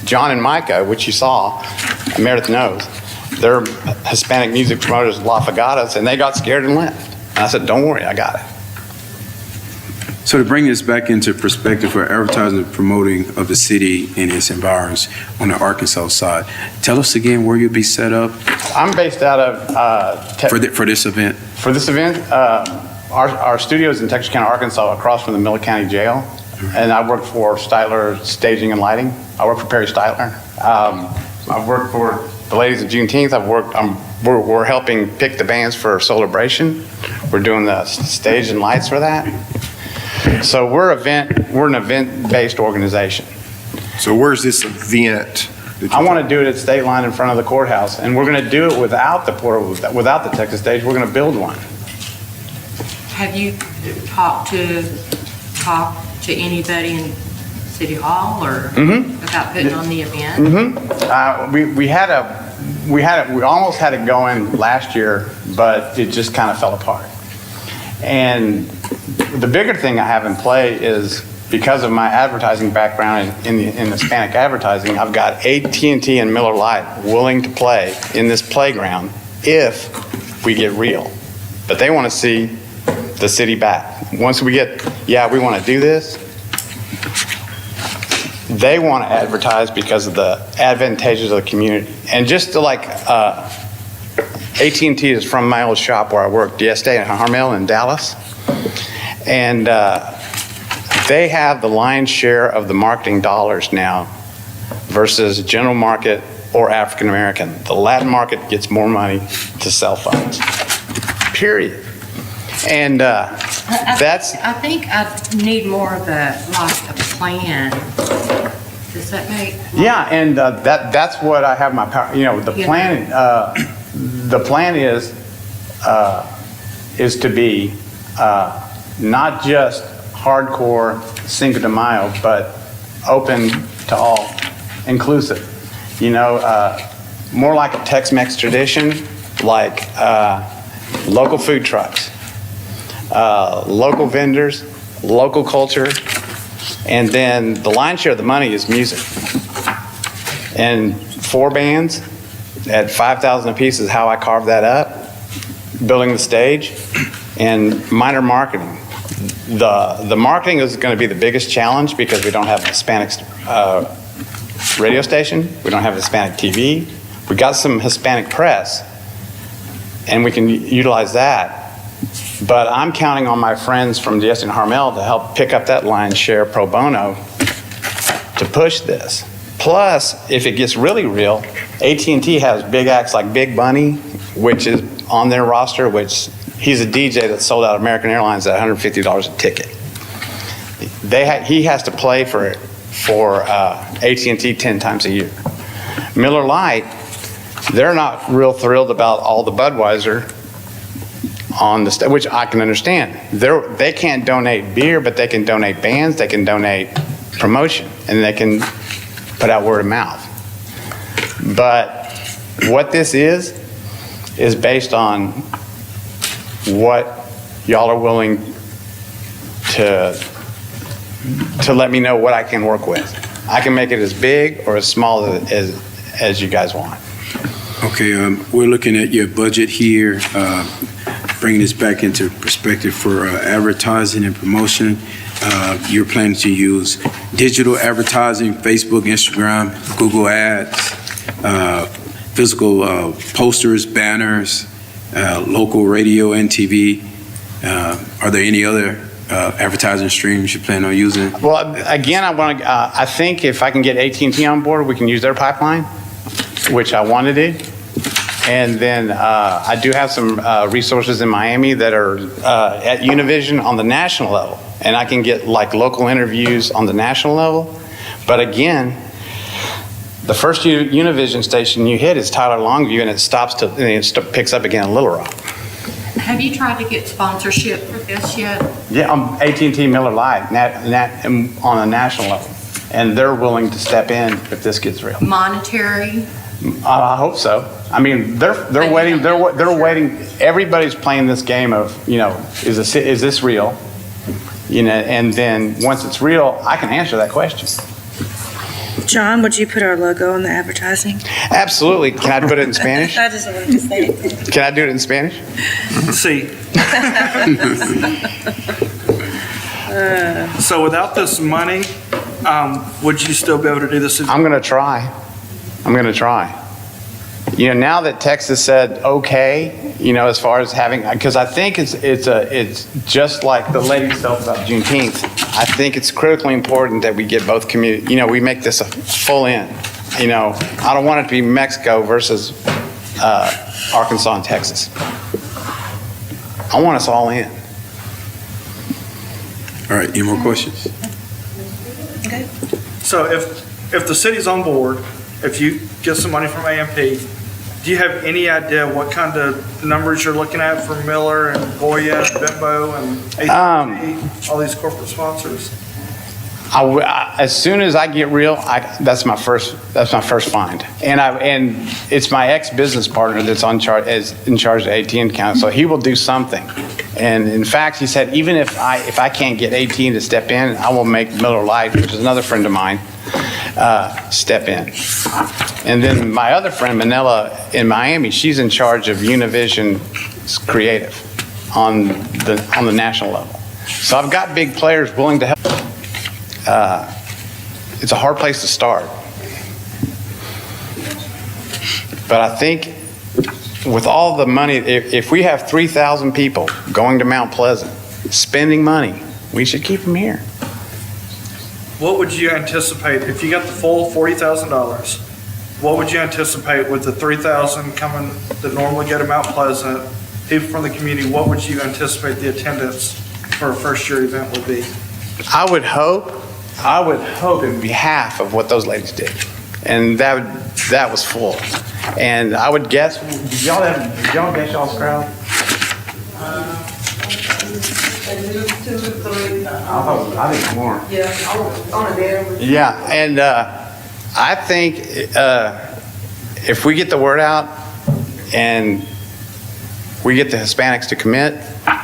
Speaker 10: John and Micah, which you saw, Meredith knows, they're Hispanic music promoters, La Fagatas, and they got scared and left. And I said, don't worry, I got it.
Speaker 1: So to bring this back into perspective for advertising and promoting of the city and its environs on the Arkansas side, tell us again where you'll be set up.
Speaker 10: I'm based out of...
Speaker 1: for this event?
Speaker 10: For this event, our studio is in Texarkana, Arkansas, across from the Miller County Jail. And I work for Styler Staging and Lighting. I work for Perry Styler. I've worked for the ladies of Juneteenth. We're helping pick the bands for Celebration. We're doing the stage and lights for that. So we're an event-based organization.
Speaker 17: So where's this event?
Speaker 10: I want to do it at State Line in front of the courthouse, and we're going to do it without the Texas stage. We're going to build one.
Speaker 8: Have you talked to anybody in City Hall or about putting on the event?
Speaker 10: We almost had it going last year, but it just kind of fell apart. And the bigger thing I have in play is, because of my advertising background in Hispanic advertising, I've got AT&T and Miller Lite willing to play in this playground if we get real. But they want to see the city back. Once we get, we want to do this, they want to advertise because of the advantages of the community. And just to AT&T is from my old shop where I worked, yesterday in Harmel in Dallas. And they have the lion's share of the marketing dollars now versus general market or African American. The Latin market gets more money to sell phones, period. And
Speaker 8: I think I need more of a plan. Does that make?
Speaker 10: Yeah, and that's what I have my power. The plan. The plan is to be not just hardcore Cinco de Mayo, but open to all, inclusive. You know, more like a Tex-Mex tradition, like local food trucks, local vendors, local culture, and then the lion's share of the money is music. And 4 bands at 5,000 apiece is how I carved that up, building the stage, and minor marketing. The marketing is going to be the biggest challenge because we don't have a Hispanic radio station, we don't have Hispanic TV, we got some Hispanic press, and we can utilize that. But I'm counting on my friends from Dieste and Harmel to help pick up that lion's share pro bono to push this. Plus, if it gets really real, AT&T has big acts like Big Bunny, which is on their roster, which he's a DJ that sold out American Airlines at $150 a ticket. He has to play for AT&T 10 times a year. Miller Lite, they're not real thrilled about all the Budweiser on the stage, which I can understand. They can't donate beer, but they can donate bands, they can donate promotion, and they can put out word of mouth. But what this is based on what y'all are willing to let me know what I can work with. I can make it as big or as small as you guys want.
Speaker 1: Okay, we're looking at your budget here, bringing this back into perspective for advertising and promotion. You're planning to use digital advertising, Facebook, Instagram, Google Ads, physical posters, banners, local radio and TV. Are there any other advertising streams you plan on using?
Speaker 10: Well, again, I think if I can get AT&T on board, we can use their pipeline, which I want to do. And then I do have some resources in Miami that are at Univision on the national level. And I can get like local interviews on the national level. But again, the first Univision station you hit is Tyler Longview, and it stops and it picks up again in Little Rock.
Speaker 8: Have you tried to get sponsorship for this yet?
Speaker 10: Yeah, AT&T Miller Lite on a national level. And they're willing to step in if this gets real.
Speaker 8: Monetary?
Speaker 10: I hope so. I mean, they're waiting. They're waiting. Everybody's playing this game of, you know, is this real? You know, and then once it's real, I can answer that question.
Speaker 14: John, would you put our logo on the advertising?
Speaker 10: Absolutely. Can I put it in Spanish?
Speaker 14: I just wanted to say it.
Speaker 10: Can I do it in Spanish?
Speaker 7: See. So without this money, would you still be able to do this?
Speaker 10: I'm going to try. You know, now that Texas said okay, you know, as far as having, because I think it's just like the lady felt about Juneteenth. I think it's critically important that we get both communities. You know, we make this a full in. You know, I don't want it to be Mexico versus Arkansas and Texas. I want us all in.
Speaker 1: All right, any more questions?
Speaker 14: Okay.
Speaker 7: So if the city's on board, if you get some money from AMP, do you have any idea what kind of numbers you're looking at for Miller and Goya and Bimbo and AT&T, all these corporate sponsors?
Speaker 10: As soon as I get real, that's my first find, and it's my ex-business partner that's in charge of AT&T account, so he will do something. And in fact, he said even if I can't get AT&T to step in, I will make Miller Lite, which is another friend of mine, step in. And then my other friend, Manila, in Miami, she's in charge of Univision's creative on the national level. So I've got big players willing to help. It's a hard place to start. But I think with all the money, if we have 3,000 people going to Mount Pleasant, spending money, we should keep them here.
Speaker 7: What would you anticipate, if you got the full $40,000, what would you anticipate with the 3,000 coming that normally go to Mount Pleasant, people from the community, what would you anticipate the attendance for a first year event would be?
Speaker 10: I would hope it would be half of what those ladies did. And that was full. And I would guess, did y'all guess y'all's crowd? I think more.
Speaker 5: Yeah, on an average.
Speaker 10: Yeah, and I think if we get the word out and we get the Hispanics to commit,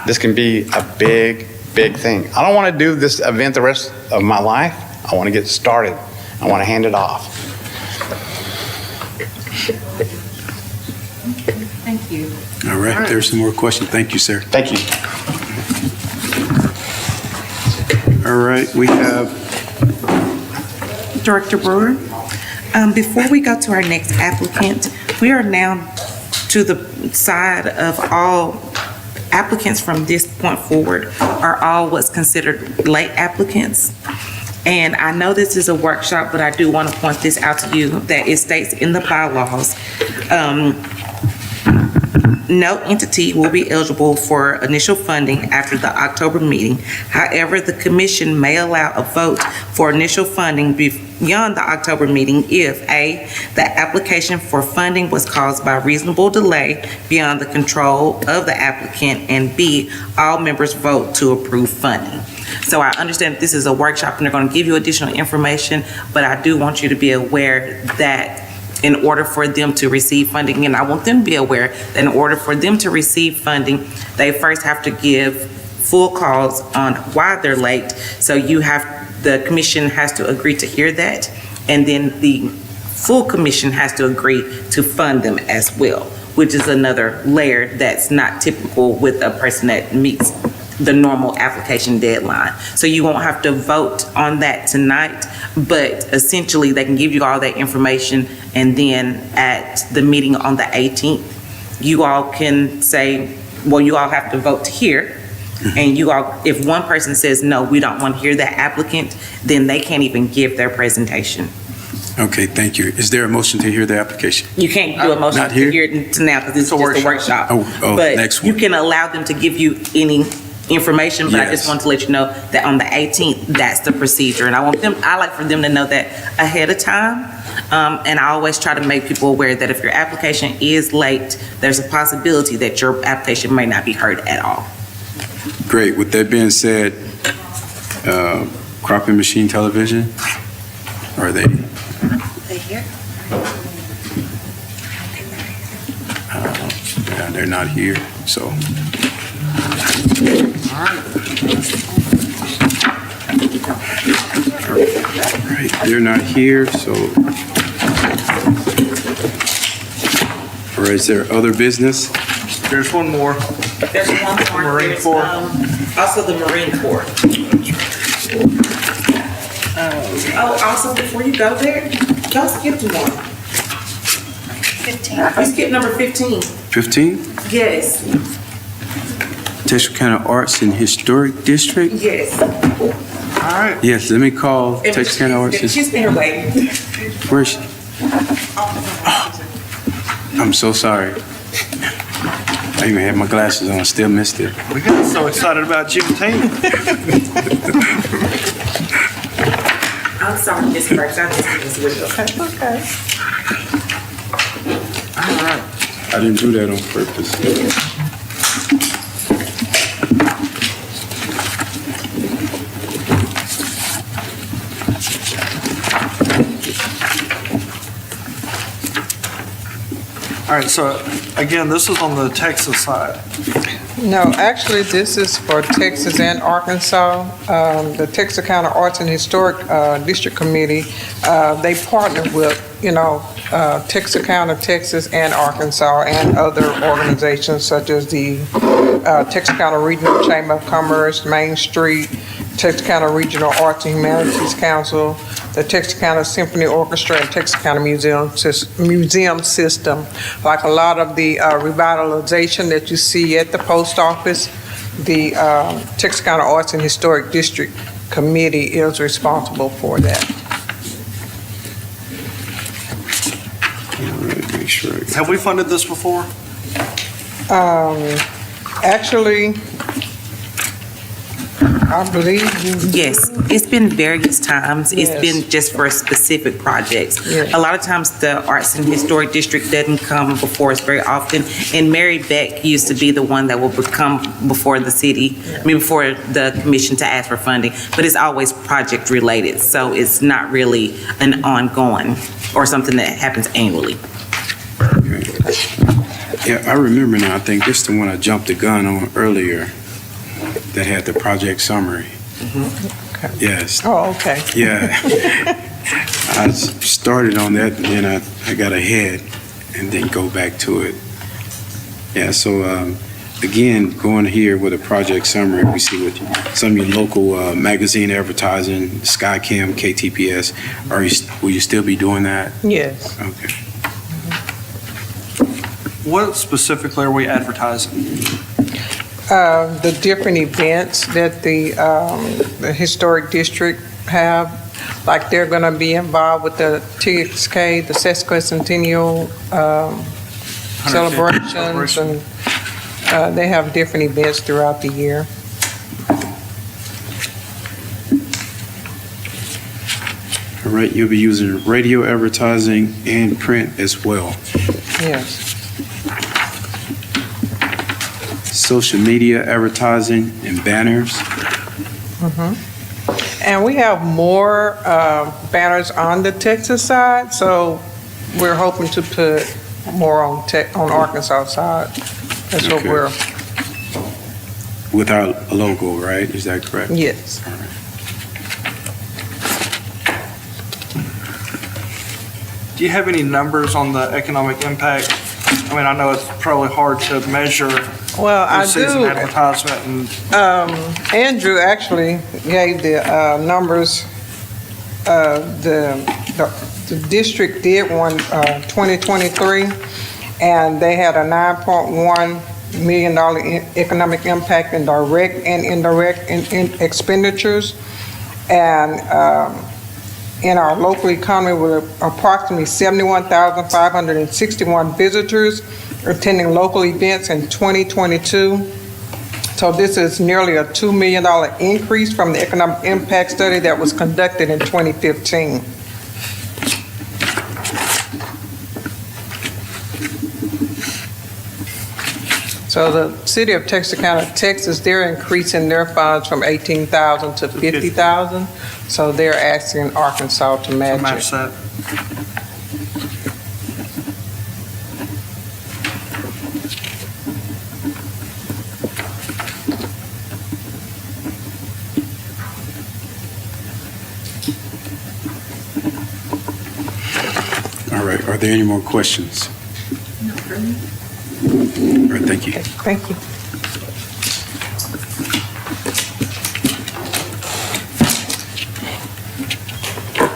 Speaker 10: this can be a big, big thing. I don't want to do this event the rest of my life. I want to get started. I want to hand it off.
Speaker 8: Thank you.
Speaker 1: All right, there's some more questions. Thank you, sir.
Speaker 10: Thank you.
Speaker 1: All right, we have,
Speaker 2: Director Brewer, before we go to our next applicant, we are now to the side of all applicants from this point forward are all what's considered late applicants. And I know this is a workshop, but I do want to point this out to you that it states in the bylaws, no entity will be eligible for initial funding after the October meeting. However, the commission may allow a vote for initial funding beyond the October meeting if A, the application for funding was caused by reasonable delay beyond the control of the applicant, and B, all members vote to approve funding. So I understand that this is a workshop and they're going to give you additional information, but I do want you to be aware that in order for them to receive funding, and I want them to be aware that in order for them to receive funding, they first have to give full cause on why they're late. So the commission has to agree to hear that, and then the full commission has to agree to fund them as well, which is another layer that's not typical with a person that meets the normal application deadline. So you won't have to vote on that tonight, but essentially they can give you all that information, and then at the meeting on the 18th, you all can say, well, you all have to vote to hear, and you all, if one person says, no, we don't want to hear that applicant, then they can't even give their presentation.
Speaker 1: okay, thank you. Is there a motion to hear the application?
Speaker 2: You can't do a motion
Speaker 1: Not
Speaker 2: to
Speaker 1: here?
Speaker 2: hear it now because it's just a workshop.
Speaker 1: Oh,
Speaker 2: But
Speaker 1: next
Speaker 2: you
Speaker 1: one.
Speaker 2: can allow them to give you any information, but I just
Speaker 1: Yes.
Speaker 2: want to let you know that on the 18th, that's the procedure. And I like for them to know that ahead of time. And I always try to make people aware that if your application is late, there's a possibility that your application may not be heard at all.
Speaker 1: Great. With that being said, Cropping Machine Television, are they?
Speaker 14: They here?
Speaker 1: Yeah, they're not here, so. Right, they're not here, so. All right, is there other business?
Speaker 7: There's one more.
Speaker 2: There's one more.
Speaker 7: Marine
Speaker 2: There's,
Speaker 7: Corps.
Speaker 2: Also the Marine Corps. Oh, also, before you go there, y'all skipped one.
Speaker 14: 15.
Speaker 2: You skipped number 15.
Speaker 1: 15?
Speaker 2: Yes,
Speaker 1: Texas County Arts and Historic District?
Speaker 2: yes.
Speaker 7: All right.
Speaker 1: Yes, let me call Texas County Arts.
Speaker 2: She's been here waiting.
Speaker 1: Where's she? Oh, I'm so sorry. I even had my glasses on, still missed it.
Speaker 7: We got so excited about Juneteenth.
Speaker 2: I'm sorry, Miss Burks, I just was with you.
Speaker 5: Okay.
Speaker 7: All right.
Speaker 1: I didn't do that on purpose.
Speaker 7: All right, so again, this is on the Texas side.
Speaker 5: No, actually, this is for Texas and Arkansas. The Texas County Arts and Historic District Committee, they partner with, Texas County, Texas, and Arkansas, and other organizations such as the Texas County Regional Chamber of Commerce, Main Street, Texas County Regional Arts and Humanities Council, the Texas County Symphony Orchestra, and Texas County Museum System. Like a lot of the revitalization that you see at the post office, the Texas County Arts and Historic District Committee is responsible for that.
Speaker 1: Make sure.
Speaker 7: Have we funded this before?
Speaker 5: I believe you.
Speaker 2: Yes, it's been various times. It's
Speaker 5: Yes.
Speaker 2: been just for specific projects.
Speaker 5: Yes.
Speaker 2: A lot of times, the Arts and Historic District doesn't come before us very often, and Mary Beck used to be the one that will come before the city, before the commission to ask for funding, but it's always project-related, so it's not really an ongoing or something that happens annually.
Speaker 1: Yeah, I remember now, I think this is the one I jumped the gun on earlier that had the project summary. Yes.
Speaker 5: Oh, okay.
Speaker 1: Yeah. I started on that, and then I got ahead and then go back to it. Yeah, so again, going here with a project summary, we see what some of your local magazine advertising, Skycam, KTPS, will you still be doing that?
Speaker 5: Yes.
Speaker 1: Okay.
Speaker 7: What specifically are we advertising?
Speaker 5: The different events that the historic district have, like they're going to be involved with the TXK, the sesquicentennial celebrations, and they have different events throughout the year.
Speaker 1: All right, you'll be using radio advertising and print as well.
Speaker 5: Yes.
Speaker 1: Social media advertising and banners.
Speaker 5: And we have more banners on the Texas side, so we're hoping to put more on Arkansas side. That's what
Speaker 1: Okay.
Speaker 5: we're,
Speaker 1: Without a logo, right? Is that correct?
Speaker 5: yes.
Speaker 1: All right.
Speaker 7: Do you have any numbers on the economic impact? I mean, I know it's probably hard to measure
Speaker 5: Well, I
Speaker 7: season
Speaker 5: do.
Speaker 7: advertisement and
Speaker 5: Andrew actually gave the numbers. The district did one 2023, and they had a $9.1 million economic impact in direct and indirect in expenditures. And in our local economy, with approximately 71,561 visitors attending local events in 2022. So this is nearly a $2 million increase from the economic impact study that was conducted in 2015. So the city of Texarkana, Texas, they're increasing their funds from 18,000 to 50,000. So they're asking Arkansas to match it.
Speaker 7: that.
Speaker 1: All right, are there any more questions? All right, thank you.
Speaker 5: Thank you.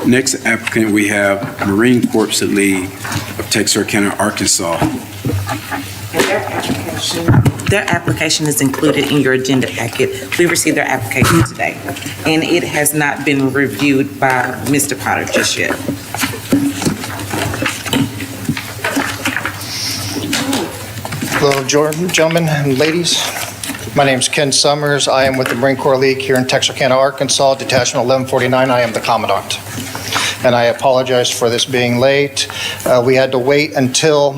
Speaker 1: Next applicant, we have Marine Corps League of Texarkana, Arkansas.
Speaker 2: Their application is included in your agenda packet. We received their application today, and it has not been reviewed by Mr. Potter just yet.
Speaker 12: Hello, gentlemen and ladies. My name is Ken Summers. I am with the Marine Corps League here in Texarkana, Arkansas, Detachment 1149. I am the Commandant. And I apologize for this being late. We had to wait until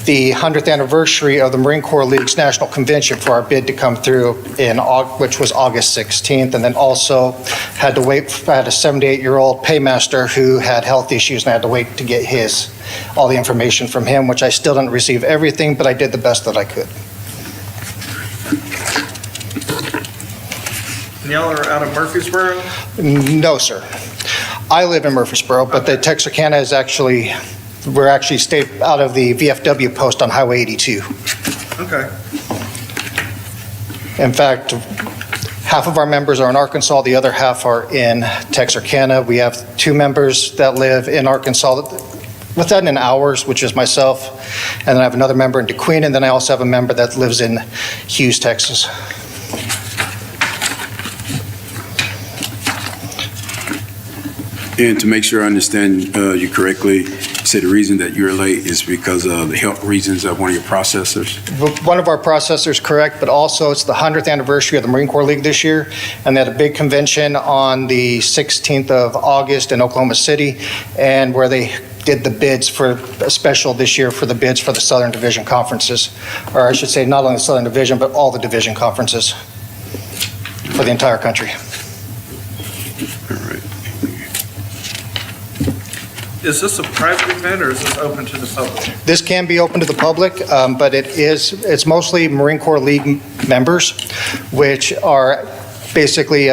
Speaker 12: the 100th anniversary of the Marine Corps League's National Convention for our bid to come through, which was August 16th. And then also had to wait, I had a 78-year-old paymaster who had health issues, and I had to wait to get all the information from him, which I still didn't receive everything, but I did the best that I could.
Speaker 7: And y'all are out of Murfreesboro?
Speaker 12: No, sir. I live in Murfreesboro, but the Texarkana is we're actually stayed out of the VFW post on Highway 82.
Speaker 7: Okay.
Speaker 12: In fact, half of our members are in Arkansas, the other half are in Texarkana. We have 2 members that live in Arkansas within hours, which is myself, and then I have another member in DeQueen, and then I also have a member that lives in Hughes, Texas.
Speaker 1: And to make sure I understand you correctly, You said the reason that you're late is because of the health reasons of one of your processors?
Speaker 12: One of our processors, correct, but also it's the 100th anniversary of the Marine Corps League this year, and they had a big convention on the 16th of August in Oklahoma City, and where they did the bids for a special this year for the bids for the Southern Division conferences, or I should say not only the Southern Division, but all the division conferences for the entire country.
Speaker 1: All right.
Speaker 7: Is this a private event or is this open to the public?
Speaker 12: This can be open to the public, but it's mostly Marine Corps League members, which are basically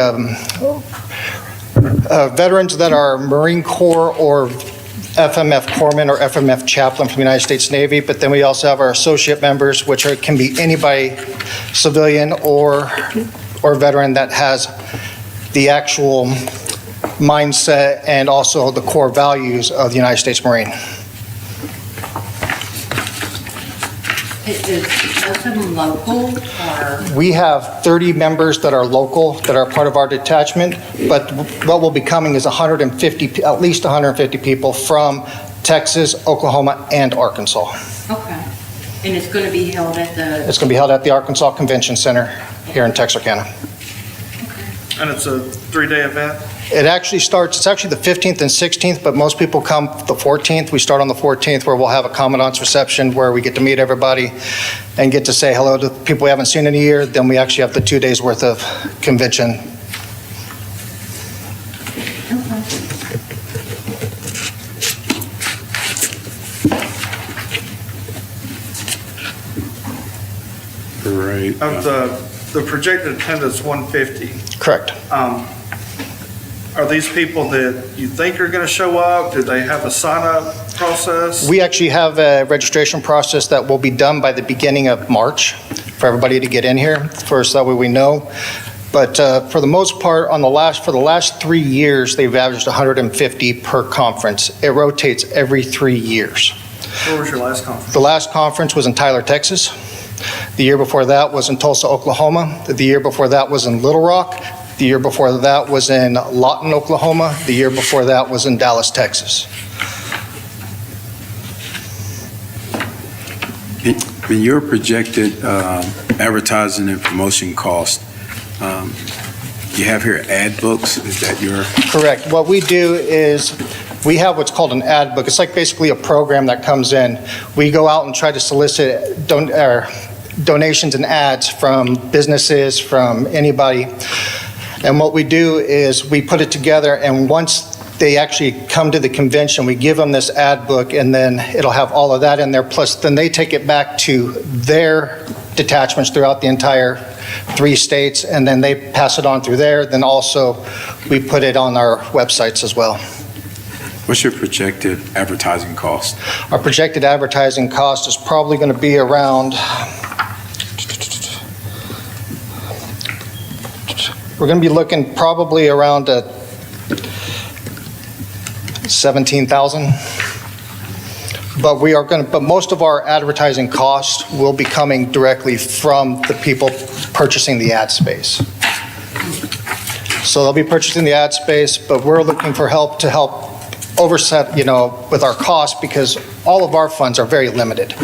Speaker 12: veterans that are Marine Corps or FMF corpsman or FMF chaplain from the United States Navy, but then we also have our associate members, which can be anybody, civilian or veteran that has the actual mindset and also the core values of the United States Marine.
Speaker 8: Is most of them local or?
Speaker 12: We have 30 members that are local, that are part of our detachment, but what will be coming is 150, at least 150 people from Texas, Oklahoma, and Arkansas.
Speaker 8: Okay. And it's going to be held at the?
Speaker 12: It's going to be held at the Arkansas Convention Center here in Texarkana.
Speaker 7: And it's a 3-day event?
Speaker 12: It actually starts, it's actually the 15th and 16th, but most people come the 14th. We start on the 14th where we'll have a commandant's reception where we get to meet everybody and get to say hello to people we haven't seen in a year. Then we actually have the 2 days worth of convention.
Speaker 1: Right.
Speaker 7: Of the projected attendance, 150.
Speaker 12: Correct.
Speaker 7: Are these people that you think are going to show up? Do they have a sign-up process?
Speaker 12: We actually have a registration process that will be done by the beginning of March for everybody to get in here. First, that way we know. But for the most part, for the last 3 years, they've averaged 150 per conference. It rotates every 3 years.
Speaker 7: Where was your last conference?
Speaker 12: The last conference was in Tyler, Texas. The year before that was in Tulsa, Oklahoma. The year before that was in Little Rock. The year before that was in Lawton, Oklahoma. The year before that was in Dallas, Texas.
Speaker 1: In your projected advertising and promotion cost, you have here ad books, is that your?
Speaker 12: Correct. What we do is we have what's called an ad book. It's like basically a program that comes in. We go out and try to solicit donations and ads from businesses, from anybody. And what we do is we put it together, and once they actually come to the convention, we give them this ad book, and then it'll have all of that in there. Plus, then they take it back to their detachments throughout the entire 3 states, and then they pass it on through there. Then also, we put it on our websites as well.
Speaker 1: What's your projected advertising cost?
Speaker 12: Our projected advertising cost is probably going to be around, we're going to be looking probably around $17,000. But most of our advertising costs will be coming directly from the people purchasing the ad space. So they'll be purchasing the ad space, but we're looking for help to help overset, with our costs, because all of our funds are very limited.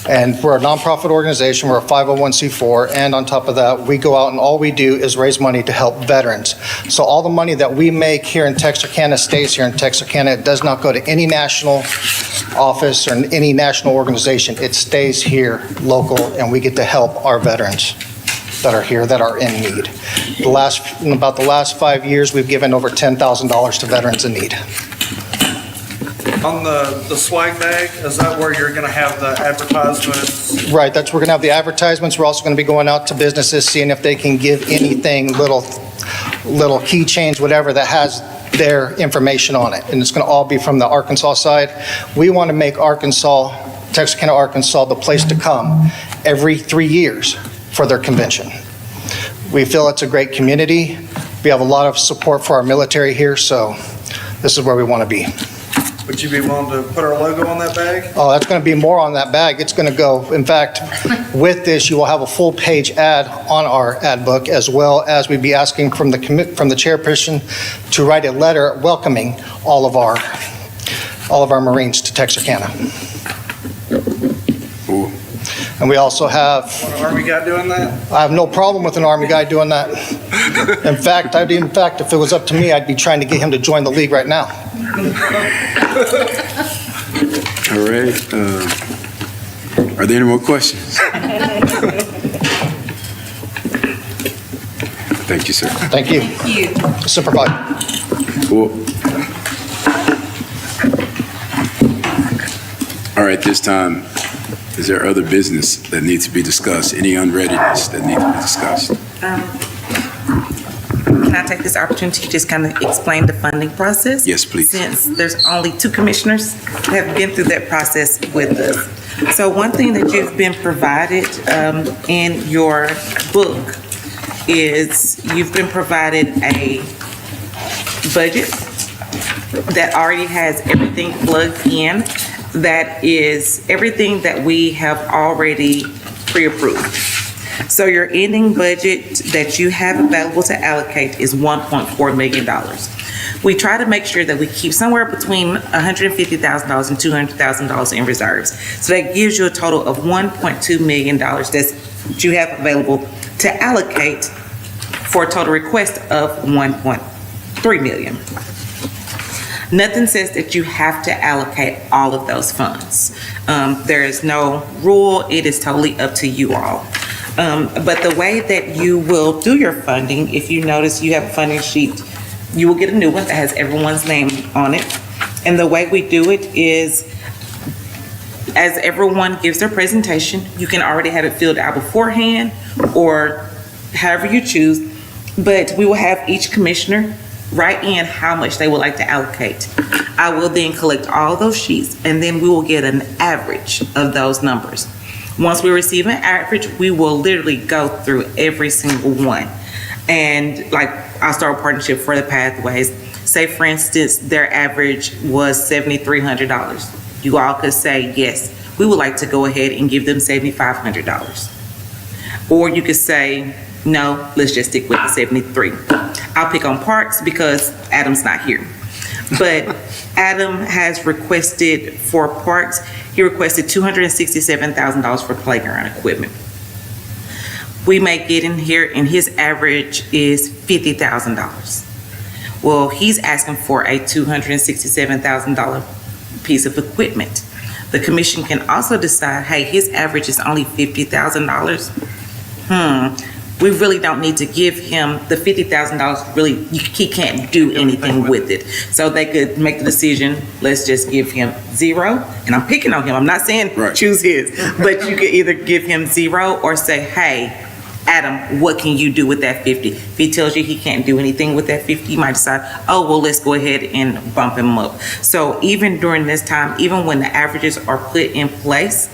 Speaker 12: And we're a nonprofit organization, we're a 501c4, and on top of that, we go out and all we do is raise money to help veterans. So all the money that we make here in Texarkana stays here in Texarkana. It does not go to any national office or any national organization. It stays here local, and we get to help our veterans that are here, that are in need. In about the last 5 years, we've given over $10,000 to veterans in need.
Speaker 7: On the swag bag, is that where you're going to have the advertisements?
Speaker 12: Right, that's where we're going to have the advertisements. We're also going to be going out to businesses, seeing if they can give anything, little keychains, whatever, that has their information on it. And it's going to all be from the Arkansas side. We want to make Texarkana, Arkansas, the place to come every 3 years for their convention. We feel it's a great community. We have a lot of support for our military here, so this is where we want to be.
Speaker 7: Would you be willing to put our logo on that bag?
Speaker 12: Oh, that's going to be more on that bag. It's going to go, in fact, with this, you will have a full-page ad on our ad book, as well as we'd be asking from the chairperson to write a letter welcoming all of our all of our Marines to Texarkana.
Speaker 1: Cool.
Speaker 12: And we also have,
Speaker 7: Want an Army guy doing that?
Speaker 12: I have no problem with an Army guy doing that. In fact, if it was up to me, I'd be trying to get him to join the league right now.
Speaker 1: All right. Are there any more questions? Thank you, sir.
Speaker 12: Thank you.
Speaker 8: Thank you.
Speaker 12: Supervisor.
Speaker 1: Cool. All right, this time, is there other business that needs to be discussed? Any unreadiness that needs to be discussed?
Speaker 2: Can I take this opportunity to just kind of explain the funding process?
Speaker 1: Yes, please.
Speaker 2: Since there's only 2 commissioners who have been through that process with us. So one thing that you've been provided in your book is you've been provided a budget that already has everything plugged in. That is everything that we have already pre-approved. So your ending budget that you have available to allocate is $1.4 million. We try to make sure that we keep somewhere between $150,000 and $200,000 in reserves. So that gives you a total of $1.2 million that you have available to allocate for a total request of $1.3 million. Nothing says that you have to allocate all of those funds. There is no rule. It is totally up to you all. But the way that you will do your funding, if you notice you have a funding sheet, you will get a new one that has everyone's name on it. And the way we do it is, as everyone gives their presentation, you can already have it filled out beforehand or however you choose. But we will have each commissioner write in how much they would like to allocate. I will then collect all those sheets, and then we will get an average of those numbers. Once we receive an average, we will literally go through every single one. And like our Star Partnership for the Pathways, say for instance, their average was $7,300. You all could say, yes, we would like to go ahead and give them $7,500. Or you could say, no, let's just stick with the 73. I'll pick on parks because Adam's not here. But Adam has requested for parks, he requested $267,000 for playground equipment. We may get in here and his average is $50,000. Well, he's asking for a $267,000 piece of equipment. The commission can also decide, hey, his average is only $50,000. We really don't need to give him the $50,000. Really, he can't do anything with it. So they could make the decision, let's just give him 0. And I'm picking on him. I'm not saying choose his, but you could either give him 0 or say, hey, Adam, what can you do with that 50? If he tells you he can't do anything with that 50, you might decide, oh, well, let's go ahead and bump him up. So even during this time, even when the averages are put in place,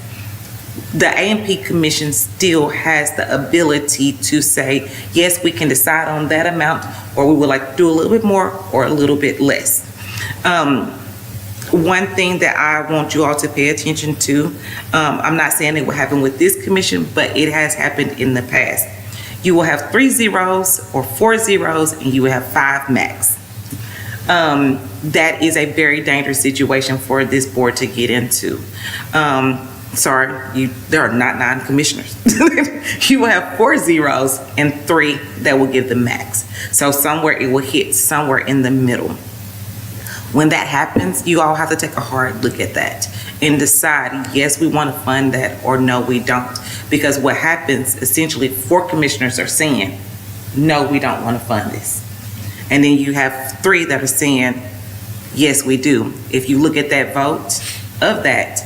Speaker 2: the A&P Commission still has the ability to say, yes, we can decide on that amount, or we would like to do a little bit more or a little bit less. One thing that I want you all to pay attention to, I'm not saying it will happen with this commission, but it has happened in the past. You will have 3 zeros or 4 zeros, and you will have 5 max. That is a very dangerous situation for this board to get into. There are not 9 commissioners. You will have 4 zeros and 3 that will give the max. So somewhere it will hit somewhere in the middle. When that happens, you all have to take a hard look at that and decide, yes, we want to fund that, or no, we don't. Because what happens, essentially, 4 commissioners are saying, no, we don't want to fund this. And then you have 3 that are saying, yes, we do. If you look at that vote of that,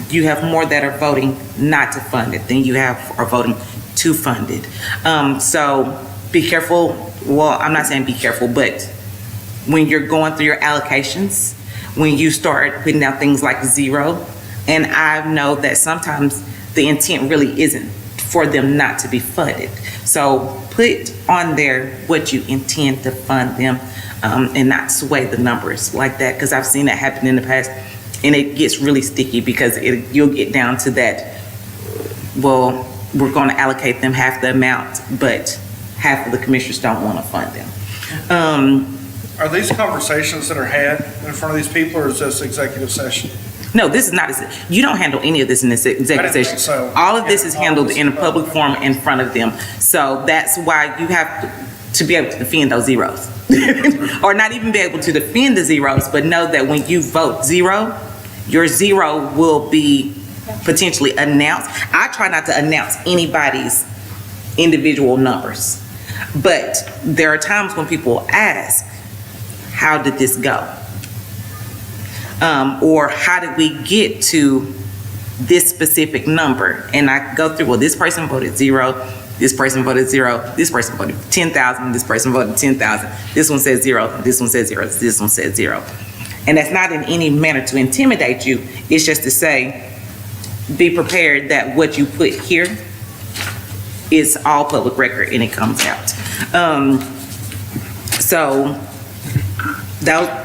Speaker 2: you have more that are voting not to fund it than you are voting to fund it. So be careful. Well, I'm not saying be careful, but when you're going through your allocations, when you start putting out things like 0, and I know that sometimes the intent really isn't for them not to be funded. So put on there what you intend to fund them, and not sway the numbers like that, because I've seen that happen in the past. And it gets really sticky because you'll get down to that, well, we're going to allocate them half the amount, but half of the commissioners don't want to fund them.
Speaker 7: Are these conversations that are had in front of these people, or is this executive session?
Speaker 2: No, this is not, you don't handle any of this in this executive
Speaker 7: think
Speaker 2: session.
Speaker 7: so.
Speaker 2: All of this is
Speaker 7: Yeah, all
Speaker 2: handled
Speaker 7: of this
Speaker 2: in a
Speaker 7: is
Speaker 2: public forum in front of them. So that's why you have to be able to defend those zeros. Or not even be able to defend the zeros, but know that when you vote zero, your zero will be potentially announced. I try not to announce anybody's individual numbers, but there are times when people ask, how did this go? Or how did we get to this specific number? And I go through, well, this person voted zero, this person voted zero, this person voted 10,000, this person voted 10,000, this one said zero, this one said zero, this one said zero. And that's not in any manner to intimidate you, it's just to say, be prepared that what you put here is all public record and it comes out.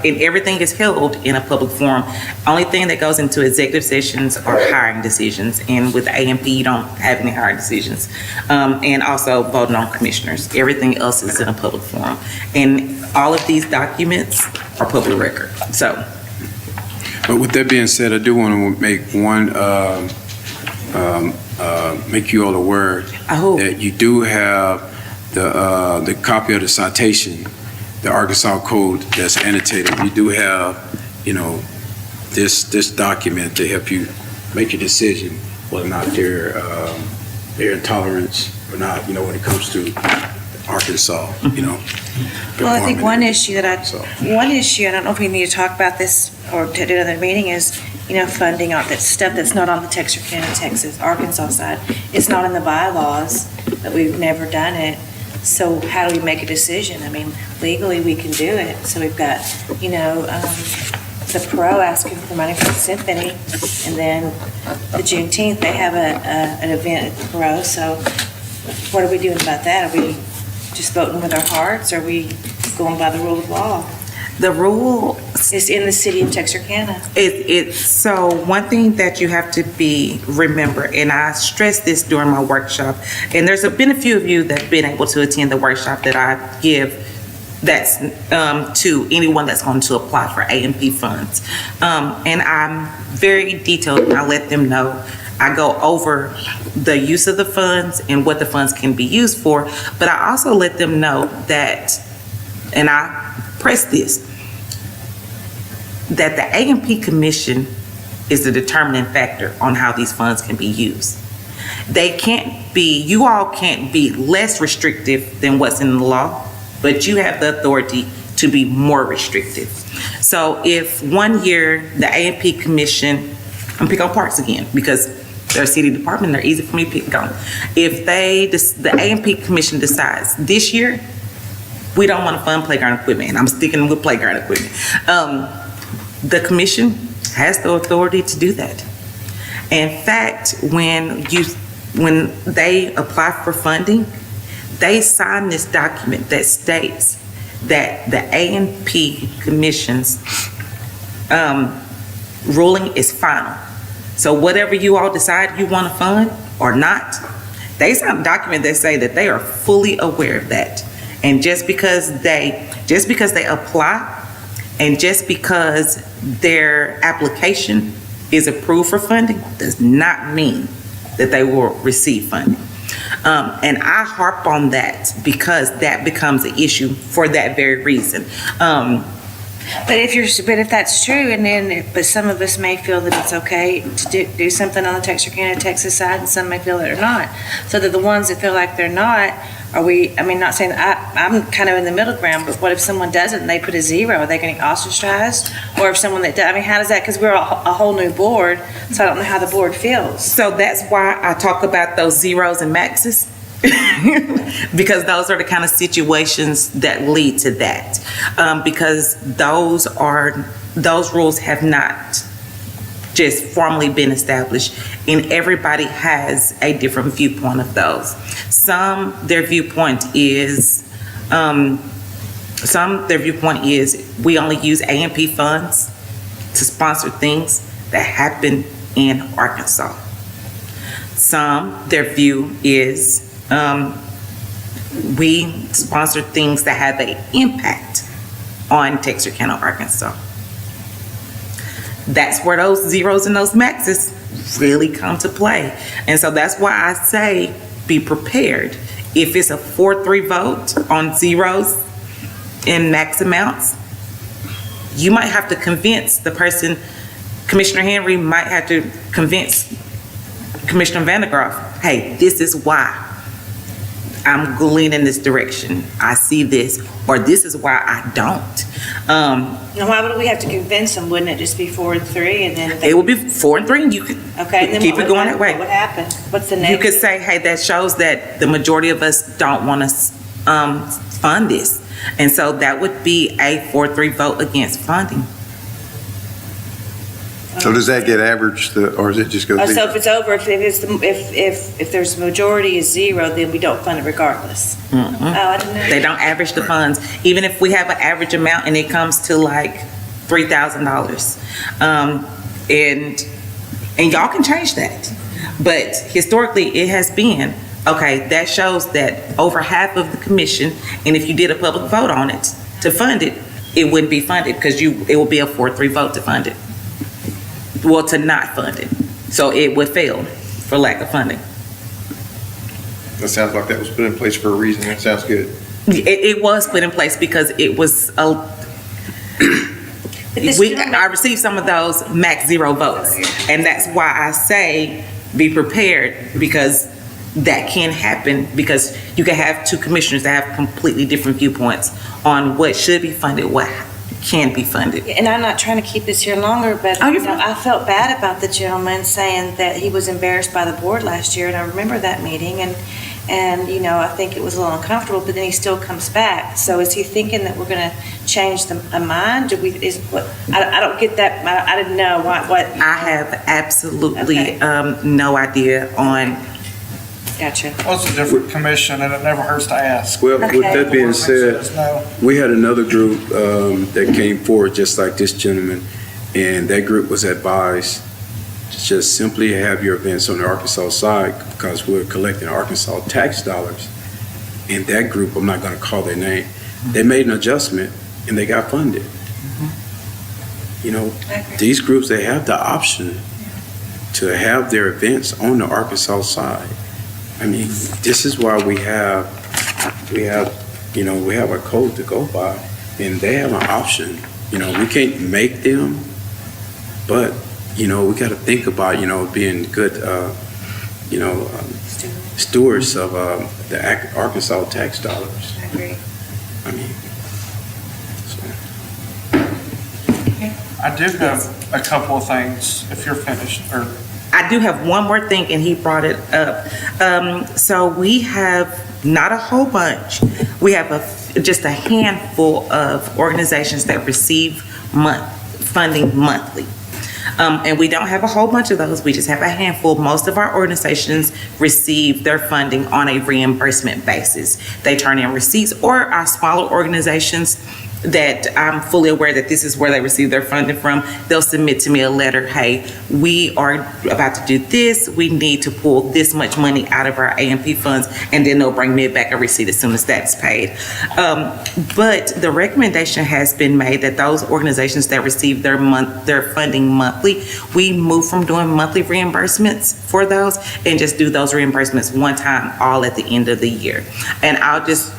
Speaker 2: And everything is held in a public forum. Only thing that goes into executive sessions are hiring decisions, and with AMP, you don't have any hiring decisions. And also voting on commissioners. Everything else is in a public forum. And all of these documents are public record, so.
Speaker 1: But with that being said, I do want to make one, make you all aware that you do have the copy of the citation, the Arkansas Code that's annotated. We do have, this document to help you make a decision whether or not they're intolerant or not, when it comes to Arkansas,
Speaker 14: Well, I think one issue, I don't know if we need to talk about this or to do another meeting, is, funding on that stuff that's not on the Texarkana, Texas, Arkansas side. It's not in the bylaws, but we've never done it. So how do we make a decision? I mean, legally, we can do it. So we've got, the Pro asking for money for the symphony, and then the Juneteenth, they have an event at the Pro. So what are we doing about that? Are we just voting with our hearts? Or are we going by the rule of law?
Speaker 2: The rule
Speaker 14: is in the city of Texarkana.
Speaker 2: So one thing that you have to remember, and I stressed this during my workshop, and there's been a few of you that have been able to attend the workshop that I give that's to anyone that's going to apply for AMP funds. And I'm very detailed, and I let them know. I go over the use of the funds and what the funds can be used for, but I also let them know that, and I press this, that the AMP Commission is the determining factor on how these funds can be used. You all can't be less restrictive than what's in the law, but you have the authority to be more restrictive. So if one year the AMP Commission, I'm pick on parks again because they're a city department, they're easy for me to pick on. If the AMP Commission decides this year, we don't want to fund playground equipment, and I'm sticking with playground equipment. The commission has the authority to do that. In fact, when they apply for funding, they sign this document that states that the AMP Commission's ruling is final. So whatever you all decide you want to fund or not, they sign a document that say that they are fully aware of that. And just because they apply, and just because their application is approved for funding, does not mean that they will receive funding. And I harp on that because that becomes an issue for that very reason.
Speaker 14: But if that's true, but some of us may feel that it's okay to do something on the Texarkana, Texas side, and some may feel that they're not. So that the ones that feel like they're not, not saying I'm kind of in the middle ground, but what if someone doesn't and they put a zero? Are they getting ostracized? Or if someone that does, how does that, because we're a whole new board, so I don't know how the board feels.
Speaker 2: So that's why I talk about those zeros and maxes. Because those are the kind of situations that lead to that. Because those rules have not just formally been established, and everybody has a different viewpoint of those. Their viewpoint is we only use AMP funds to sponsor things that happen in Arkansas. Their view is we sponsor things that have an impact on Texarkana, Arkansas. That's where those zeros and those maxes really come to play. And so that's why I say be prepared. If it's a 4-3 vote on zeros and max amounts, you might have to convince the person, Commissioner Henry might have to convince Commissioner Vandergraaf, hey, this is why I'm going in this direction. I see this, or this is why I don't.
Speaker 14: Now, why would we have to convince them? Wouldn't it just be 4-3 and then?
Speaker 2: It would be 4-3, and you could
Speaker 14: Okay, then
Speaker 2: keep
Speaker 14: what
Speaker 2: it
Speaker 14: would
Speaker 2: going
Speaker 14: happen?
Speaker 2: that way.
Speaker 14: What would happen? What's the next?
Speaker 2: You could say, hey, that shows that the majority of us don't want to fund this. And so that would be a 4-3 vote against funding.
Speaker 17: So does that get averaged, or is it just go
Speaker 14: So
Speaker 17: zero?
Speaker 14: if it's over, if there's a majority is 0, then we don't fund it regardless.
Speaker 2: Mm-mm.
Speaker 14: Oh, I didn't know.
Speaker 2: They don't average the funds. Even if we have an average amount and it comes to like $3,000. And y'all can change that. But historically, it has been, okay, that shows that over half of the commission, and if you did a public vote on it to fund it, it wouldn't be funded because it would be a 4-3 vote to fund it. Well, to not fund it. So it would fail for lack of funding.
Speaker 17: That sounds like that was put in place for a reason. That sounds good.
Speaker 2: It was put in place because it was I received some of those max 0 votes. And that's why I say be prepared, because that can happen, because you can have two commissioners that have completely different viewpoints on what should be funded, what can be funded.
Speaker 14: And I'm not trying to keep this here longer, but
Speaker 2: Oh,
Speaker 14: you
Speaker 2: you're
Speaker 14: know,
Speaker 2: fine.
Speaker 14: I felt bad about the gentleman saying that he was embarrassed by the board last year, and I remember that meeting, and you know, I think it was a little uncomfortable, but then he still comes back. So is he thinking that we're going to change a mind? I don't get that. I didn't know what.
Speaker 2: I have absolutely no idea on.
Speaker 14: Gotcha.
Speaker 7: Well, it's a different commission, and it never hurts to ask.
Speaker 1: Well, with that being said,
Speaker 7: No.
Speaker 1: we had another group that came forward just like this gentleman, and that group was advised to just simply have your events on the Arkansas side because we're collecting Arkansas tax dollars. And that group, I'm not going to call their name, they made an adjustment and they got funded. You know, these groups, they have the option to have their events on the Arkansas side. I mean, this is why we have a code to go by, and they have an option. You know, we can't make them, but, you know, we got to think about, you know, being good, stewards of the Arkansas tax dollars.
Speaker 14: I agree.
Speaker 1: I mean,
Speaker 7: I do have a couple of things, if you're finished, or
Speaker 2: I do have one more thing, and he brought it up. So we have not a whole bunch. We have just a handful of organizations that receive funding monthly. And we don't have a whole bunch of those. We just have a handful. Most of our organizations receive their funding on a reimbursement basis. They turn in receipts, or our smaller organizations that I'm fully aware that this is where they receive their funding from, they'll submit to me a letter, hey, we are about to do this, we need to pull this much money out of our AMP funds, and then they'll bring me back a receipt as soon as that's paid. But the recommendation has been made that those organizations that receive their funding monthly, we move from doing monthly reimbursements for those and just do those reimbursements one time, all at the end of the year. And I'll just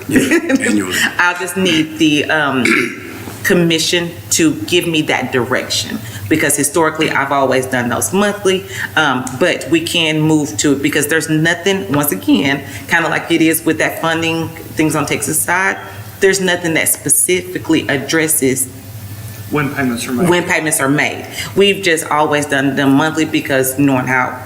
Speaker 2: need the commission to give me that direction, because historically I've always done those monthly, but we can move to it because there's nothing, once again, kind of like it is with that funding things on Texas side, there's nothing that specifically addresses
Speaker 7: when payments are made.
Speaker 2: When payments are made. We've just always done them monthly because knowing how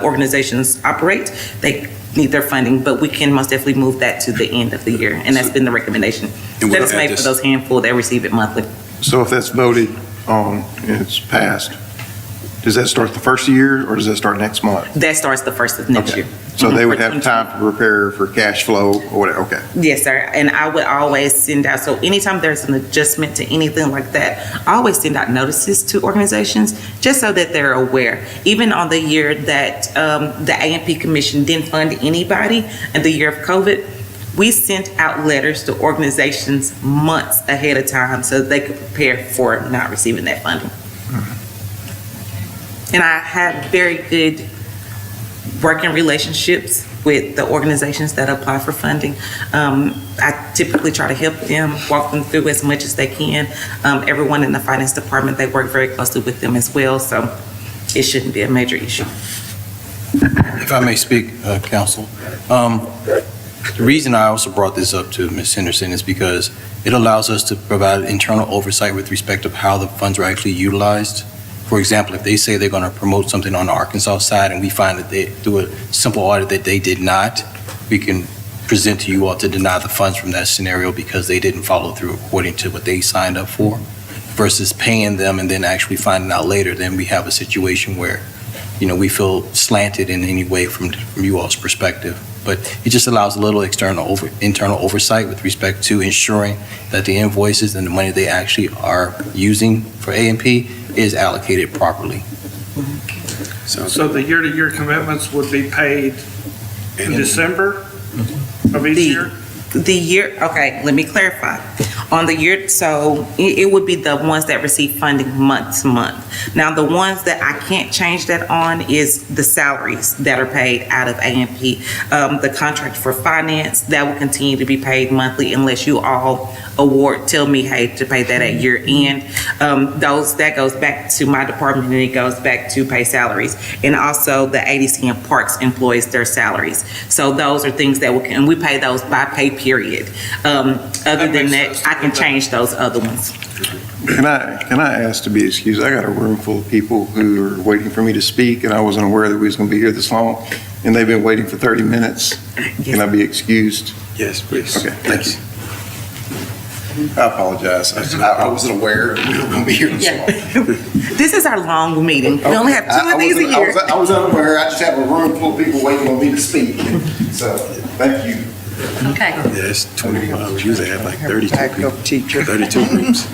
Speaker 2: organizations operate, they need their funding, but we can most definitely move that to the end of the year, and that's been the recommendation.
Speaker 17: And
Speaker 2: That
Speaker 17: we'll
Speaker 2: is
Speaker 17: add
Speaker 2: made for
Speaker 17: this-
Speaker 2: those handful that receive it monthly.
Speaker 17: So if that's voted on and it's passed, does that start the first year or does that start next month?
Speaker 2: That starts the first of next year.
Speaker 17: So they
Speaker 2: Mhm.
Speaker 17: would have time to prepare for cash flow or whatever, okay.
Speaker 2: Yes, sir. And I would always send out, so anytime there's an adjustment to anything like that, I always send out notices to organizations just so that they're aware. Even on the year that the AMP Commission didn't fund anybody, and the year of COVID, we sent out letters to organizations months ahead of time so that they could prepare for not receiving that funding. And I have very good working relationships with the organizations that apply for funding. I typically try to help them, walk them through as much as they can. Everyone in the finance department, they work very closely with them as well, so it shouldn't be a major issue.
Speaker 13: If I may speak, Council, the reason I also brought this up to Ms. Henderson is because it allows us to provide internal oversight with respect of how the funds are actually utilized. For example, if they say they're going to promote something on the Arkansas side and we find that they do a simple audit that they did not, we can present to you all to deny the funds from that scenario because they didn't follow through according to what they signed up for, versus paying them and then actually finding out later. Then we have a situation where, we feel slanted in any way from you all's perspective. But it just allows a little internal oversight with respect to ensuring that the invoices and the money they actually are using for A&P is allocated properly.
Speaker 7: So the year-to-year commitments would be paid in December of each year?
Speaker 2: Okay, let me clarify. On the year, so it would be the ones that receive funding month to month. Now, the ones that I can't change that on is the salaries that are paid out of A&P. The contract for finance, that will continue to be paid monthly unless you all tell me, hey, to pay that at year end. That goes back to my department and it goes back to pay salaries. And also the ADC and Parks employs their salaries. So those are things that and we pay those by pay period. Other than that, I can change those other ones.
Speaker 17: Can I ask to be excused? I got a room full of people who are waiting for me to speak, and I wasn't aware that we was going to be here this long, and they've been waiting for 30 minutes. Can I be excused?
Speaker 1: Yes, please.
Speaker 17: Okay, thank you. I apologize. I wasn't aware we were going to be here this long.
Speaker 2: This is our long meeting. We only have two of these a year.
Speaker 17: I was unaware. I just have a room full of people waiting on me to speak. So, thank you.
Speaker 8: Okay.
Speaker 1: Yeah, it's 25. We usually have like 32 people. 32 groups.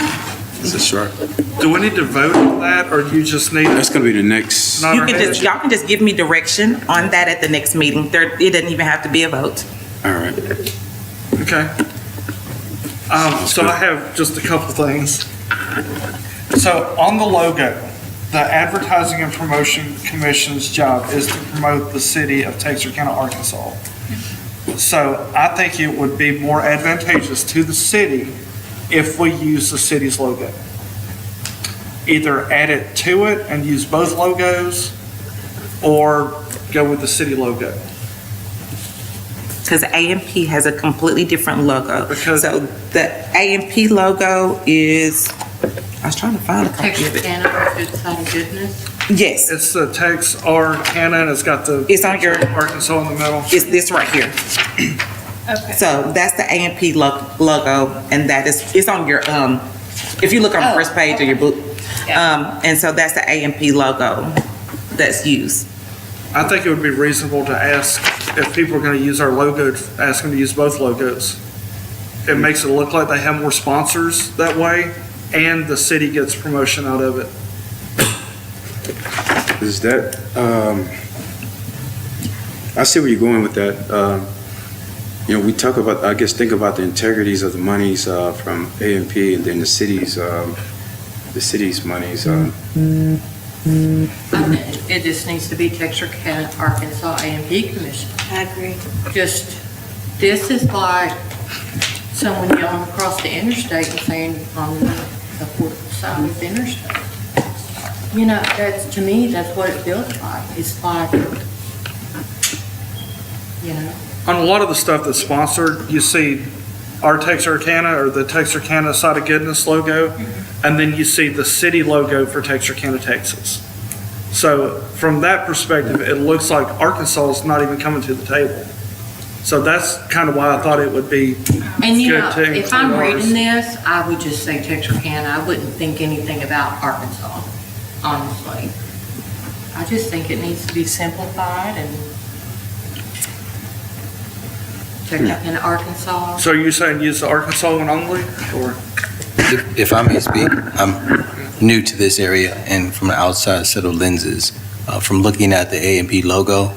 Speaker 1: It's a short.
Speaker 7: Do we need to vote on that, or you just need?
Speaker 1: That's going to be the next.
Speaker 2: Y'all can just give me direction on that at the next meeting. It doesn't even have to be a vote.
Speaker 1: All right.
Speaker 7: Okay. So I have just a couple things. So on the logo, the Advertising and Promotion Commission's job is to promote the city of Texarkana, Arkansas. So I think it would be more advantageous to the city if we use the city's logo. Either add it to it and use both logos, or go with the city logo.
Speaker 2: Because A&P has a completely different logo. So the A&P logo is, I was trying to find a copy of it.
Speaker 8: Texarkana, good side of goodness.
Speaker 2: Yes.
Speaker 7: It's the Texarkana, and it's got the.
Speaker 2: It's on your.
Speaker 7: Arkansas in the middle.
Speaker 2: It's this right here.
Speaker 11: Okay.
Speaker 2: So that's the A&P logo, and it's on your, if you look on the first page of your book. And so that's the A&P logo that's used.
Speaker 7: I think it would be reasonable to ask if people are going to use our logo, ask them to use both logos. It makes it look like they have more sponsors that way, and the city gets promotion out of it.
Speaker 1: Is that, I see where you're going with that. We talk about, think about the integrities of the monies from A&P and then the city's monies.
Speaker 8: It just needs to be Texarkana, Arkansas A&P Commission.
Speaker 14: I agree.
Speaker 8: This is like someone yelling across the interstate and saying on the port side of the interstate. To me, that's what it feels like. It's like,
Speaker 7: On a lot of the stuff that's sponsored, you see our Texarkana or the Texarkana Side of Goodness logo, and then you see the city logo for Texarkana, Texas. So from that perspective, it looks like Arkansas is not even coming to the table. So that's kind of why I thought it would be good to include
Speaker 8: if I'm
Speaker 7: ours.
Speaker 8: reading this, I would just say Texarkana. I wouldn't think anything about Arkansas, honestly. I just think it needs to be simplified and Texarkana, Arkansas.
Speaker 7: So you're saying use the Arkansas one only, or?
Speaker 13: If I may speak, I'm new to this area and from an outside set of lenses, from looking at the A&P logo,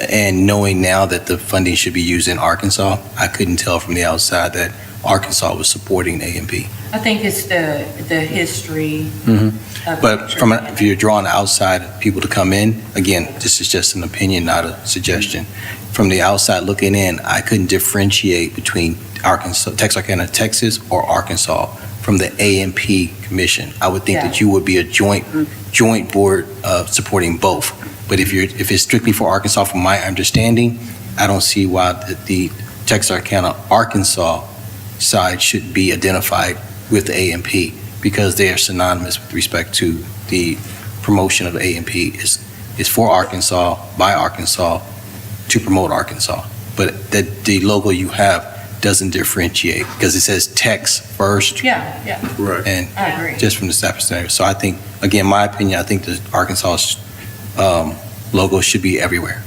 Speaker 13: And knowing now that the funding should be used in Arkansas, I couldn't tell from the outside that Arkansas was supporting AMP.
Speaker 8: I think it's the history of.
Speaker 13: But if you're drawing outside people to come in, again, this is just an opinion, not a suggestion. From the outside looking in, I couldn't differentiate between Arkansas, Texarkana, Texas, or Arkansas from the AMP Commission. I would think that you would be a joint board supporting both. But if it's strictly for Arkansas, from my understanding, I don't see why the Texarkana, Arkansas side should be identified with the AMP, because they are synonymous with respect to the promotion of AMP is for Arkansas, by Arkansas, to promote Arkansas. But the logo you have doesn't differentiate, because it says Tex first.
Speaker 8: Yeah.
Speaker 1: Right.
Speaker 13: And
Speaker 8: I agree.
Speaker 13: just from the staff perspective. So I think, again, my opinion, I think the Arkansas logo should be everywhere.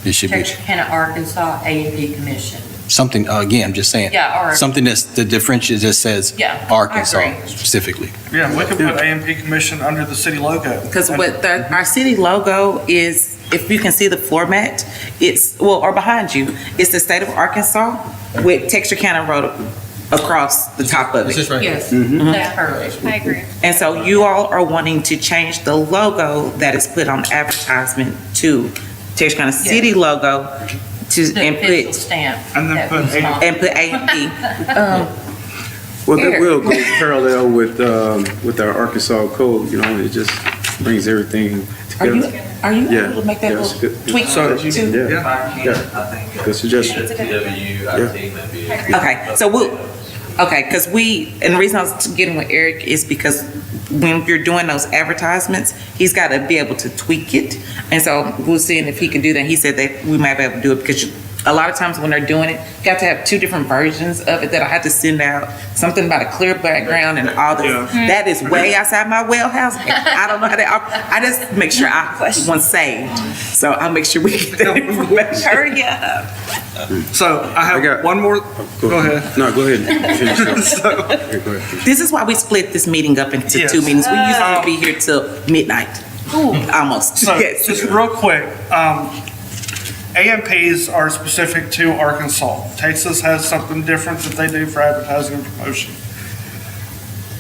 Speaker 13: It should be
Speaker 8: Texarkana, Arkansas, A&P Commission.
Speaker 13: something, again, I'm just saying,
Speaker 8: Yeah, or-
Speaker 13: something that differentiates, that says
Speaker 8: Yeah, I
Speaker 13: Arkansas
Speaker 8: agree.
Speaker 13: specifically.
Speaker 7: Yeah, we could put AMP Commission under the city logo.
Speaker 2: Because what our city logo is, if you can see the floor mat, or behind you, it's the state of Arkansas with Texarkana Road across the top of it.
Speaker 8: Yes,
Speaker 2: Mhm.
Speaker 8: that's perfect.
Speaker 11: I agree.
Speaker 2: And so you all are wanting to change the logo that is put on advertisement to Texarkana City logo
Speaker 8: The
Speaker 2: and
Speaker 8: official
Speaker 2: put
Speaker 8: stamp.
Speaker 7: And then
Speaker 8: that
Speaker 7: put
Speaker 8: was
Speaker 7: A&P.
Speaker 8: on.
Speaker 2: and put A&P.
Speaker 1: Well, that
Speaker 2: Eric.
Speaker 1: will go parallel with our Arkansas code, you know, it just brings everything
Speaker 2: Are you
Speaker 1: together.
Speaker 2: able to make that
Speaker 1: Yeah, it's
Speaker 2: little
Speaker 1: good.
Speaker 2: tweak
Speaker 1: So,
Speaker 2: too?
Speaker 1: yeah. Good suggestion.
Speaker 2: Okay, so because and the reason I was getting with Eric is because when you're doing those advertisements, he's got to be able to tweak it. And so we'll see if he can do that. He said that we might be able to do it because a lot of times when they're doing it, you got to have two different versions of it that I have to send out. Something about a clear background and all this.
Speaker 7: Yeah.
Speaker 2: That is way outside my wellhouse. I don't know how to, I just make sure I want saved. So I'll make sure we get that information.
Speaker 14: Hurry up.
Speaker 7: So I have one more, go ahead.
Speaker 1: No, go ahead. Finish up. Yeah, go ahead.
Speaker 2: This is why we split this meeting up into
Speaker 7: Yes.
Speaker 2: two meetings. We usually be here till midnight. Almost.
Speaker 7: So,
Speaker 2: Yes.
Speaker 7: just real quick, AMPs are specific to Arkansas. Texas has something different that they do for advertising and promotion.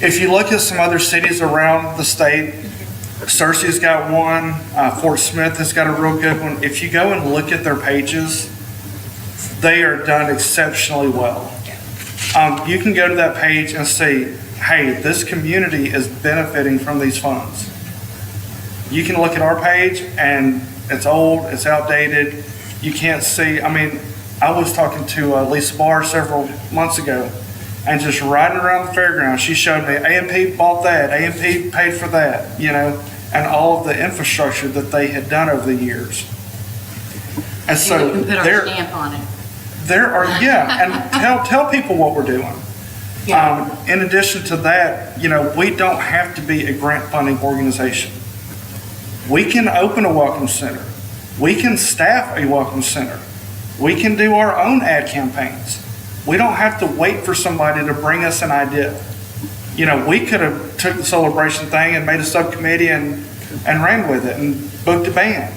Speaker 7: If you look at some other cities around the state, Searcy's got one, Fort Smith has got a real good one. If you go and look at their pages, they are done exceptionally well. You can go to that page and see, hey, this community is benefiting from these funds. You can look at our page and it's old, it's outdated. You can't see, I mean, I was talking to Lisa Barr several months ago and just riding around the fairgrounds, she showed me AMP bought that, AMP paid for that, you know, and all of the infrastructure that they had done over the years. And
Speaker 8: So
Speaker 7: so
Speaker 8: we can put our
Speaker 7: there,
Speaker 8: stamp on it.
Speaker 7: there are, yeah, and tell people what we're doing. In addition to that, you know, we don't have to be a grant funding organization. We can open a welcome center. We can staff a welcome center. We can do our own ad campaigns. We don't have to wait for somebody to bring us an idea. You know, we could have took the celebration thing and made a subcommittee and ran with it and booked a band.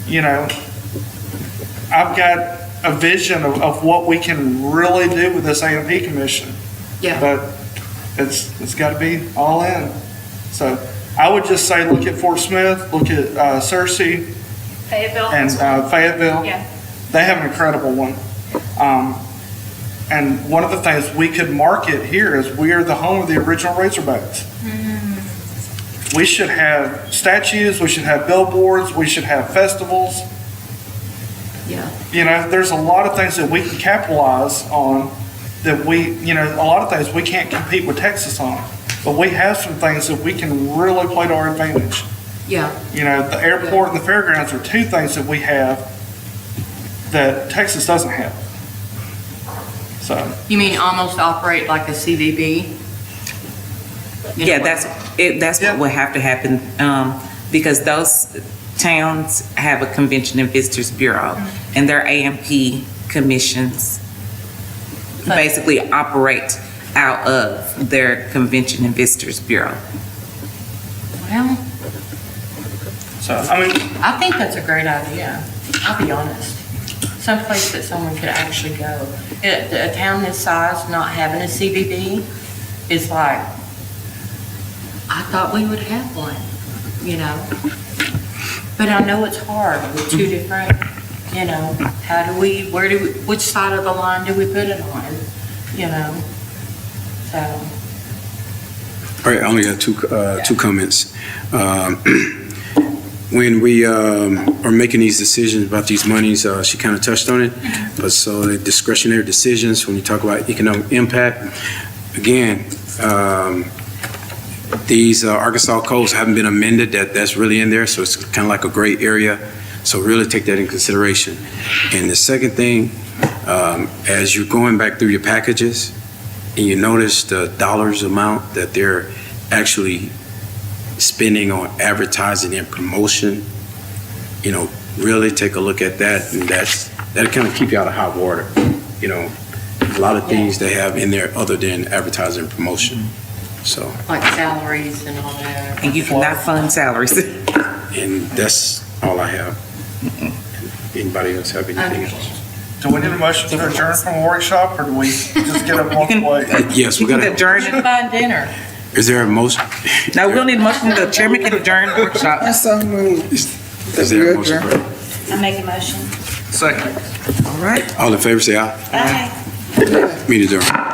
Speaker 7: You know, I've got a vision of what we can really do with this AMP commission.
Speaker 8: Yeah.
Speaker 7: But it's got to be all in. So I would just say, look at Fort Smith, look at Searcy
Speaker 11: Fayetteville.
Speaker 7: and Fayetteville.
Speaker 11: Yeah.
Speaker 7: They have an incredible one. And one of the things we could market here is we are the home of the original Razorbacks. We should have statues, we should have billboards, we should have festivals.
Speaker 8: Yeah.
Speaker 7: You know, there's a lot of things that we can capitalize on that a lot of things we can't compete with Texas on. But we have some things that we can really play to our advantage.
Speaker 8: Yeah.
Speaker 7: You know, the airport and the fairgrounds are two things that we have that Texas doesn't have. So,
Speaker 8: You mean almost operate like a CVB?
Speaker 2: Yeah, that's what would have to happen, because those towns have a Convention and Visitors Bureau, and their AMP commissions basically operate out of their Convention and Visitors Bureau.
Speaker 8: Well,
Speaker 7: So, I mean,
Speaker 8: I think that's a great idea, I'll be honest. Someplace that someone could actually go. A town this size not having a CBD is like, I thought we would have one, you know? But I know it's hard with two different, you know, which side of the line do we put it on, you know? So.
Speaker 1: All right, I only have two comments. When we are making these decisions about these monies, she kind of touched on it, but so the discretionary decisions, when you talk about economic impact, again, these Arkansas codes haven't been amended, that's really in there, so it's kind of like a gray area, so really take that in consideration. And the second thing, as you're going back through your packages, and you notice the dollars amount that they're actually spending on advertising and promotion, you know, really take a look at that, and that'll kind of keep you out of hot water. You know, a lot of things they have in there other than advertising and promotion, so.
Speaker 8: Like salaries and all that.
Speaker 2: And you cannot fund salaries.
Speaker 1: And that's all I have. Anybody else have anything else?
Speaker 7: do we need a motion to adjourn from a workshop, or do we just get up one way?
Speaker 1: Yes, we gotta.
Speaker 2: Adjourn.
Speaker 8: Fun dinner.
Speaker 1: Is there a motion?
Speaker 2: No, we don't need a motion, the chairman can adjourn the workshop.
Speaker 1: Is there a motion?
Speaker 14: I make a motion.
Speaker 7: Second.
Speaker 2: All right.
Speaker 1: All in favor, say aye.
Speaker 14: Bye.
Speaker 1: Meeting adjourned.